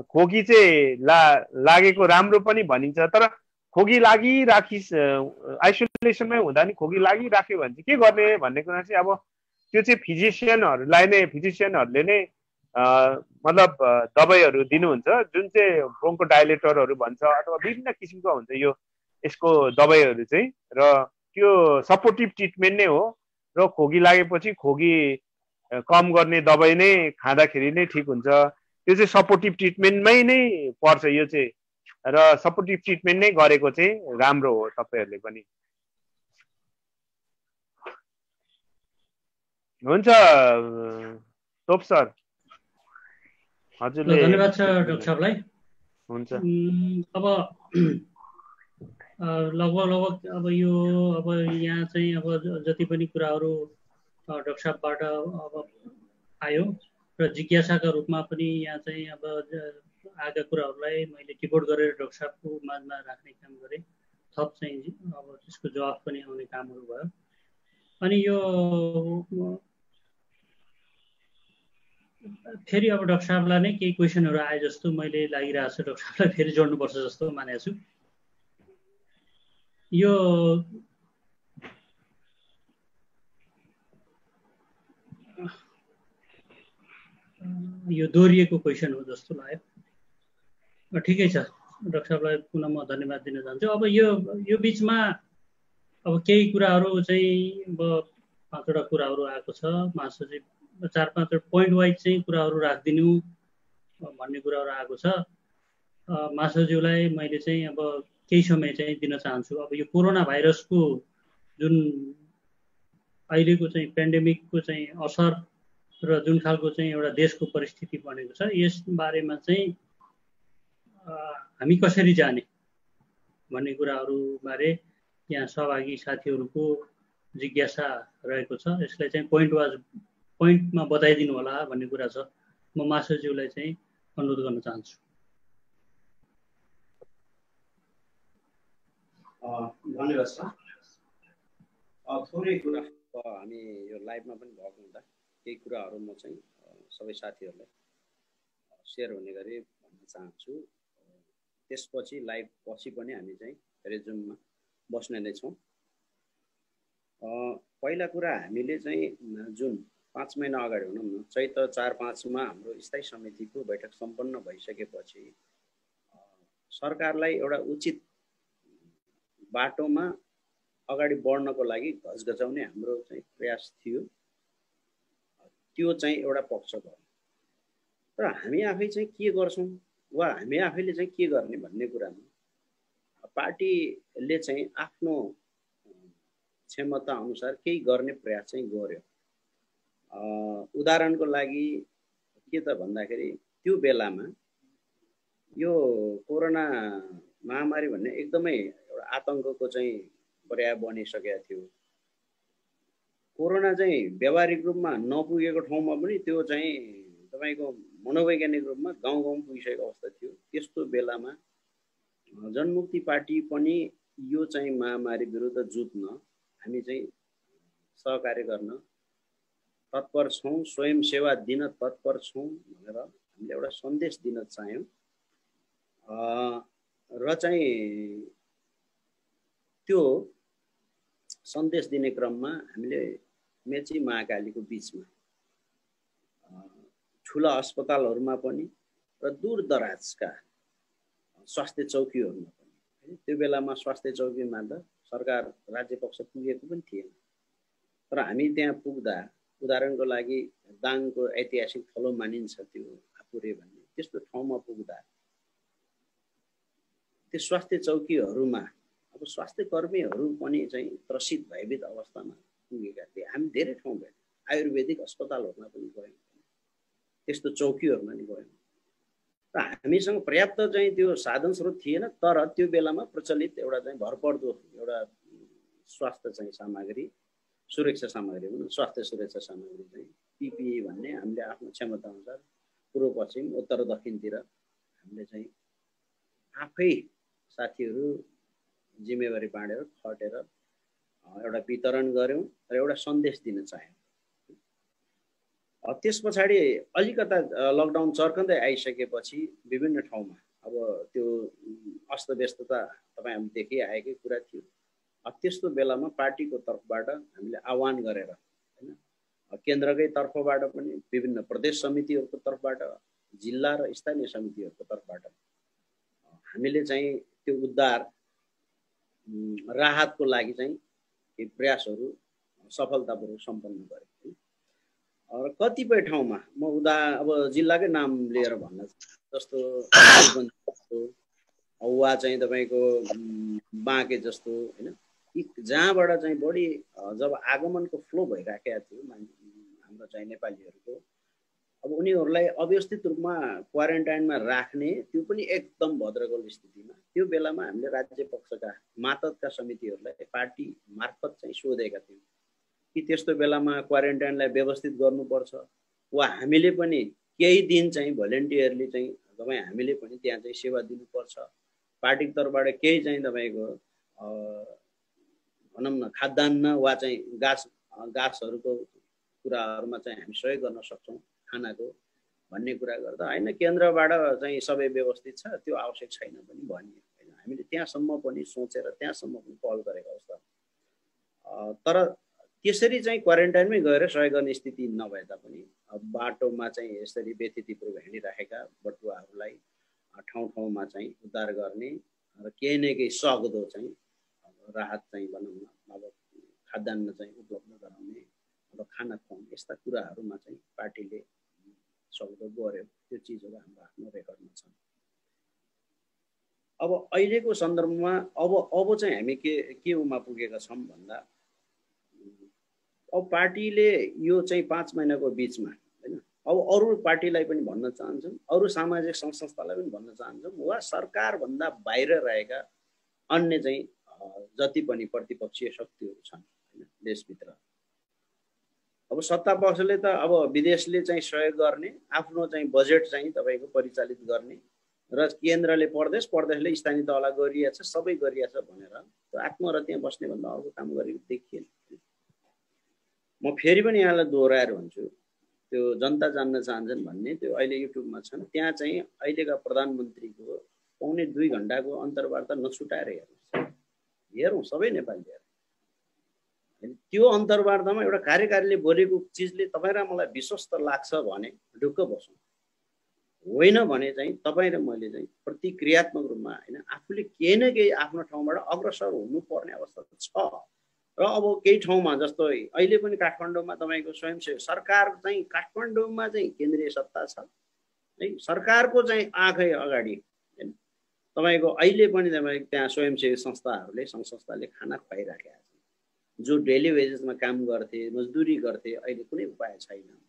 खोकी चाहिँ लागेको राम्रो पनि भनिन्छ। तर खोकी लागिराखी आइसोलेसनमै हुँदा नि खोकी लागिराख्यो भने चाहिँ के गर्ने भन्ने कुरा चाहिँ अब त्यो चाहिँ फिजिसियनहरूले नै मतलब दबाईहरू दिनुहुन्छ जुन चाहिँ ब्रोन्कोडाइलेटरहरू भन्छ अथवा विभिन्न किसिमको हुन्छ यो यसको दबाईहरू चाहिँ, र त्यो सपोर्टिभ ट्रिटमेन्ट नै हो। र खोकी लागेपछि खोकी कम गर्ने दबाई नै खाँदाखेरि नै ठिक हुन्छ। त्यो चाहिँ सपोर्टिभ ट्रिटमेन्टमै नै पर्छ यो चाहिँ, र सपोर्टिभ ट्रिटमेन्ट नै गरेको चाहिँ राम्रो हो तपाईँहरूले पनि। हुन्छ टोप सर, हजुरले धन्यवाद छ डाक्टर साहबलाई। हुन्छ। अब लगभग अब यो अब यहाँ चाहिँ अब जति पनि कुराहरू डाक्टर साहबबाट अब आयो र जिज्ञासाका रूपमा पनि यहाँ चाहिँ अब आएका कुराहरूलाई मैले टिपोट गरेर डाक्टर साहबको माझमा राख्ने काम गरेँ। थप चाहिँ अब त्यसको जवाफ पनि आउने कामहरू भयो। अनि यो फेरि अब डाक्टर साहबलाई नै केही क्वेसनहरू आए जस्तो मैले लागिरहेको छ, डाक्टर साहबलाई फेरि जोड्नुपर्छ जस्तो मानेको छु। यो दोहोरिएको क्वेसन हो जस्तो लाग्यो। ठिकै छ, डाक्टर साहबलाई पुनः म धन्यवाद दिन चाहन्छु। अब यो बिचमा अब केही कुराहरू चाहिँ अब 5वटा कुराहरू आएको छ, महासचिव 4-5 पोइन्ट वाइज चाहिँ कुराहरू राखिदिनु भन्ने कुराहरू आएको छ। महासचिवलाई मैले चाहिँ अब केही समय चाहिँ दिन चाहन्छु। अब यो कोरोना भाइरसको जुन अहिलेको चाहिँ पेन्डेमिकको चाहिँ असर र जुन खालको चाहिँ एउटा देशको परिस्थिति बनेको छ, यस बारेमा चाहिँ हामी कसरी जाने भन्ने कुराहरू बारे यहाँ सहभागी साथीहरूको जिज्ञासा रहेको छ। यसलाई चाहिँ पोइन्टमा बताइदिनु होला भन्ने कुरा छ। म महासचिवलाई चाहिँ अनुरोध गर्न चाहन्छु। धन्यवाद सर। थोरै कुरा हामी यो लाइभमा पनि भएको हुँदा केही कुराहरू म चाहिँ सबै साथीहरूलाई सेयर हुने गरी भन्न चाहन्छु। त्यसपछि लाइभ पछि पनि हामी चाहिँ रेजुममा बस्ने नै छौँ। पहिला कुरा हामीले चाहिँ जुन 5 महिना अगाडि भनौँ न, चैत्र 4-5मा हाम्रो स्थायी समितिको बैठक सम्पन्न भइसकेपछि सरकारलाई एउटा उचित बाटोमा अगाडि बढ्नको लागि घचघचाउने हाम्रो चाहिँ प्रयास थियो। त्यो चाहिँ एउटा पक्ष भयो। र हामी आफै चाहिँ के गर्छौँ वा हामी आफैले चाहिँ के गर्ने भन्ने कुरामा पार्टीले चाहिँ आफ्नो क्षमता अनुसार केही गर्ने प्रयास चाहिँ गर्यो। उदाहरणको लागि के त भन्दाखेरि त्यो बेलामा यो कोरोना महामारी भन्ने एकदमै एउटा आतङ्कको चाहिँ पर्याय बनिसकेको थियो। कोरोना चाहिँ व्यावहारिक रूपमा नपुगेको ठाउँमा पनि त्यो चाहिँ तपाईँको मनोवैज्ञानिक रूपमा गाउँ गाउँ पुगिसकेको अवस्था थियो। त्यस्तो बेलामा जनमुक्ति पार्टी पनि यो चाहिँ महामारी विरुद्ध जुझ्न हामी चाहिँ सहकार्य गर्न तत्पर छौँ, स्वयं सेवा दिन तत्पर छौँ भनेर हामीले एउटा सन्देश दिन चाह्यौँ। र चाहिँ त्यो सन्देश दिने क्रममा हामीले मेची महाकालीको बिचमा ठुला अस्पतालहरूमा पनि र दूरदराजका स्वास्थ्य चौकीहरूमा पनि, त्यो बेलामा स्वास्थ्य चौकीमा त सरकार राज्य पक्ष पुगेको पनि थिएन। तर हामी त्यहाँ पुग्दा, उदाहरणको लागि दाङको ऐतिहासिक थलो मानिन्छ त्यो आपुरे भन्ने, त्यस्तो ठाउँमा पुग्दा त्यो स्वास्थ्य चौकीहरूमा अब स्वास्थ्य कर्मीहरू पनि चाहिँ त्रसित भयभीत अवस्थामा पुगेका थिए। हामी धेरै ठाउँ गयौँ, आयुर्वेदिक अस्पतालहरूमा पनि गयौँ, त्यस्तो चौकीहरूमा पनि गयौँ। र हामीसँग पर्याप्त चाहिँ त्यो साधन स्रोत थिएन, तर त्यो बेलामा प्रचलित एउटा चाहिँ भरपर्दो एउटा स्वास्थ्य चाहिँ सामग्री, सुरक्षा सामग्री भनौँ, स्वास्थ्य सुरक्षा सामग्री चाहिँ पिपिई भन्ने हामीले आफ्नो क्षमता अनुसार पूर्व पश्चिम उत्तर दक्षिणतिर हामीले चाहिँ आफै साथीहरू जिम्मेवारी बाँडेर खटेर एउटा वितरण गऱ्यौँ र एउटा सन्देश दिन चाह्यौँ। त्यस पछाडि अलिकता लकडाउन चर्कँदै आइसकेपछि विभिन्न ठाउँमा अब त्यो अस्तव्यस्तता तपाईँ देखिआएकै कुरा थियो। त्यस्तो बेलामा पार्टीको तर्फबाट हामीले आह्वान गरेर हैन, केन्द्रकै तर्फबाट पनि, विभिन्न प्रदेश समितिहरूको तर्फबाट, जिल्ला र स्थानीय समितिहरूको तर्फबाट हामीले चाहिँ त्यो उद्धार राहतको लागि चाहिँ प्रयासहरू सफलतापूर्वक सम्पन्न गऱ्यौँ। र कतिपय ठाउँमा म अब जिल्लाकै नाम लिएर भन्न जस्तो वा चाहिँ तपाईँको बाँके जस्तो होइन, जहाँबाट चाहिँ बढी जब आगमनको फ्लो भइराखेको थियो हाम्रो चाहिँ नेपालीहरूको, अब उनीहरूलाई अव्यवस्थित रूपमा क्वारेन्टाइनमा राख्ने, त्यो पनि एकदम भद्रगोल स्थितिमा, त्यो बेलामा हामीले राज्य पक्षका मातहतका समितिहरूलाई पार्टी मार्फत चाहिँ सोधेका थियौँ कि त्यस्तो बेलामा क्वारेन्टाइनलाई व्यवस्थित गर्नुपर्छ वा हामीले पनि केही दिन चाहिँ भोलिन्टियरली चाहिँ तपाईँ हामीले पनि त्यहाँ चाहिँ सेवा दिनुपर्छ, पार्टीको तर्फबाट केही चाहिँ तपाईँको भनौँ न खाद्यान्न वा चाहिँ गाँसहरूको कुराहरूमा चाहिँ हामी सहयोग गर्न सक्छौँ खानाको भन्ने कुरा गर्दा होइन, केन्द्रबाट चाहिँ सबै व्यवस्थित छ त्यो आवश्यक छैन पनि भनियो होइन। हामीले त्यहाँसम्म पनि सोचेर त्यहाँसम्म पनि पहल गरेको अवस्था, तर त्यसरी चाहिँ क्वारेन्टाइनमै गएर सहयोग गर्ने स्थिति नभए तापनि बाटोमा चाहिँ यसरी व्यतिथिपूर्व हिँडिरहेका बटुवाहरूलाई ठाउँ ठाउँमा चाहिँ उद्धार गर्ने र केही न केही सक्दो चाहिँ राहत चाहिँ भनौँ न, अब खाद्यान्न चाहिँ उपलब्ध गराउने र खाना खुवाउने यस्ता कुराहरूमा चाहिँ पार्टीले सक्दो गर्यो। त्यो चिजहरू हाम्रो आफ्नो रेकर्डमा छ। अब अहिलेको सन्दर्भमा अब चाहिँ हामी के उमा पुगेका छौँ भन्दा, अब पार्टीले यो चाहिँ 5 महिनाको बिचमा होइन, अब अरू पार्टीलाई पनि भन्न चाहन्छौँ, अरू सामाजिक सङ्घ संस्थालाई पनि भन्न चाहन्छौँ वा सरकारभन्दा बाहिर रहेका अन्य चाहिँ जति पनि प्रतिपक्षीय शक्तिहरू छन् होइन देशभित्र, अब सत्ता पक्षले त अब विदेशले चाहिँ सहयोग गर्ने, आफ्नो चाहिँ बजेट चाहिँ तपाईँको परिचालित गर्ने र केन्द्रले प्रदेशले स्थानीय तहलाई गरिएछ, सबै गरिएछ भनेर त्यो आत्महत्या त्यहाँ बस्ने भन्दा अर्को काम गरेको देखिएन। म फेरि पनि यहाँलाई दोहोऱ्याएर भन्छु, त्यो जनता जान्न चाहन्छन् भन्ने त्यो अहिले युट्युबमा छन्, त्यहाँ चाहिँ अहिलेका प्रधानमन्त्रीको 1.5 घण्टाको अन्तर्वार्ता नछुटाएर हेरौँ सबै नेपालीहरू। त्यो अन्तर्वार्तामा एउटा कार्यकारीले बोलेको चिजले तपाईँ र मलाई विश्वस्त लाग्छ भने ढुक्क बसौँ, होइन भने चाहिँ तपाईँ र मैले चाहिँ प्रतिक्रियात्मक रूपमा होइन आफूले केही न केही आफ्नो ठाउँबाट अग्रसर हुनुपर्ने अवस्था छ। र अब केही ठाउँमा जस्तो अहिले पनि काठमाडौँमा तपाईँको स्वयंसेवी सरकार चाहिँ काठमाडौँमा चाहिँ केन्द्रीय सत्ता छ है, सरकारको चाहिँ आँखै अगाडि होइन तपाईँको अहिले पनि तपाईँको त्यहाँ स्वयंसेवी संस्थाहरूले सङ्घ संस्थाले खाना खुवाइराखेका छन्, जो डेली वेजेसमा काम गर्थे, मजदुरी गर्थे, अहिले कुनै उपाय छैन।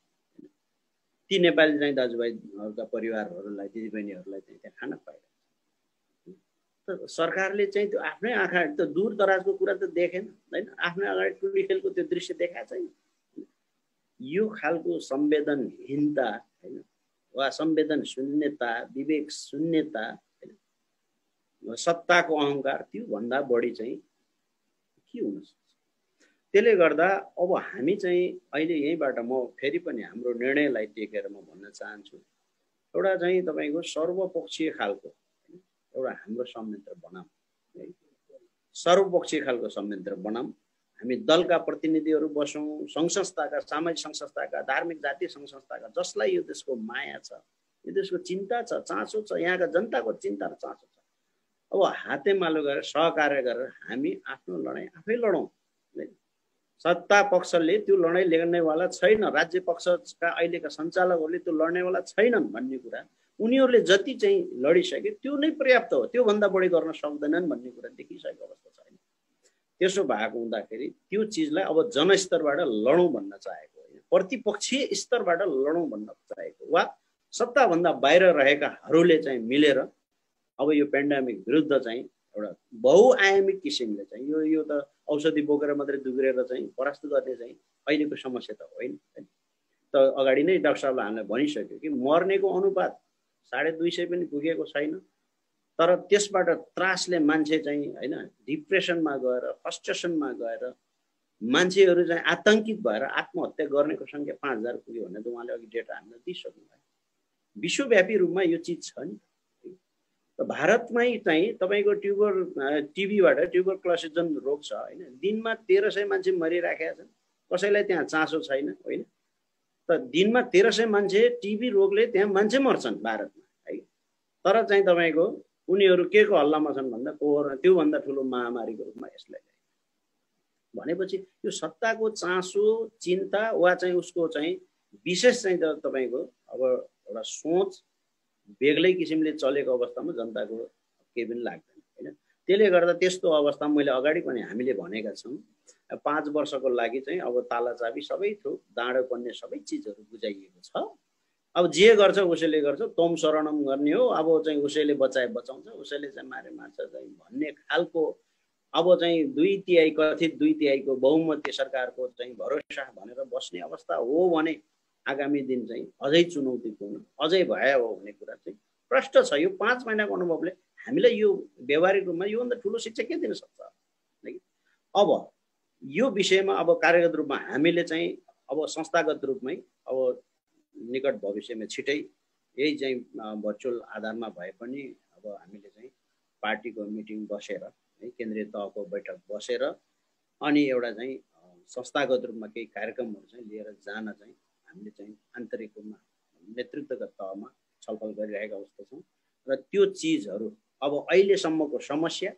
ती नेपाली चाहिँ दाजुभाइहरूका परिवारहरूलाई दिदीबहिनीहरूलाई चाहिँ त्यहाँ खाना खुवाइरहेको छ। सरकारले चाहिँ त्यो आफ्नै आँखा त दूर दराजको कुरा त देखेन होइन, आफ्नै अगाडि टुली खेलको त्यो दृश्य देखाएको छैन। यो खालको संवेदनहीनता होइन वा संवेदन शून्यता, विवेक शून्यता होइन, सत्ताको अहङ्कार, त्योभन्दा बढी चाहिँ के हुन सक्छ। त्यसले गर्दा अब हामी चाहिँ अहिले यहीँबाट म फेरि पनि हाम्रो निर्णयलाई टेकेर म भन्न चाहन्छु, एउटा चाहिँ तपाईँको सर्वपक्षीय खालको एउटा हाम्रो संयन्त्र बनाऊँ है, सर्वपक्षीय खालको संयन्त्र बनाऊँ। हामी दलका प्रतिनिधिहरू बसौँ, सङ्घ संस्थाका, सामाजिक सङ्घ संस्थाका, धार्मिक जातीय सङ्घ संस्थाका, जसलाई यो देशको माया छ, यो देशको चिन्ता छ, चासो छ, यहाँका जनताको चिन्ता र चासो छ। अब हातेमालो गरेर सहकार्य गरेर हामी आफ्नो लडाइँ आफै लडौँ। सत्ता पक्षले त्यो लडाइँ लड्नेवाला छैन, राज्य पक्षका अहिलेका सञ्चालकहरूले त्यो लड्नेवाला छैनन् भन्ने कुरा, उनीहरूले जति चाहिँ लडिसके त्यो नै पर्याप्त हो, त्योभन्दा बढी गर्न सक्दैनन् भन्ने कुरा देखिसकेको अवस्था छैन। त्यसो भएको हुँदाखेरि त्यो चिजलाई अब जनस्तरबाट लडौँ भन्न चाहेको होइन, प्रतिपक्षीय स्तरबाट लडौँ भन्न चाहेको, वा सत्ताभन्दा बाहिर रहेकाहरूले चाहिँ मिलेर अब यो पेन्डेमिक विरुद्ध चाहिँ एउटा बहुआयामिक किसिमले चाहिँ यो त औषधि बोकेर मात्रै दुग्रेर चाहिँ परास्त गर्ने चाहिँ अहिलेको समस्या त होइन। त अगाडि नै डाक्टर साहबले हामीलाई भनिसक्यो कि मर्नेको अनुपात 250 पनि पुगेको छैन, तर त्यसबाट त्रासले मान्छे चाहिँ होइन डिप्रेसनमा गएर, फ्रस्ट्रेसनमा गएर मान्छेहरू चाहिँ आतंकित भएर आत्महत्या गर्नेको सङ्ख्या 5000 पुग्यो भने त उहाँले अघि डेटा हामीलाई दिइसक्नु भयो। विश्वव्यापी रूपमा यो चिज छ नि। भारतमै चाहिँ तपाईँको टिबीबाट ट्युबरक्लोसिस जुन रोग छ होइन, दिनमा 1300 मान्छे मरिराखेका छन्, कसैलाई त्यहाँ चासो छैन होइन। त दिनमा 1300 मान्छे टिबी रोगले त्यहाँ मान्छे मर्छन् भारतमा है, तर चाहिँ तपाईँको उनीहरू के को हल्लामा छन् भन्दा कोरोना त्योभन्दा ठुलो महामारीको रूपमा यसलाई भनेपछि यो सत्ताको चासो, चिन्ता वा चाहिँ उसको चाहिँ विशेष चाहिँ तपाईँको अब एउटा सोच बेग्लै किसिमले चलेको अवस्थामा जनताको केही पनि लाग्दैन होइन। त्यसले गर्दा त्यस्तो अवस्थामा मैले अगाडि पनि हामीले भनेका छौँ 5 वर्षको लागि चाहिँ अब तालाचाबी सबै थोक दाँडो पर्ने सबै चिजहरू बुझाइएको छ। अब जे गर्छ उसैले गर्छ, तोम शरणम गर्ने हो, अब चाहिँ उसैले बचाए बचाउँछ, उसैले चाहिँ मारे मार्छ चाहिँ भन्ने खालको अब चाहिँ 2/3 कथित 2/3 बहुमतीय सरकारको चाहिँ भरोसा भनेर बस्ने अवस्था हो भने आगामी दिन चाहिँ अझै चुनौतीपूर्ण अझै भयो हो भन्ने कुरा चाहिँ प्रष्ट छ। यो 5 महिनाको अनुभवले हामीलाई यो व्यवहारिक रूपमा योभन्दा ठुलो शिक्षा के दिन सक्छ। अब यो विषयमा अब कार्यगत रूपमा हामीले चाहिँ अब संस्थागत रूपमै अब निकट भविष्यमा छिटै यही चाहिँ भर्चुअल आधारमा भए पनि अब हामीले चाहिँ पार्टीको मिटिङ बसेर है केन्द्रीय तहको बैठक बसेर अनि एउटा चाहिँ संस्थागत रूपमा केही कार्यक्रमहरू चाहिँ लिएर जान चाहिँ हामीले चाहिँ आन्तरिक रूपमा नेतृत्वगत तहमा छलफल गरिरहेका अवस्था छौँ र त्यो चिजहरू अब अहिलेसम्मको समस्या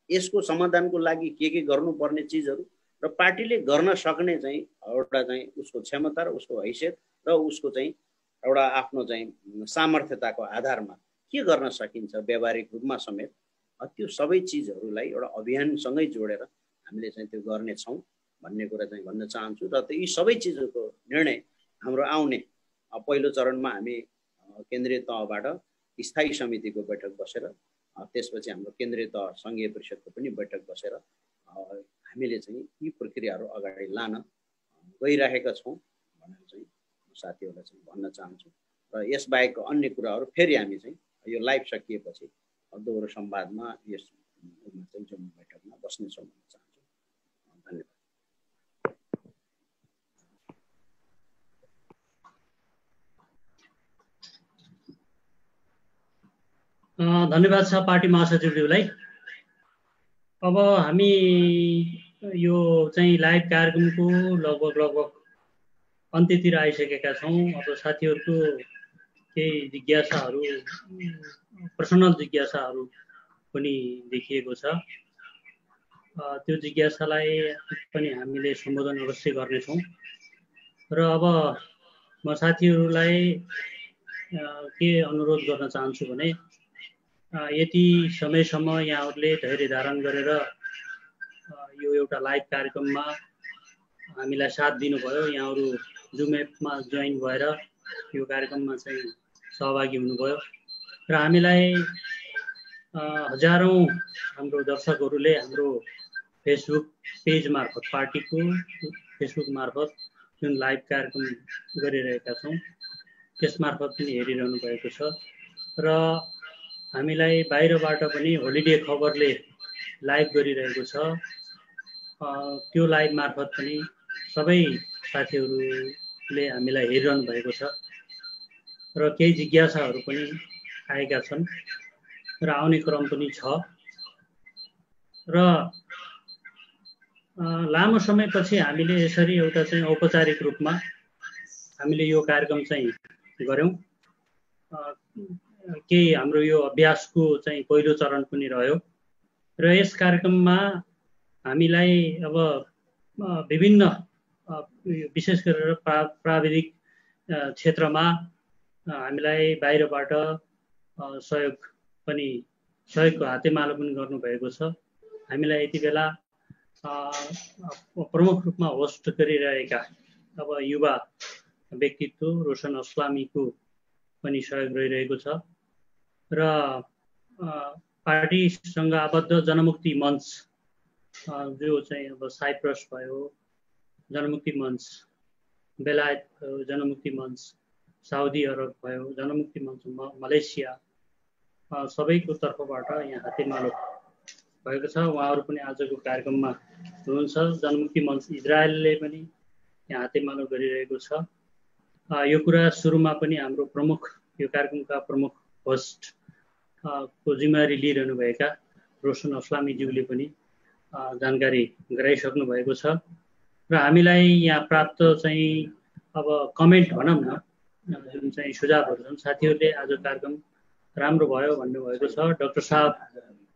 यसको समाधानको लागि के गर्नुपर्ने चिजहरू र पार्टीले गर्न सक्ने चाहिँ एउटा चाहिँ उसको क्षमता र उसको हैसियत र उसको चाहिँ एउटा आफ्नो चाहिँ सामर्थ्यताको आधारमा के गर्न सकिन्छ व्यावहारिक रूपमा समेत त्यो सबै चिजहरूलाई एउटा अभियानसँगै जोडेर हामीले चाहिँ त्यो गर्नेछौँ भन्ने कुरा चाहिँ भन्न चाहन्छु। र यी सबै चिजहरूको निर्णय हाम्रो आउने पहिलो चरणमा हामी केन्द्रीय तहबाट स्थायी समितिको बैठक बसेर त्यसपछि हाम्रो केन्द्रीय तह सङ्घीय परिषदको पनि बैठक बसेर हामीले चाहिँ यी प्रक्रियाहरू अगाडि लान गइरहेका छौँ भनेर चाहिँ साथीहरूलाई चाहिँ भन्न चाहन्छु। र यसबाहेक अन्य कुराहरू फेरि हामी चाहिँ यो लाइभ सकिएपछि दोहोरो संवादमा यस चाहिँ जुन बैठकमा बस्नेछौँ भन्न चाहन्छु। धन्यवाद। धन्यवाद छ पार्टी महासचिवज्यूलाई। अब हामी यो चाहिँ लाइभ कार्यक्रमको लगभग अन्त्यतिर आइसकेका छौँ। अब साथीहरूको केही जिज्ञासाहरू पर्सनल जिज्ञासाहरू पनि देखिएको छ, त्यो जिज्ञासालाई पनि हामीले सम्बोधन अवश्य गर्नेछौँ। र अब म साथीहरूलाई के अनुरोध गर्न चाहन्छु भने यति समयसम्म यहाँहरूले धैर्य धारण गरेर यो एउटा लाइभ कार्यक्रममा हामीलाई साथ दिनुभयो। यहाँहरू जुम एपमा जोइन भएर यो कार्यक्रममा चाहिँ सहभागी हुनुभयो र हामीलाई हजारौँ हाम्रो दर्शकहरूले हाम्रो फेसबुक पेज मार्फत पार्टीको फेसबुक मार्फत जुन लाइभ कार्यक्रम गरिरहेका छौँ त्यस मार्फत पनि हेरिरहनु भएको छ। र हामीलाई बाहिरबाट पनि होलिडे खबरले लाइभ गरिरहेको छ, त्यो लाइभ मार्फत पनि सबै साथीहरूले हामीलाई हेरिरहनु भएको छ र केही जिज्ञासाहरू पनि आएका छन् र आउने क्रम पनि छ। र लामो समयपछि हामीले यसरी एउटा चाहिँ औपचारिक रूपमा हामीले यो कार्यक्रम चाहिँ गऱ्यौँ। केही हाम्रो यो अभ्यासको चाहिँ पहिलो चरण पनि रह्यो र यस कार्यक्रममा हामीलाई अब विभिन्न विशेष गरेर प्राविधिक क्षेत्रमा हामीलाई बाहिरबाट सहयोगको हातेमालो पनि गर्नुभएको छ। हामीलाई यति बेला प्रमुख रूपमा होस्ट गरिरहेका अब युवा व्यक्तित्व रोशन अस्लामीको पनि सहयोग रहिरहेको छ र पार्टीसँग आबद्ध जनमुक्ति मञ्च जो चाहिँ अब साइप्रस भयो, जनमुक्ति मञ्च बेलायत भयो, जनमुक्ति मञ्च साउदी अरब भयो, जनमुक्ति मञ्च मलेसिया सबैको तर्फबाट यहाँ हातेमालो भएको छ। उहाँहरू पनि आजको कार्यक्रममा हुनुहुन्छ। जनमुक्ति मञ्च इजरायलले पनि यहाँ हातेमालो गरिरहेको छ। यो कुरा सुरुमा पनि हाम्रो प्रमुख यो कार्यक्रमका प्रमुख होस्ट को जिम्मेवारी लिइरहनुभएका रोशन अस्लामीज्यूले पनि जानकारी गराइसक्नु भएको छ र हामीलाई यहाँ प्राप्त चाहिँ अब कमेन्ट भनौँ न जुन चाहिँ सुझावहरू छन्, साथीहरूले आज कार्यक्रम राम्रो भयो भन्नुभएको छ। डाक्टर साहब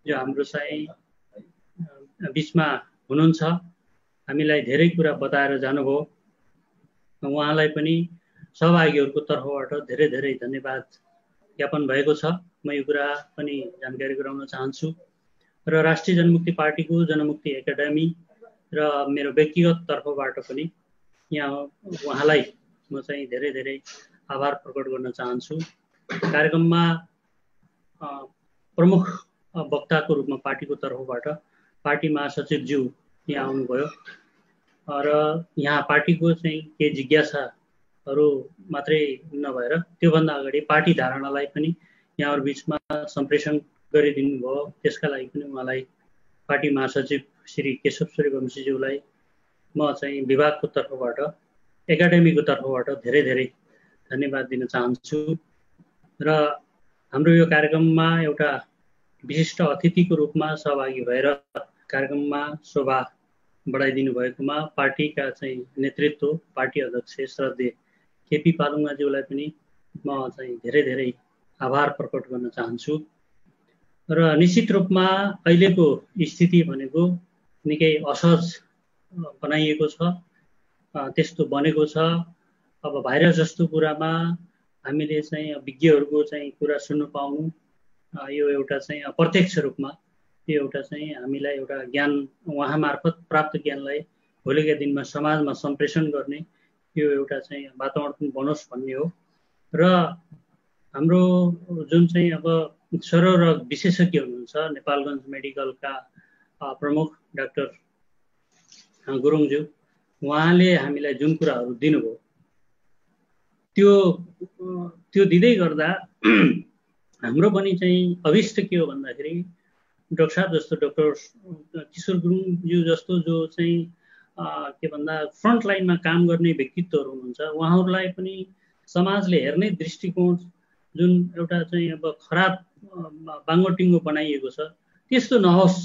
जो हाम्रो चाहिँ बिचमा हुनुहुन्छ, हामीलाई धेरै कुरा बताएर जानुभयो। उहाँलाई पनि सहभागीहरूको तर्फबाट धेरै धेरै धन्यवाद ज्ञापन भएको छ। म यो कुरा पनि जानकारी गराउन चाहन्छु र राष्ट्रिय जनमुक्ति पार्टीको जनमुक्ति एकाडेमी र मेरो व्यक्तिगत तर्फबाट पनि यहाँ उहाँलाई म चाहिँ धेरै धेरै आभार प्रकट गर्न चाहन्छु। कार्यक्रममा प्रमुख वक्ताको रूपमा पार्टीको तर्फबाट पार्टी महासचिवज्यू यहाँ आउनुभयो र यहाँ पार्टीको चाहिँ केही जिज्ञासाहरू मात्रै नभएर त्योभन्दा अगाडि पार्टी धारणालाई पनि यहाँहरू बिचमा सम्प्रेषण गरिदिनु भयो। त्यसका लागि पनि उहाँलाई पार्टी महासचिव श्री केशव सूर्यवंशीज्यूलाई म चाहिँ विभागको तर्फबाट एकाडेमीको तर्फबाट धेरै धेरै धन्यवाद दिन चाहन्छु र हाम्रो यो कार्यक्रममा एउटा विशिष्ट अतिथिको रूपमा सहभागी भएर कार्यक्रममा शोभा बढाइदिनु भएकोमा पार्टीका चाहिँ नेतृत्व पार्टी अध्यक्ष श्रद्धेय केपी पालुङज्यूलाई पनि म चाहिँ धेरै धेरै आभार प्रकट गर्न चाहन्छु र निश्चित रूपमा अहिलेको स्थिति भनेको निकै असहज बनाइएको छ, त्यस्तो बनेको छ। अब भाइरस जस्तो कुरामा हामीले चाहिँ विज्ञहरूको चाहिँ कुरा सुन्नु पाउनु यो एउटा चाहिँ प्रत्यक्ष रूपमा यो एउटा चाहिँ हामीलाई एउटा ज्ञान उहाँ मार्फत प्राप्त ज्ञानलाई भोलिका दिनमा समाजमा सम्प्रेषण गर्ने यो एउटा चाहिँ वातावरण पनि बनोस् भन्ने हो र हाम्रो जुन चाहिँ अब सर्वरोग विशेषज्ञ हुनुहुन्छ नेपालगञ्ज मेडिकलका प्रमुख डाक्टर गुरुङज्यू उहाँले हामीलाई जुन कुराहरू दिनुभयो त्यो दिँदै गर्दा हाम्रो पनि चाहिँ अभिष्ट के हो भन्दाखेरि डाक्टर साहब जस्तो डाक्टर किशोर गुरुङज्यू जस्तो जो चाहिँ के भन्दा फ्रन्ट लाइनमा काम गर्ने व्यक्तित्वहरू हुनुहुन्छ उहाँहरूलाई पनि समाजले हेर्ने दृष्टिकोण जुन एउटा चाहिँ अब खराब बाङ्गोटिङ्गो बनाइएको छ त्यस्तो नहोस्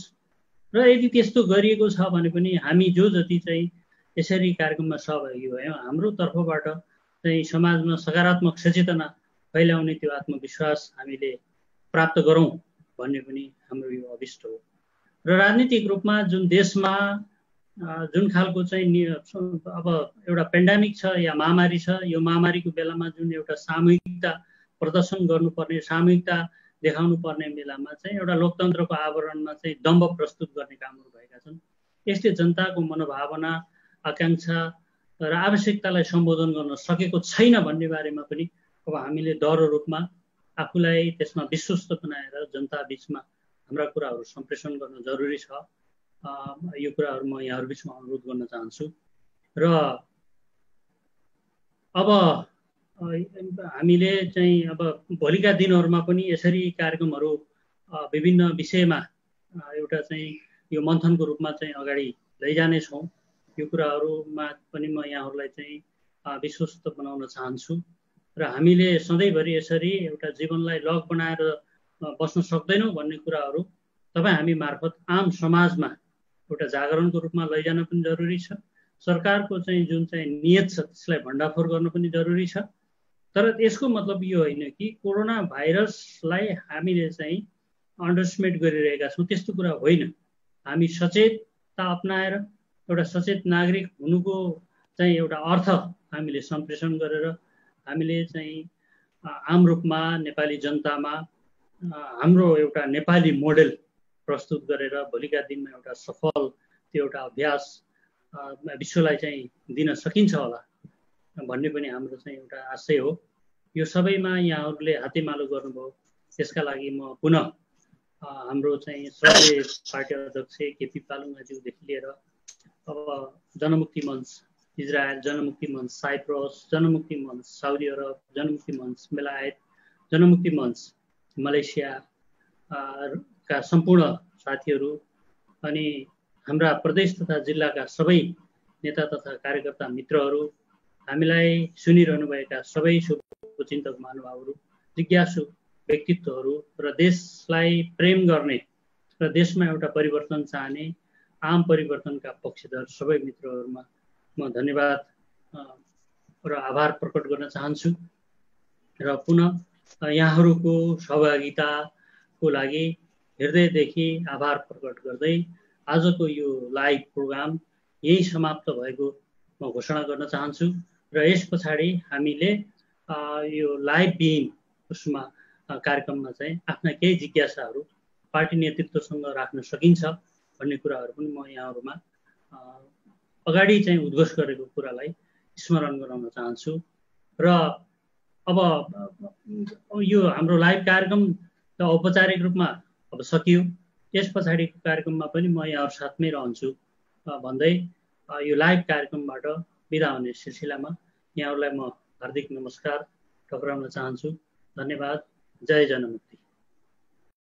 र यदि त्यस्तो गरिएको छ भने पनि हामी जो जति चाहिँ यसरी कार्यक्रममा सहभागी भयौँ हाम्रो तर्फबाट चाहिँ समाजमा सकारात्मक सचेतना फैलाउने त्यो आत्मविश्वास हामीले प्राप्त गरौँ भन्ने पनि हाम्रो यो अभिष्ट हो र राजनीतिक रूपमा जुन देशमा जुन खालको चाहिँ अब एउटा पेन्डेमिक छ या महामारी छ यो महामारीको बेलामा जुन एउटा सामूहिकता प्रदर्शन गर्नुपर्ने सामूहिकता देखाउनु पर्ने बेलामा चाहिँ एउटा लोकतन्त्रको आवरणमा चाहिँ दम्भ प्रस्तुत गर्ने कामहरू भएका छन्। यसले जनताको मनोभावना आकाङ्क्षा र आवश्यकतालाई सम्बोधन गर्न सकेको छैन भन्ने बारेमा पनि अब हामीले दह्रो रूपमा आफूलाई त्यसमा विश्वस्त बनाएर जनता बिचमा हाम्रा कुराहरू सम्प्रेषण गर्न जरुरी छ। यो कुराहरू म यहाँहरू बिचमा अनुरोध गर्न चाहन्छु र अब हामीले चाहिँ अब भोलिका दिनहरूमा पनि यसरी कार्यक्रमहरू विभिन्न विषयमा एउटा चाहिँ यो मन्थनको रूपमा चाहिँ अगाडि लैजानेछौँ। यो कुराहरूमा पनि म यहाँहरूलाई चाहिँ विश्वस्त बनाउन चाहन्छु र हामीले सधैँभरि यसरी एउटा जीवनलाई लक बनाएर बस्न सक्दैनौँ भन्ने कुराहरू तपाईँ हामी मार्फत आम समाजमा एउटा जागरणको रूपमा लैजान पनि जरुरी छ। सरकारको चाहिँ जुन चाहिँ नियत छ त्यसलाई भण्डाफोर गर्न पनि जरुरी छ। तर यसको मतलब यो होइन कि कोरोना भाइरसलाई हामीले चाहिँ अन्डरस्टिमेट गरिरहेका छौँ, त्यस्तो कुरा होइन। हामी सचेतता अपनाएर एउटा सचेत नागरिक हुनुको चाहिँ एउटा अर्थ हामीले सम्प्रेषण गरेर हामीले चाहिँ आम रूपमा नेपाली जनतामा हाम्रो एउटा नेपाली मोडेल प्रस्तुत गरेर भोलिका दिनमा एउटा सफल त्यो एउटा अभ्यास विश्वलाई चाहिँ दिन सकिन्छ होला भन्ने पनि हाम्रो चाहिँ एउटा आशय हो। यो सबैमा यहाँहरूले हातेमालो गर्नुभयो, त्यसका लागि म पुनः हाम्रो चाहिँ श्रद्धेय पार्टी अध्यक्ष केपी पालुङज्यूदेखि लिएर अब जनमुक्ति मञ्च इजरायल, जनमुक्ति मञ्च साइप्रस, जनमुक्ति मञ्च साउदी अरब, जनमुक्ति मञ्च बेलायत, जनमुक्ति मञ्च मलेसिया का सम्पूर्ण साथीहरू अनि हाम्रा प्रदेश तथा जिल्लाका सबै नेता तथा कार्यकर्ता मित्रहरू, हामीलाई सुनिरहनुभएका सबै शुभचिन्तक महानुभावहरू, जिज्ञासु व्यक्तित्वहरू र देशलाई प्रेम गर्ने र देशमा एउटा परिवर्तन चाहने आम परिवर्तनका पक्षधर सबै मित्रहरूमा म धन्यवाद र आभार प्रकट गर्न चाहन्छु र पुनः यहाँहरूको सहभागिताको लागि हृदयदेखि आभार प्रकट गर्दै आजको यो लाइभ प्रोग्राम यही समाप्त भएको म घोषणा गर्न चाहन्छु र यस पछाडि हामीले यो लाइभ बिइङ उसमा कार्यक्रममा चाहिँ आफ्ना केही जिज्ञासाहरू पार्टी नेतृत्वसँग राख्न सकिन्छ भन्ने कुराहरू पनि म यहाँहरूमा अगाडि चाहिँ उद्घोष गरेको कुरालाई स्मरण गराउन चाहन्छु। र अब यो हाम्रो लाइभ कार्यक्रम त औपचारिक रूपमा अब सकियो, त्यस पछाडिको कार्यक्रममा पनि म यहाँहरू साथमै रहन्छु भन्दै यो लाइभ कार्यक्रमबाट बिदा हुने सिलसिलामा यहाँहरूलाई म हार्दिक नमस्कार टक्राउन चाहन्छु। धन्यवाद। जय जनमुक्ति।